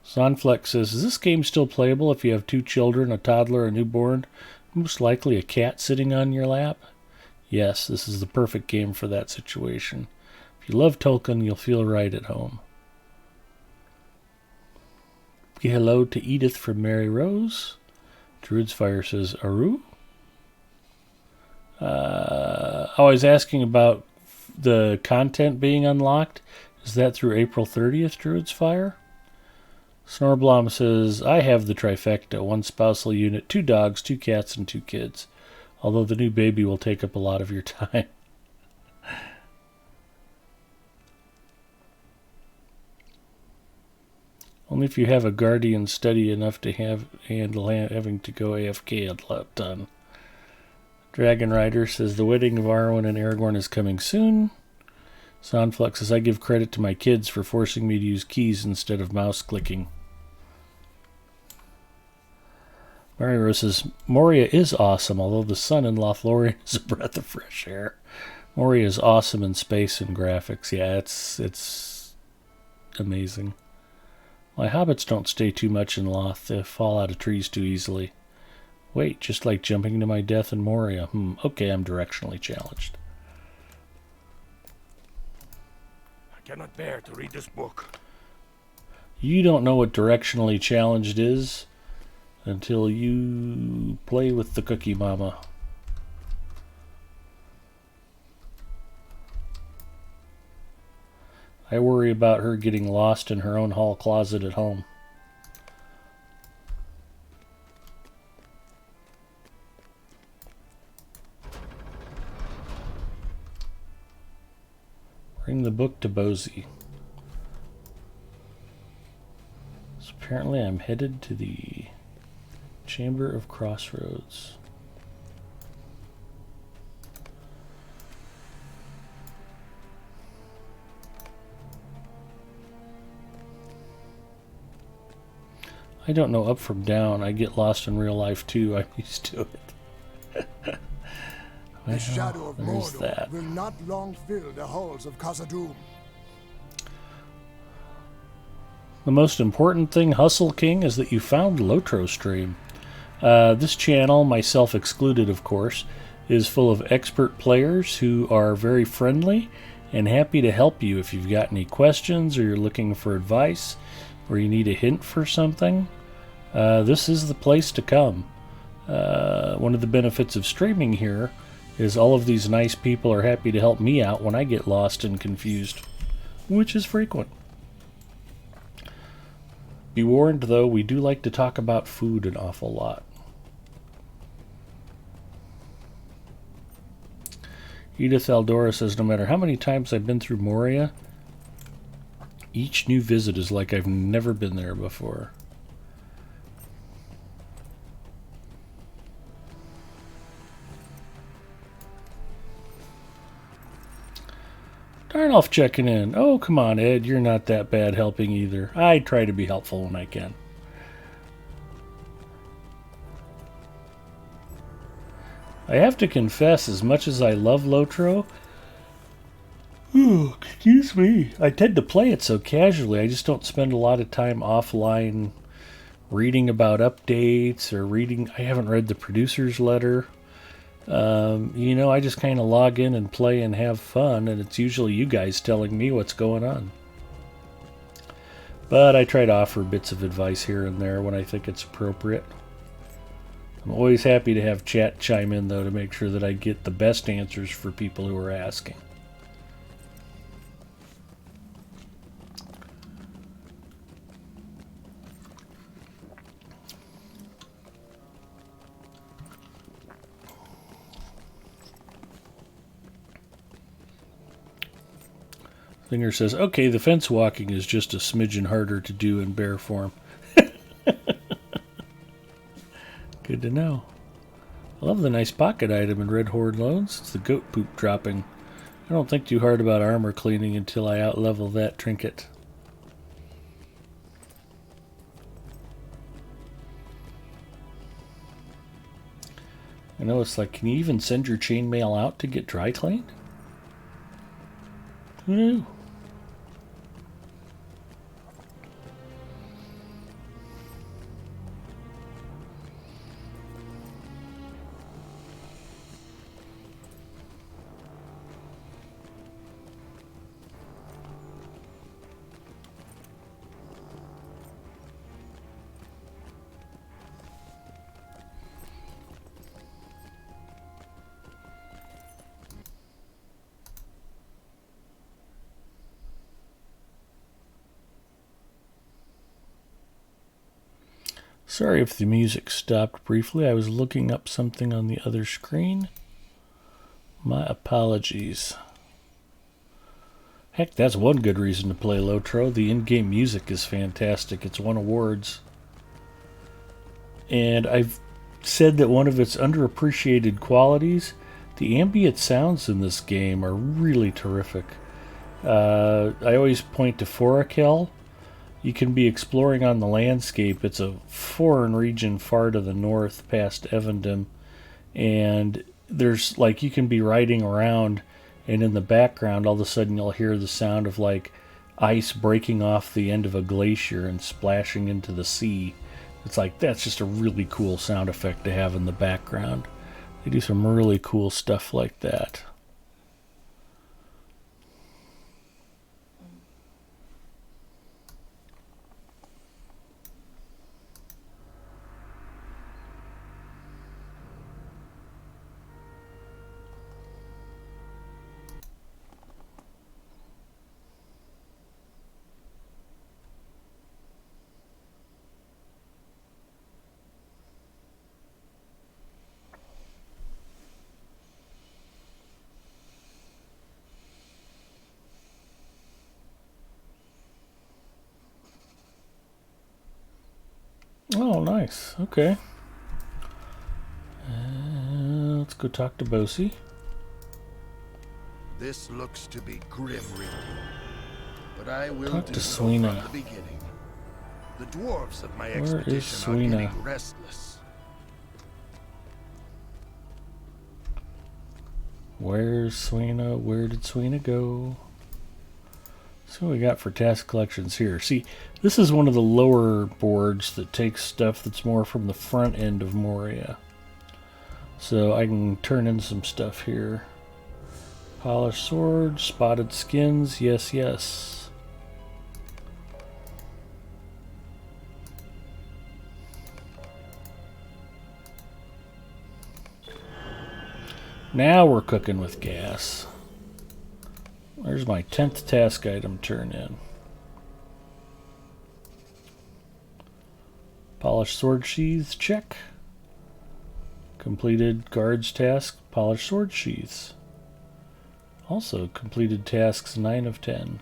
Sonflex says, "Is this game still playable if you have 2 children, a toddler, a newborn, most likely a cat sitting on your lap?" Yes, this is the perfect game for that situation. If you love Tolkien, you'll feel right at home. Hello to Edith from Mary Rose. Druid's Fire says, "Aru?" I was asking about the content being unlocked. Is that through April 30th, Druid's Fire? Snorblom says, "I have the trifecta, 1 spousal unit, 2 dogs, 2 cats, and 2 kids. Although the new baby will take up a lot of your time." Only if you have a guardian steady enough to handle having to go AFK a ton. Dragon Rider says, "The wedding of Arwen and Aragorn is coming soon." Soundflux says, "I give credit to my kids for forcing me to use keys instead of mouse clicking." Mario says, "Moria is awesome, although the sun in Lothlorien is a breath of fresh air." Moria is awesome in space and graphics. Yeah, it's amazing. My hobbits don't stay too much in Loth. They fall out of trees too easily. Wait, just like jumping to my death in Moria. Okay, I'm directionally challenged. I cannot bear to read this book. You don't know what directionally challenged is until you play with the Cookie Mama. I worry about her getting lost in her own hall closet at home. Bring the book to Bozy. So apparently I'm headed to the Chamber of Crossroads. I don't know up from down. I get lost in real life too. I'm used to it. The shadow of Where's Mordor that? will not long fill the halls of Khazad-dûm. The most important thing, Hustle King, is that you found Lotro Stream. This channel, myself excluded of course, is full of expert players who are very friendly and happy to help you if you've got any questions or you're looking for advice or you need a hint for something. This is the place to come. One of the benefits of streaming here is all of these nice people are happy to help me out when I get lost and confused, which is frequent. Be warned, though, we do like to talk about food an awful lot. Edith Eldora says, no matter how many times I've been through Moria, each new visit is like I've never been there before. Darnolf checking in. Oh, come on, Ed. You're not that bad helping either. I try to be helpful when I can. I have to confess, as much as I love Lotro, excuse me, I tend to play it so casually. I just don't spend a lot of time offline reading about updates or reading. I haven't read the producer's letter. I just kind of log in and play and have fun, and it's usually you guys telling me what's going on. But I try to offer bits of advice here and there when I think it's appropriate. I'm always happy to have chat chime in, though, to make sure that I get the best answers for people who are asking. Singer says, okay, the fence walking is just a smidgen harder to do in bear form. Good to know. I love the nice pocket item in Red Horde Loans. It's the goat poop dropping. I don't think too hard about armor cleaning until I outlevel that trinket. I know it's like, can you even send your chainmail out to get dry cleaned? Who knew? Sorry if the music stopped briefly. I was looking up something on the other screen. My apologies. Heck, that's one good reason to play Lotro. The in-game music is fantastic. It's won awards. And I've said that one of its underappreciated qualities, the ambient sounds in this game are really terrific. I always point to Forakel. You can be exploring on the landscape. It's a foreign region far to the north past Evendom. And there's like, you can be riding around and in the background all of a sudden you'll hear the sound of like ice breaking off the end of a glacier and splashing into the sea. It's like, that's just a really cool sound effect to have in the background. They do some really cool stuff like that. Oh, nice. Okay. Let's go talk to Bosie. This looks to be grim reading, but I will Talk do to so Swina. from the beginning. The dwarves of my Where is expedition are Swina? getting restless. Where's Swina? Where did Swina go? See what we got for task collections here. See, this is one of the lower boards that takes stuff that's more from the front end of Moria. So I can turn in some stuff here. Polished sword, spotted skins, yes, yes. Now we're cooking with gas. There's my 10th task item turn in. Polished sword sheaths, check. Completed guards task, polished sword sheaths. Also completed tasks 9 of 10.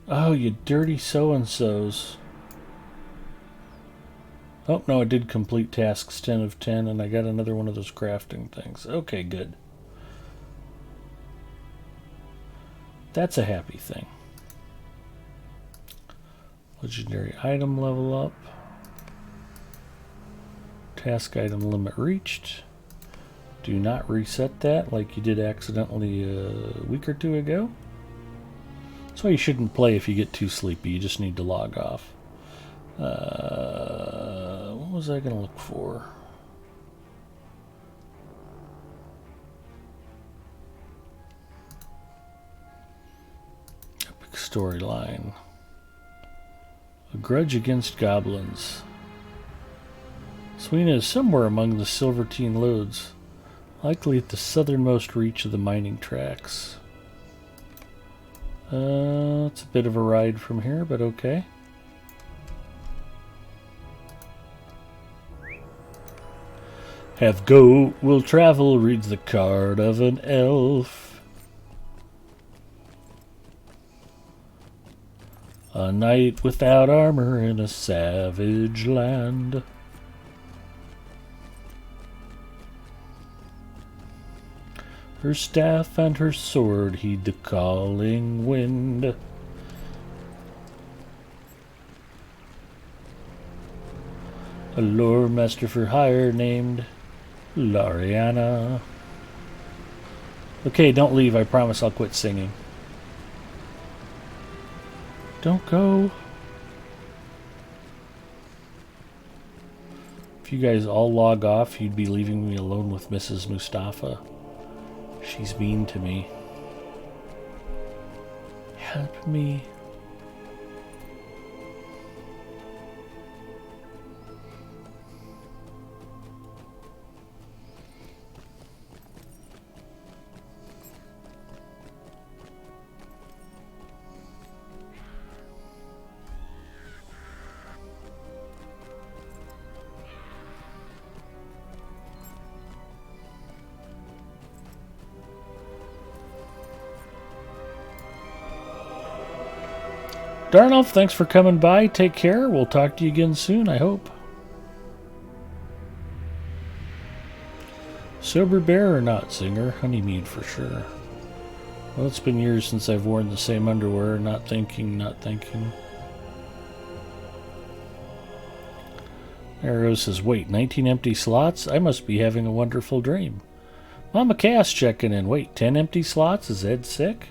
Oh, you dirty so-and-sos. Oh, no, I did complete tasks 10 of 10, and I got another one of those crafting things. Okay, good. That's a happy thing. Legendary item level up. Task item limit reached. Do not reset that like you did accidentally a week or two ago. That's why you shouldn't play if you get too sleepy. You just need to log off. What was I going to look for? Epic storyline. A grudge against goblins. Swina is somewhere among the Silvertine lodes, likely at the southernmost reach of the mining tracks. It's a bit of a ride from here, but okay. Have goat will travel, reads the card of an elf. A knight without armor in a savage land. Her staff and her sword heed the calling wind. A lore master for hire named Lariana. Okay, don't leave. I promise I'll quit singing. Don't go. If you guys all log off, you'd be leaving me alone with Mrs. Mustafa. She's mean to me. Help me. Darnolf, thanks for coming by. Take care. We'll talk to you again soon, I hope. Sober bear or not, Singer? Honeymead for sure. Well, it's been years since I've worn the same underwear. Not thinking, not thinking. Arrow says, wait, 19 empty slots? I must be having a wonderful dream. Mama Cass checking in. Wait, 10 empty slots? Is Ed sick?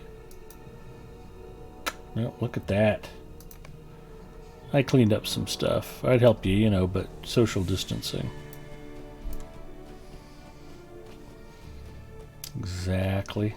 Well, look at that. I cleaned up some stuff. I'd help you, you know, but social distancing. Exactly.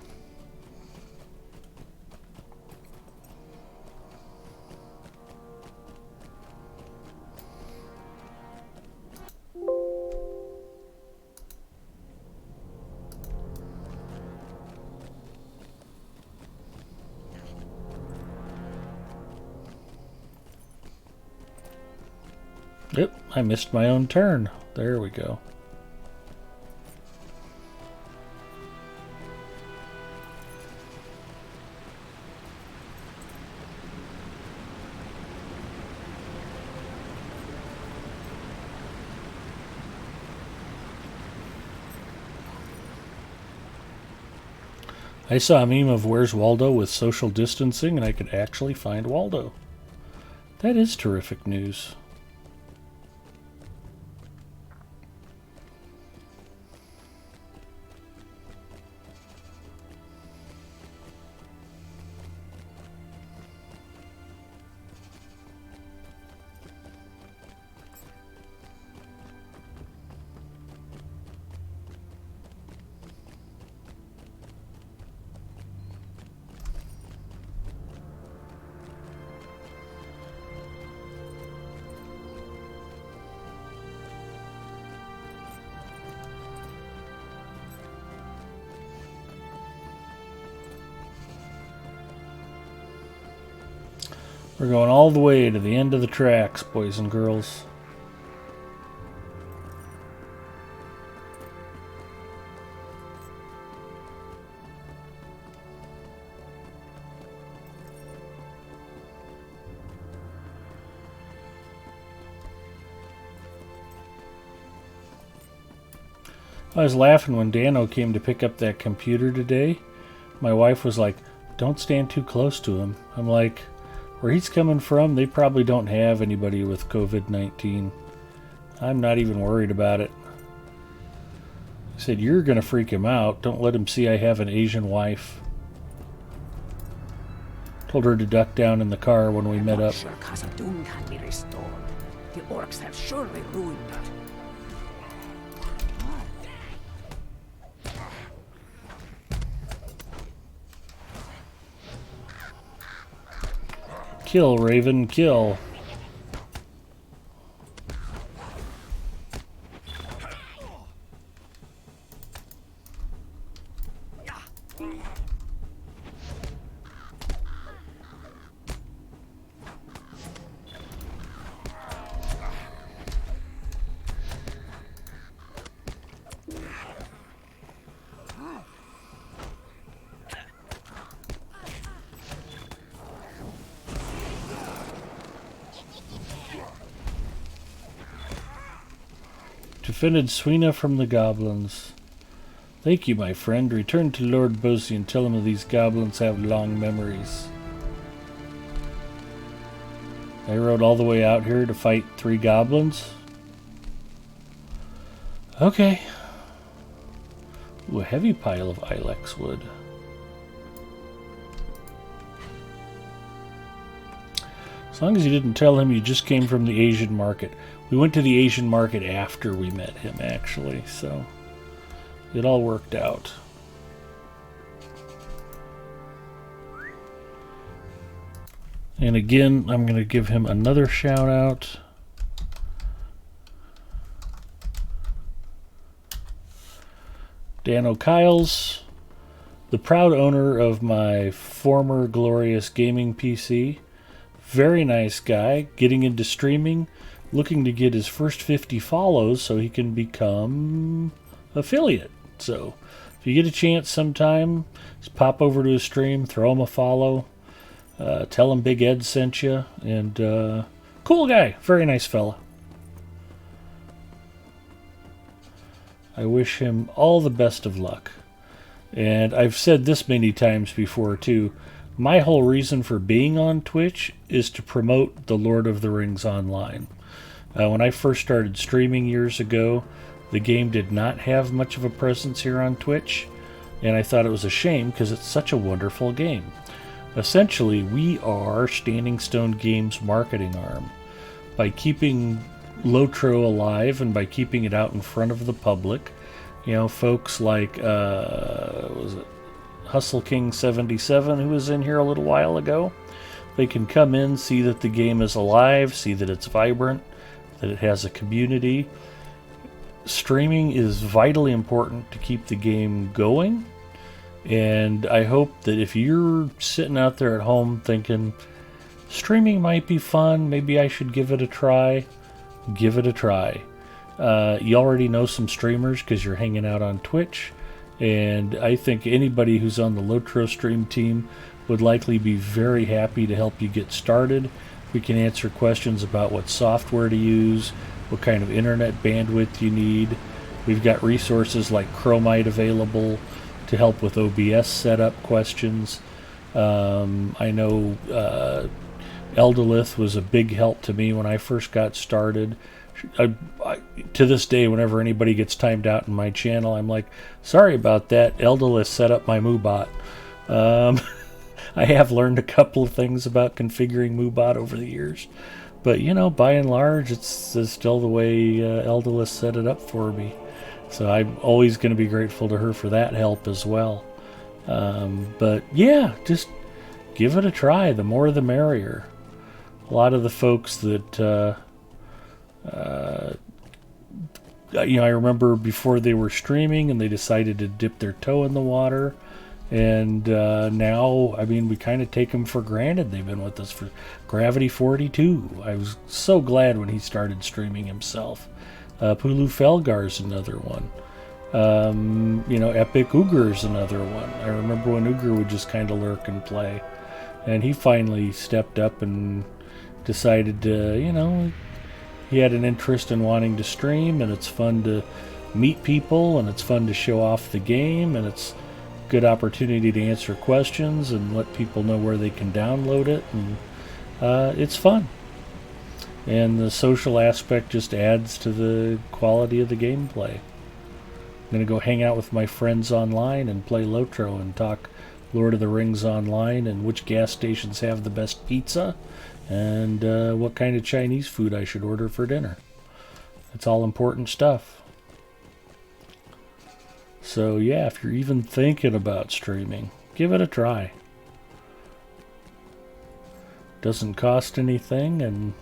Yep, I missed my own turn. There we go. I saw a meme of Where's Waldo with social distancing, and I could actually find Waldo. That is terrific news. We're going all the way to the end of the tracks, boys and girls. I was laughing when Dano came to pick up that computer today. My wife was like, "Don't stand too close to him." I'm like, where he's coming from, they probably don't have anybody with COVID-19. I'm not even worried about it. I said, "You're going to freak him out. Don't let him see I have an Asian wife." Told her to duck down in the car when we met up. Sure, Khazad-dûm can be restored. The orcs have surely ruined that. Kill, Raven, kill. Defended Suina from the goblins. Thank you, my friend. Return to Lord Bosi and tell him these goblins have long memories. I rode all the way out here to fight 3 goblins. Okay. Ooh, a heavy pile of ilex wood. As long as you didn't tell him you just came from the Asian market. We went to the Asian market after we met him, actually, so it all worked out. And again, I'm going to give him another shout out. Dan O'Kiles, the proud owner of my former glorious gaming PC. Very nice guy, getting into streaming, looking to get his first 50 follows so he can become affiliate. So if you get a chance sometime, just pop over to his stream, throw him a follow, tell him Big Ed sent you, and cool guy, very nice fella. I wish him all the best of luck. And I've said this many times before too, my whole reason for being on Twitch is to promote The Lord of the Rings Online. When I first started streaming years ago, the game did not have much of a presence here on Twitch, and I thought it was a shame because it's such a wonderful game. Essentially, we are Standing Stone Games' marketing arm. By keeping Lotro alive and by keeping it out in front of the public, you know, folks like, was it Hustle King 77 who was in here a little while ago, they can come in, see that the game is alive, see that it's vibrant, that it has a community. Streaming is vitally important to keep the game going, and I hope that if you're sitting out there at home thinking streaming might be fun, maybe I should give it a try, give it a try. You already know some streamers because you're hanging out on Twitch, and I think anybody who's on the Lotro stream team would likely be very happy to help you get started. We can answer questions about what software to use, what kind of internet bandwidth you need. We've got resources like Chromite available. to help with OBS setup questions. I know Eldolith was a big help to me when I first got started. To this day, whenever anybody gets timed out in my channel, I'm like, sorry about that. Eldolith set up my MooBot. I have learned a couple of things about configuring MooBot over the years. But, you know, by and large, it's still the way Eldolith set it up for me. So I'm always going to be grateful to her for that help as well. But, yeah, just give it a try. The more the merrier. A lot of the folks that... you know, I remember before they were streaming and they decided to dip their toe in the water, and now, I mean, we kind of take them for granted. They've been with us for Gravity 42. I was so glad when he started streaming himself. Pulu Felgar's another one. You know, Epic Ugr's another one. I remember when Ugr would just kind of lurk and play, and he finally stepped up and decided to, you know, he had an interest in wanting to stream, and it's fun to meet people, and it's fun to show off the game, and it's a good opportunity to answer questions and let people know where they can download it, and it's fun. And the social aspect just adds to the quality of the gameplay. I'm going to go hang out with my friends online and play Lotro and talk Lord of the Rings online and which gas stations have the best pizza and what kind of Chinese food I should order for dinner. It's all important stuff. So yeah, if you're even thinking about streaming, give it a try. Doesn't cost anything, and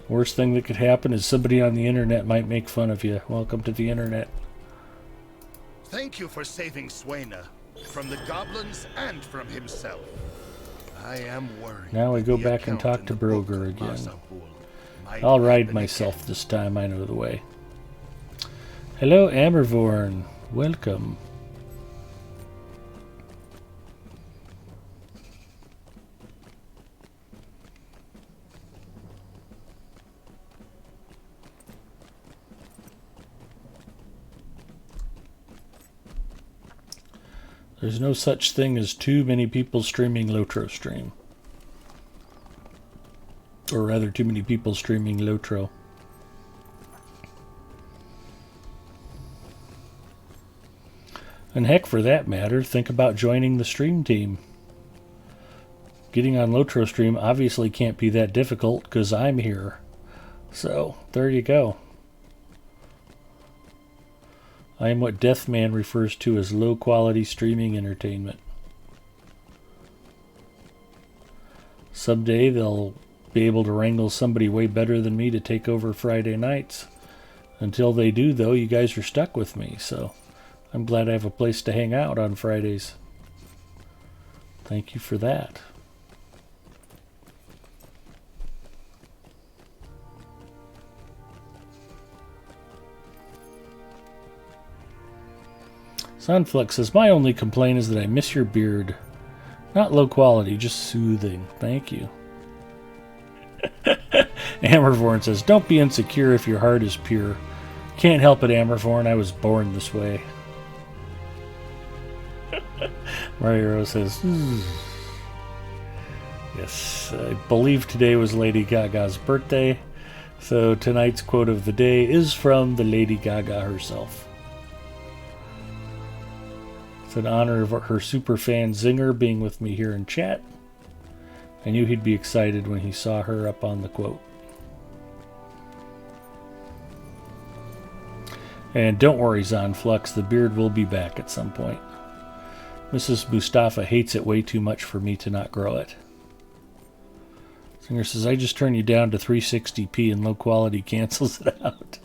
worst thing that could happen is somebody on the internet might make fun of you. Welcome to the internet. Thank you for saving Swaina from the goblins and from himself. I am worried. Now we go back and talk to Broger again. I'll ride myself this time, I know the way. Hello, Amervorn. Welcome. There's no such thing as too many people streaming Lotro stream. Or rather, too many people streaming Lotro. And heck, for that matter, think about joining the stream team. Getting on Lotro stream obviously can't be that difficult because I'm here. So, there you go. I am what Deathman refers to as low-quality streaming entertainment. Someday they'll be able to wrangle somebody way better than me to take over Friday nights. Until they do, though, you guys are stuck with me, so I'm glad I have a place to hang out on Fridays. Thank you for that. Sunflux says, my only complaint is that I miss your beard. Not low quality, just soothing. Thank you. Amervorn says, don't be insecure if your heart is pure. Can't help it, Amervorn. I was born this way. Mario says, yes, I believe today was Lady Gaga's birthday. So tonight's quote of the day is from the Lady Gaga herself. It's in honor of her superfan Zinger being with me here in chat. I knew he'd be excited when he saw her up on the quote. And don't worry, Zonflux, the beard will be back at some point. Mrs. Mustafa hates it way too much for me to not grow it. Zinger says, I just turn you down to 360p and low quality cancels it out.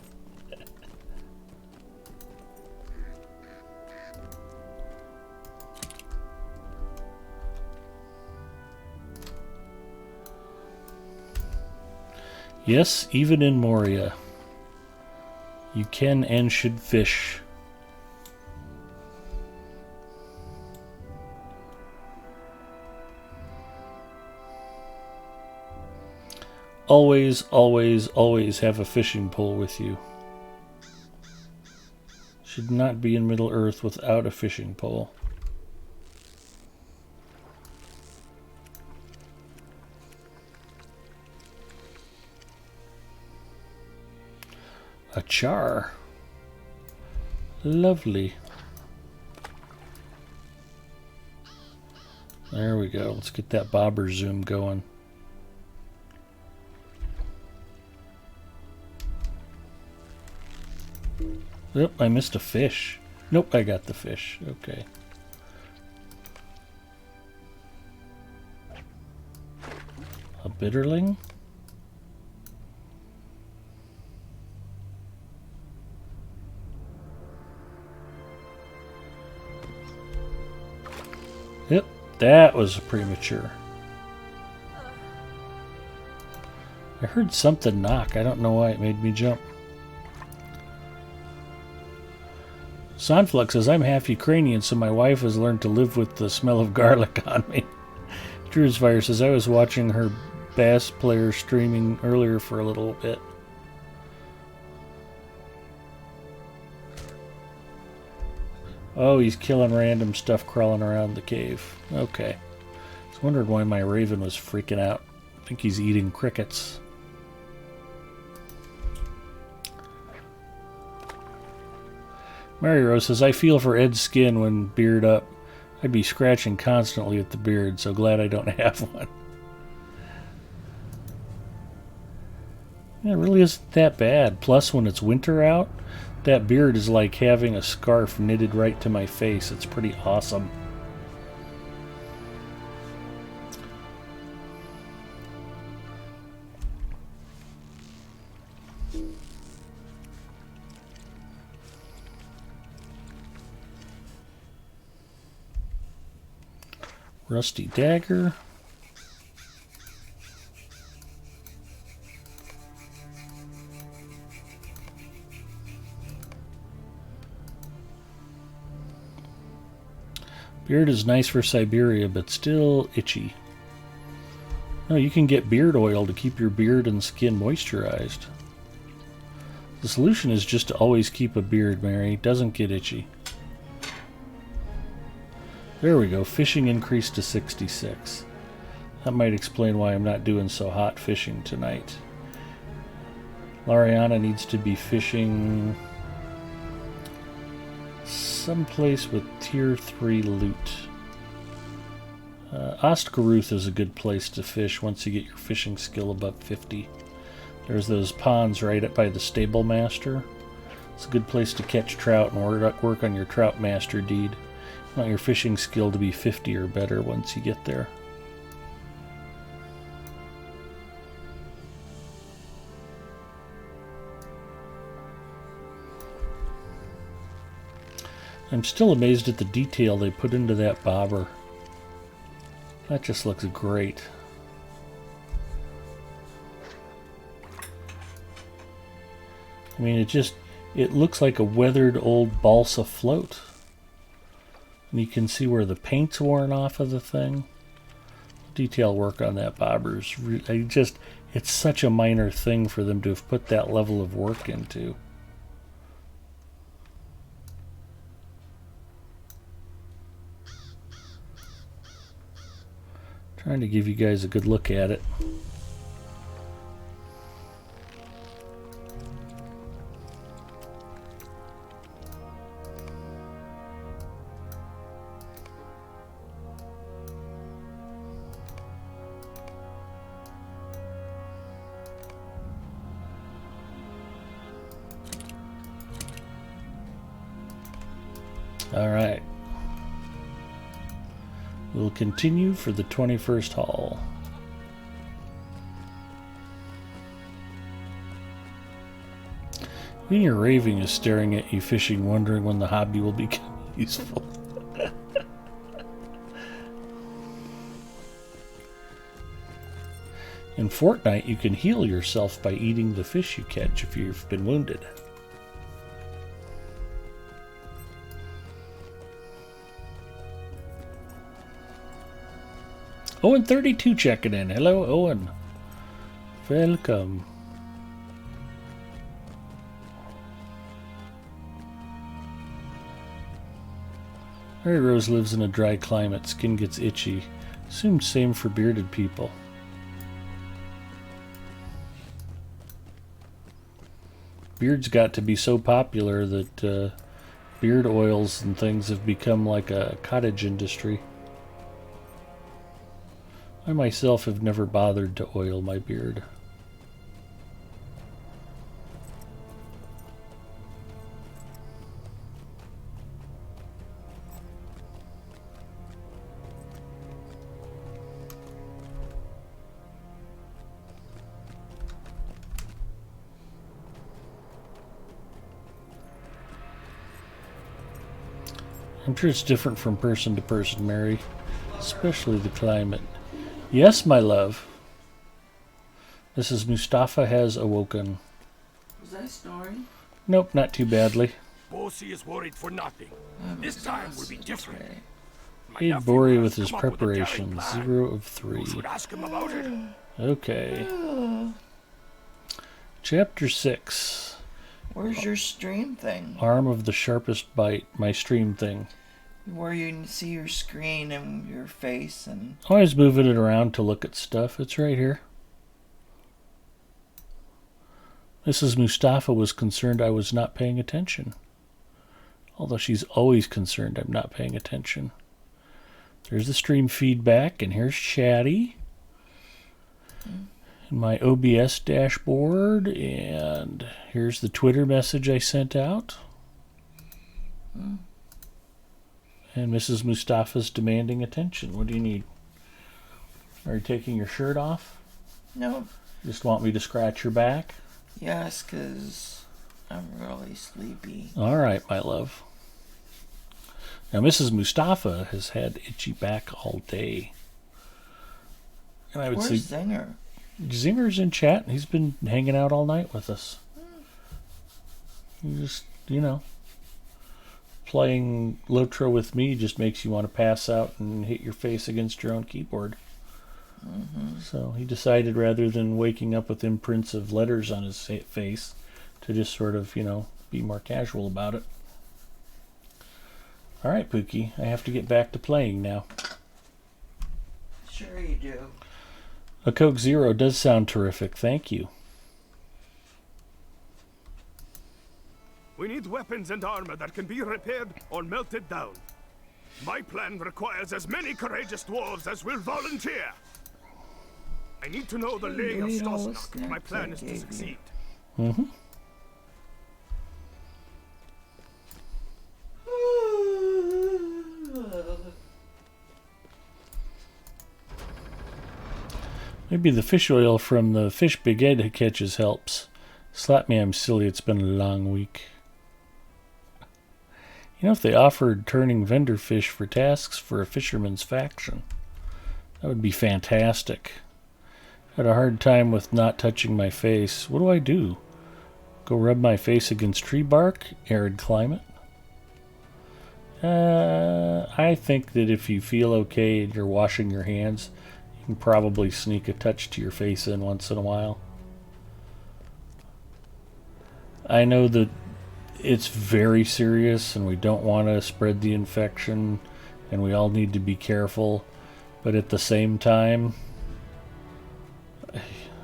Yes, even in Moria, you can and should fish. Always, always, always have a fishing pole with you. Should not be in Middle Earth without a fishing pole. A char. Lovely. There we go. Let's get that bobber zoom going. Yep, I missed a fish. Nope, I got the fish. Okay. A bitterling? Yep, that was premature. I heard something knock. I don't know why it made me jump. Sonflux says, I'm half Ukrainian, so my wife has learned to live with the smell of garlic on me. Druidsfire says, I was watching her bass player streaming earlier for a little bit. Oh, he's killing random stuff crawling around the cave. Okay. I was wondering why my raven was freaking out. I think he's eating crickets. Mary Rose says, I feel for Ed's skin when beard up. I'd be scratching constantly at the beard, so glad I don't have one. Yeah, it really isn't that bad. Plus, when it's winter out, that beard is like having a scarf knitted right to my face. It's pretty awesome. Rusty dagger. Beard is nice for Siberia, but still itchy. No, you can get beard oil to keep your beard and skin moisturized. The solution is just to always keep a beard, Mary. It doesn't get itchy. There we go. Fishing increased to 66. That might explain why I'm not doing so hot fishing tonight. Lariana needs to be fishing someplace with tier 3 loot. Ostgaruth is a good place to fish once you get your fishing skill above 50. There's those ponds right up by the stable master. It's a good place to catch trout and work on your trout master deed. You want your fishing skill to be 50 or better once you get there. I'm still amazed at the detail they put into that bobber. That just looks great. I mean, it looks like a weathered old balsa float. And you can see where the paint's worn off of the thing. Detail work on that bobber is it's such a minor thing for them to have put that level of work into. Trying to give you guys a good look at it. All right. We'll continue for the 21st haul. Even your raving is staring at you fishing, wondering when the hobby will become useful. In Fortnite, you can heal yourself by eating the fish you catch if you've been wounded. Owen32 checking in. Hello, Owen. Welcome. Mary Rose lives in a dry climate. Skin gets itchy. Assumed same for bearded people. Beards got to be so popular that beard oils and things have become like a cottage industry. I myself have never bothered to oil my beard. I'm sure it's different from person to person, Mary, especially the climate. Yes, my love. Mrs. Mustafa has awoken. Was I snoring? Nope, not too badly. Bosi is worried for nothing. This time will be different. Aid Bori with his preparation. 0 of 3. You should ask him about it. Okay. Chapter 6. Where's your stream thing? Arm of the sharpest bite. My stream thing. Where you can see your screen and your face and... Always moving it around to look at stuff. It's right here. Mrs. Mustafa was concerned I was not paying attention. Although she's always concerned I'm not paying attention. There's the stream feedback, and here's Chatty. And my OBS dashboard, and here's the Twitter message I sent out. And Mrs. Mustafa's demanding attention. What do you need? Are you taking your shirt off? No. Just want me to scratch your back? Yes, because I'm really sleepy. All right, my love. Now, Mrs. Mustafa has had itchy back all day. And I would Where's say Zinger? Zinger's in chat. He's been hanging out all night with us. Just, you know, playing Lotro with me just makes you want to pass out and hit your face against your own keyboard. So he decided, rather than waking up with imprints of letters on his face, to just sort of, you know, be more casual about it. All right, Pookie, I have to get back to playing now. Sure you do. A Coke Zero does sound terrific. Thank you. We need weapons and armor that can be repaired or melted down. My plan requires as many courageous dwarves as will volunteer. I need to know the lay of Stosnak if my plan is to succeed. Maybe the fish oil from the fish Big catches helps. Slap me, I'm silly. It's been a long week. You know, if they offered turning vendor fish for tasks for a fisherman's faction, that would be fantastic. Had a hard time with not touching my face. What do? Go rub my face against tree bark? Arid climate? I think that if you feel okay and you're washing your hands, you can probably sneak a touch to your face in once in a while. I know that it's very serious and we don't want to spread the infection and we all need to be careful, but at the same time,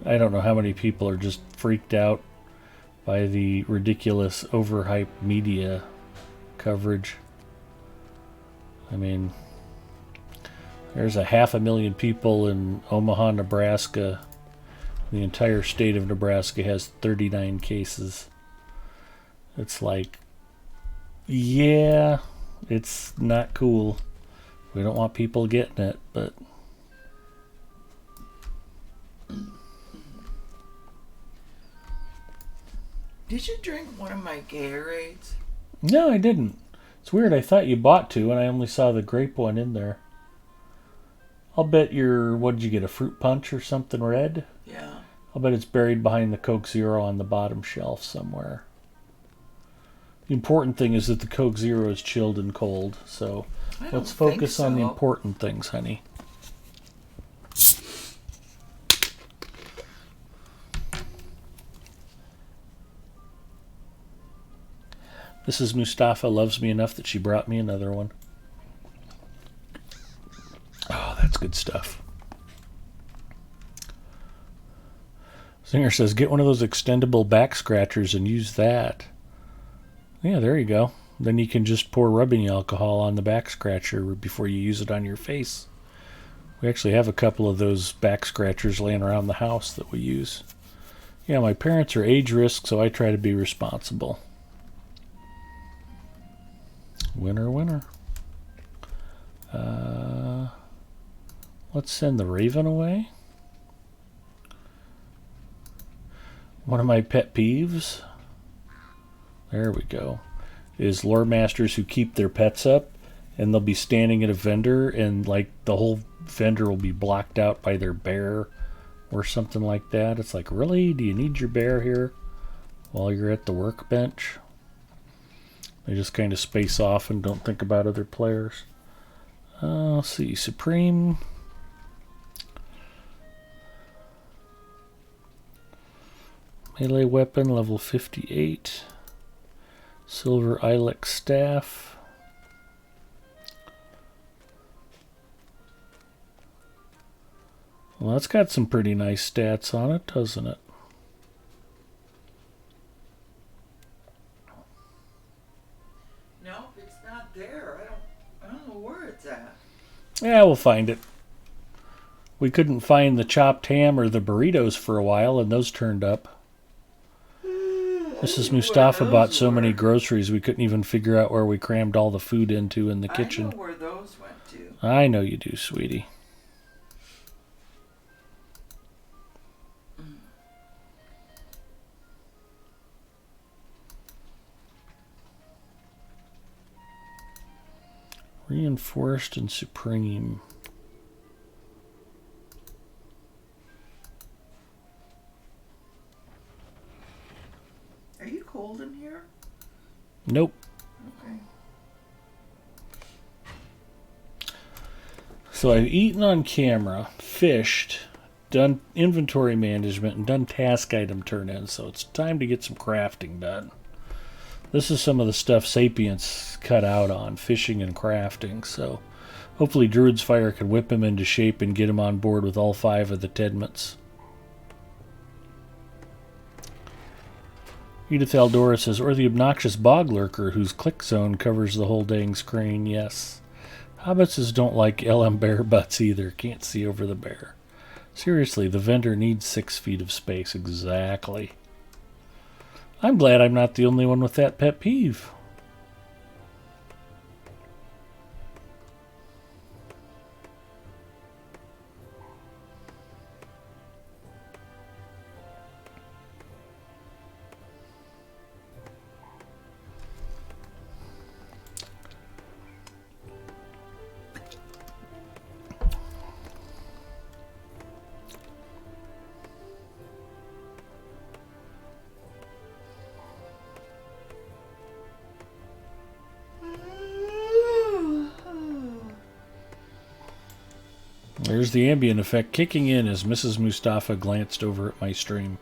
I don't know how many people are just freaked out by the ridiculous overhyped media coverage. I mean, there's 500,000 people in Omaha, Nebraska. The entire state of Nebraska has 39 cases. It's like, yeah, it's not cool. We don't want people getting it, but... Did you drink one of my Gatorades? No, I didn't. It's weird. I thought you bought 2, and I only saw the grape one in there. I'll bet what did you get, a fruit punch or something red? Yeah. I'll bet it's buried behind the Coke Zero on the bottom shelf somewhere. The important thing is that the Coke Zero is chilled and cold, so let's focus on the important things, honey. Mrs. Mustafa loves me enough that she brought me another one. good stuff. Singer says, get one of those extendable back scratchers and use that. Yeah, there you go. Then you can just pour rubbing alcohol on the back scratcher before you use it on your face. We actually have a couple of those back scratchers laying around the house that we use. Yeah, my parents are age risk, so I try to be responsible. Winner, winner. Let's send the raven away. One of my pet peeves, there we go, is lore masters who keep their pets up and they'll be standing at a vendor and like the whole vendor will be blocked out by their bear or something like that. It's like, really? Do you need your bear here while you're at the workbench? They just kind of space off and don't think about other players. Let's see, Supreme. Melee weapon, level 58. Silver Ilex staff. Well, that's got some pretty nice stats on it, doesn't it? No, it's not there. I don't know where it's at. Yeah, we'll find it. We couldn't find the chopped ham or the burritos for a while, and those turned up. Mrs. Mustafa bought so many groceries we couldn't even figure out where we crammed all the food into in the kitchen. I know where those went to. I know you do, sweetie. Reinforced and Supreme. Are you cold in here? Nope. Okay. So I've eaten on camera, fished, done inventory management, and done task item turn-in, so it's time to get some crafting done. This is some of the stuff Sapiens cut out on, fishing and crafting, so hopefully Druid's Fire can whip him into shape and get him on board with all 5 of the Tedments. Edith Aldora says, or the obnoxious bog lurker whose click zone covers the whole dang screen. Yes. Hobbitses don't like LM bear butts either. Can't see over the bear. Seriously, the vendor needs 6 feet of space. Exactly. I'm glad I'm not the only one with that pet peeve. There's the ambient effect kicking in as Mrs. Mustafa glanced over at my stream.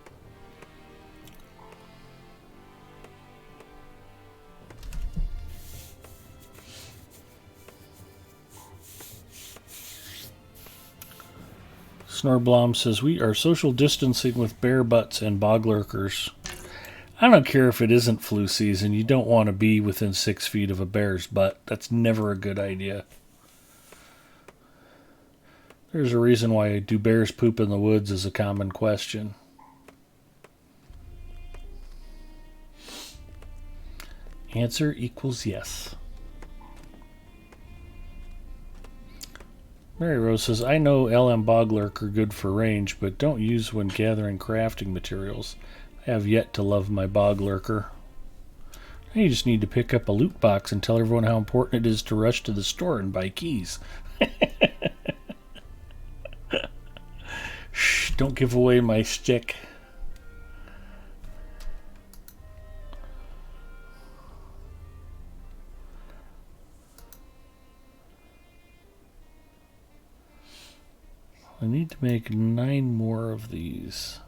Snorblom says, we are social distancing with bear butts and bog lurkers. I don't care if it isn't flu season. You don't want to be within 6 feet of a bear's butt. That's never a good idea. There's a reason why do bears poop in the woods is a common question. Answer equals yes. Mary Rose says, I know LM Boglark are good for range, but don't use when gathering crafting materials. I have yet to love my Boglarker. You just need to pick up a loot box and tell everyone how important it is to rush to the store and buy keys. Shh, don't give away my stick. I need to make 9 more of these.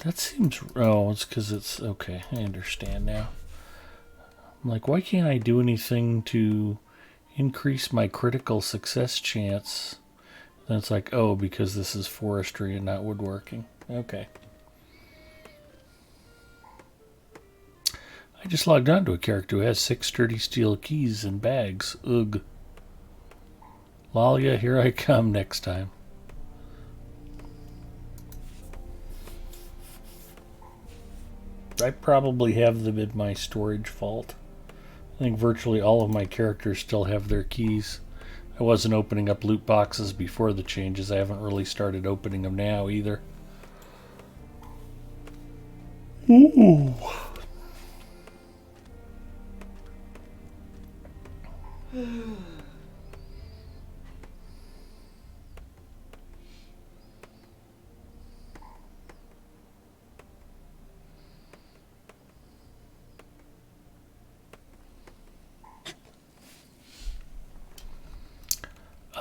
That seems... Oh, it's because it's... Okay, I understand now. I'm like, why can't I do anything to increase my critical success chance? Then it's like, oh, because this is forestry and not woodworking. Okay. I just logged on to a character who has 6 sturdy steel keys and bags. Ugh. Lalia, here I come next time. I probably have them in my storage vault. I think virtually all of my characters still have their keys. I wasn't opening up loot boxes before the changes. I haven't really started opening them now either. Ooh.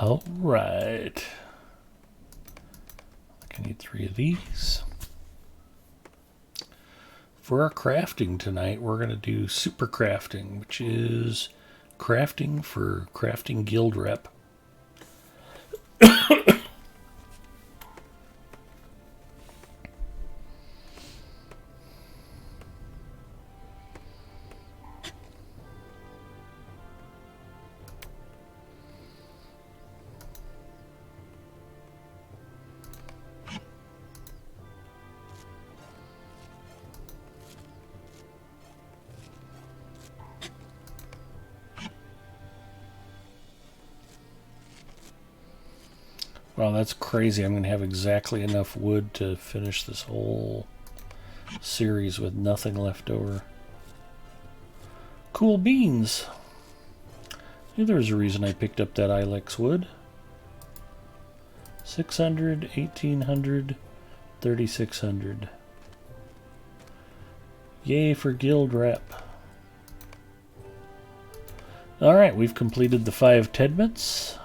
All right. I need 3 of these. For our crafting tonight, we're going to do super crafting, which is crafting for crafting guild rep. Wow, that's crazy. I'm going to have exactly enough wood to finish this whole series with nothing left over. Cool beans. Maybe there's a reason I picked up that Ilex wood. 600, 1800, 3600. Yay for guild rep. Alright, we've completed the 5 Tedments.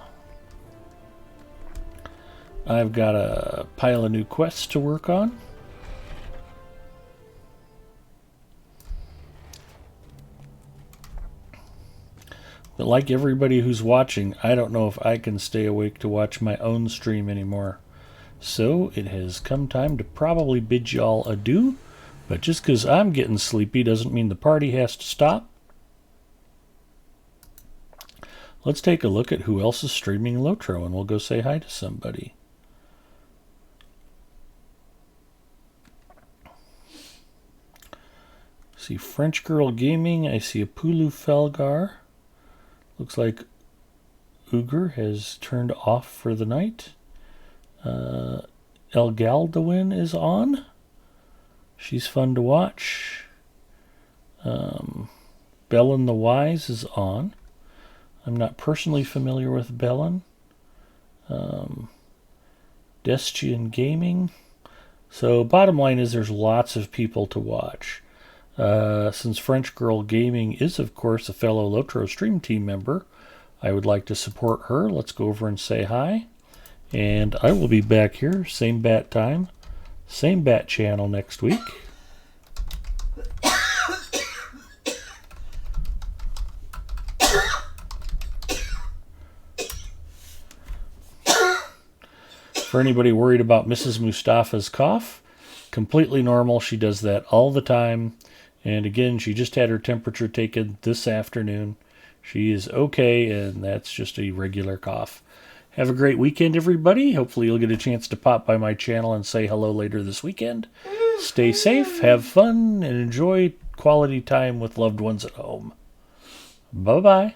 I've got a pile of new quests to work on. But like everybody who's watching, I don't know if I can stay awake to watch my own stream anymore. So it has come time to probably bid y'all adieu. But just because I'm getting sleepy doesn't mean the party has to stop. Let's take a look at who else is streaming Lotro, and we'll go say hi to somebody. See French Girl Gaming. I see a Pulu Felgar. Looks like Uger has turned off for the night. El Galdwin is on. She's fun to watch. Bellin the Wise is on. I'm not personally familiar with Bellin. Destian Gaming. So bottom line is there's lots of people to watch. Since French Girl Gaming is, of course, a fellow Lotro Stream Team member, I would like to support her. Let's go over and say hi. And I will be back here, same bat time, same bat channel next week. For anybody worried about Mrs. Mustafa's cough, completely normal. She does that all the time. And again, she just had her temperature taken this afternoon. She is okay, and that's just a regular cough. Have a great weekend, everybody. Hopefully you'll get a chance to pop by my channel and say hello later this weekend. Stay safe, have fun, and enjoy quality time with loved ones at home. Bye-bye.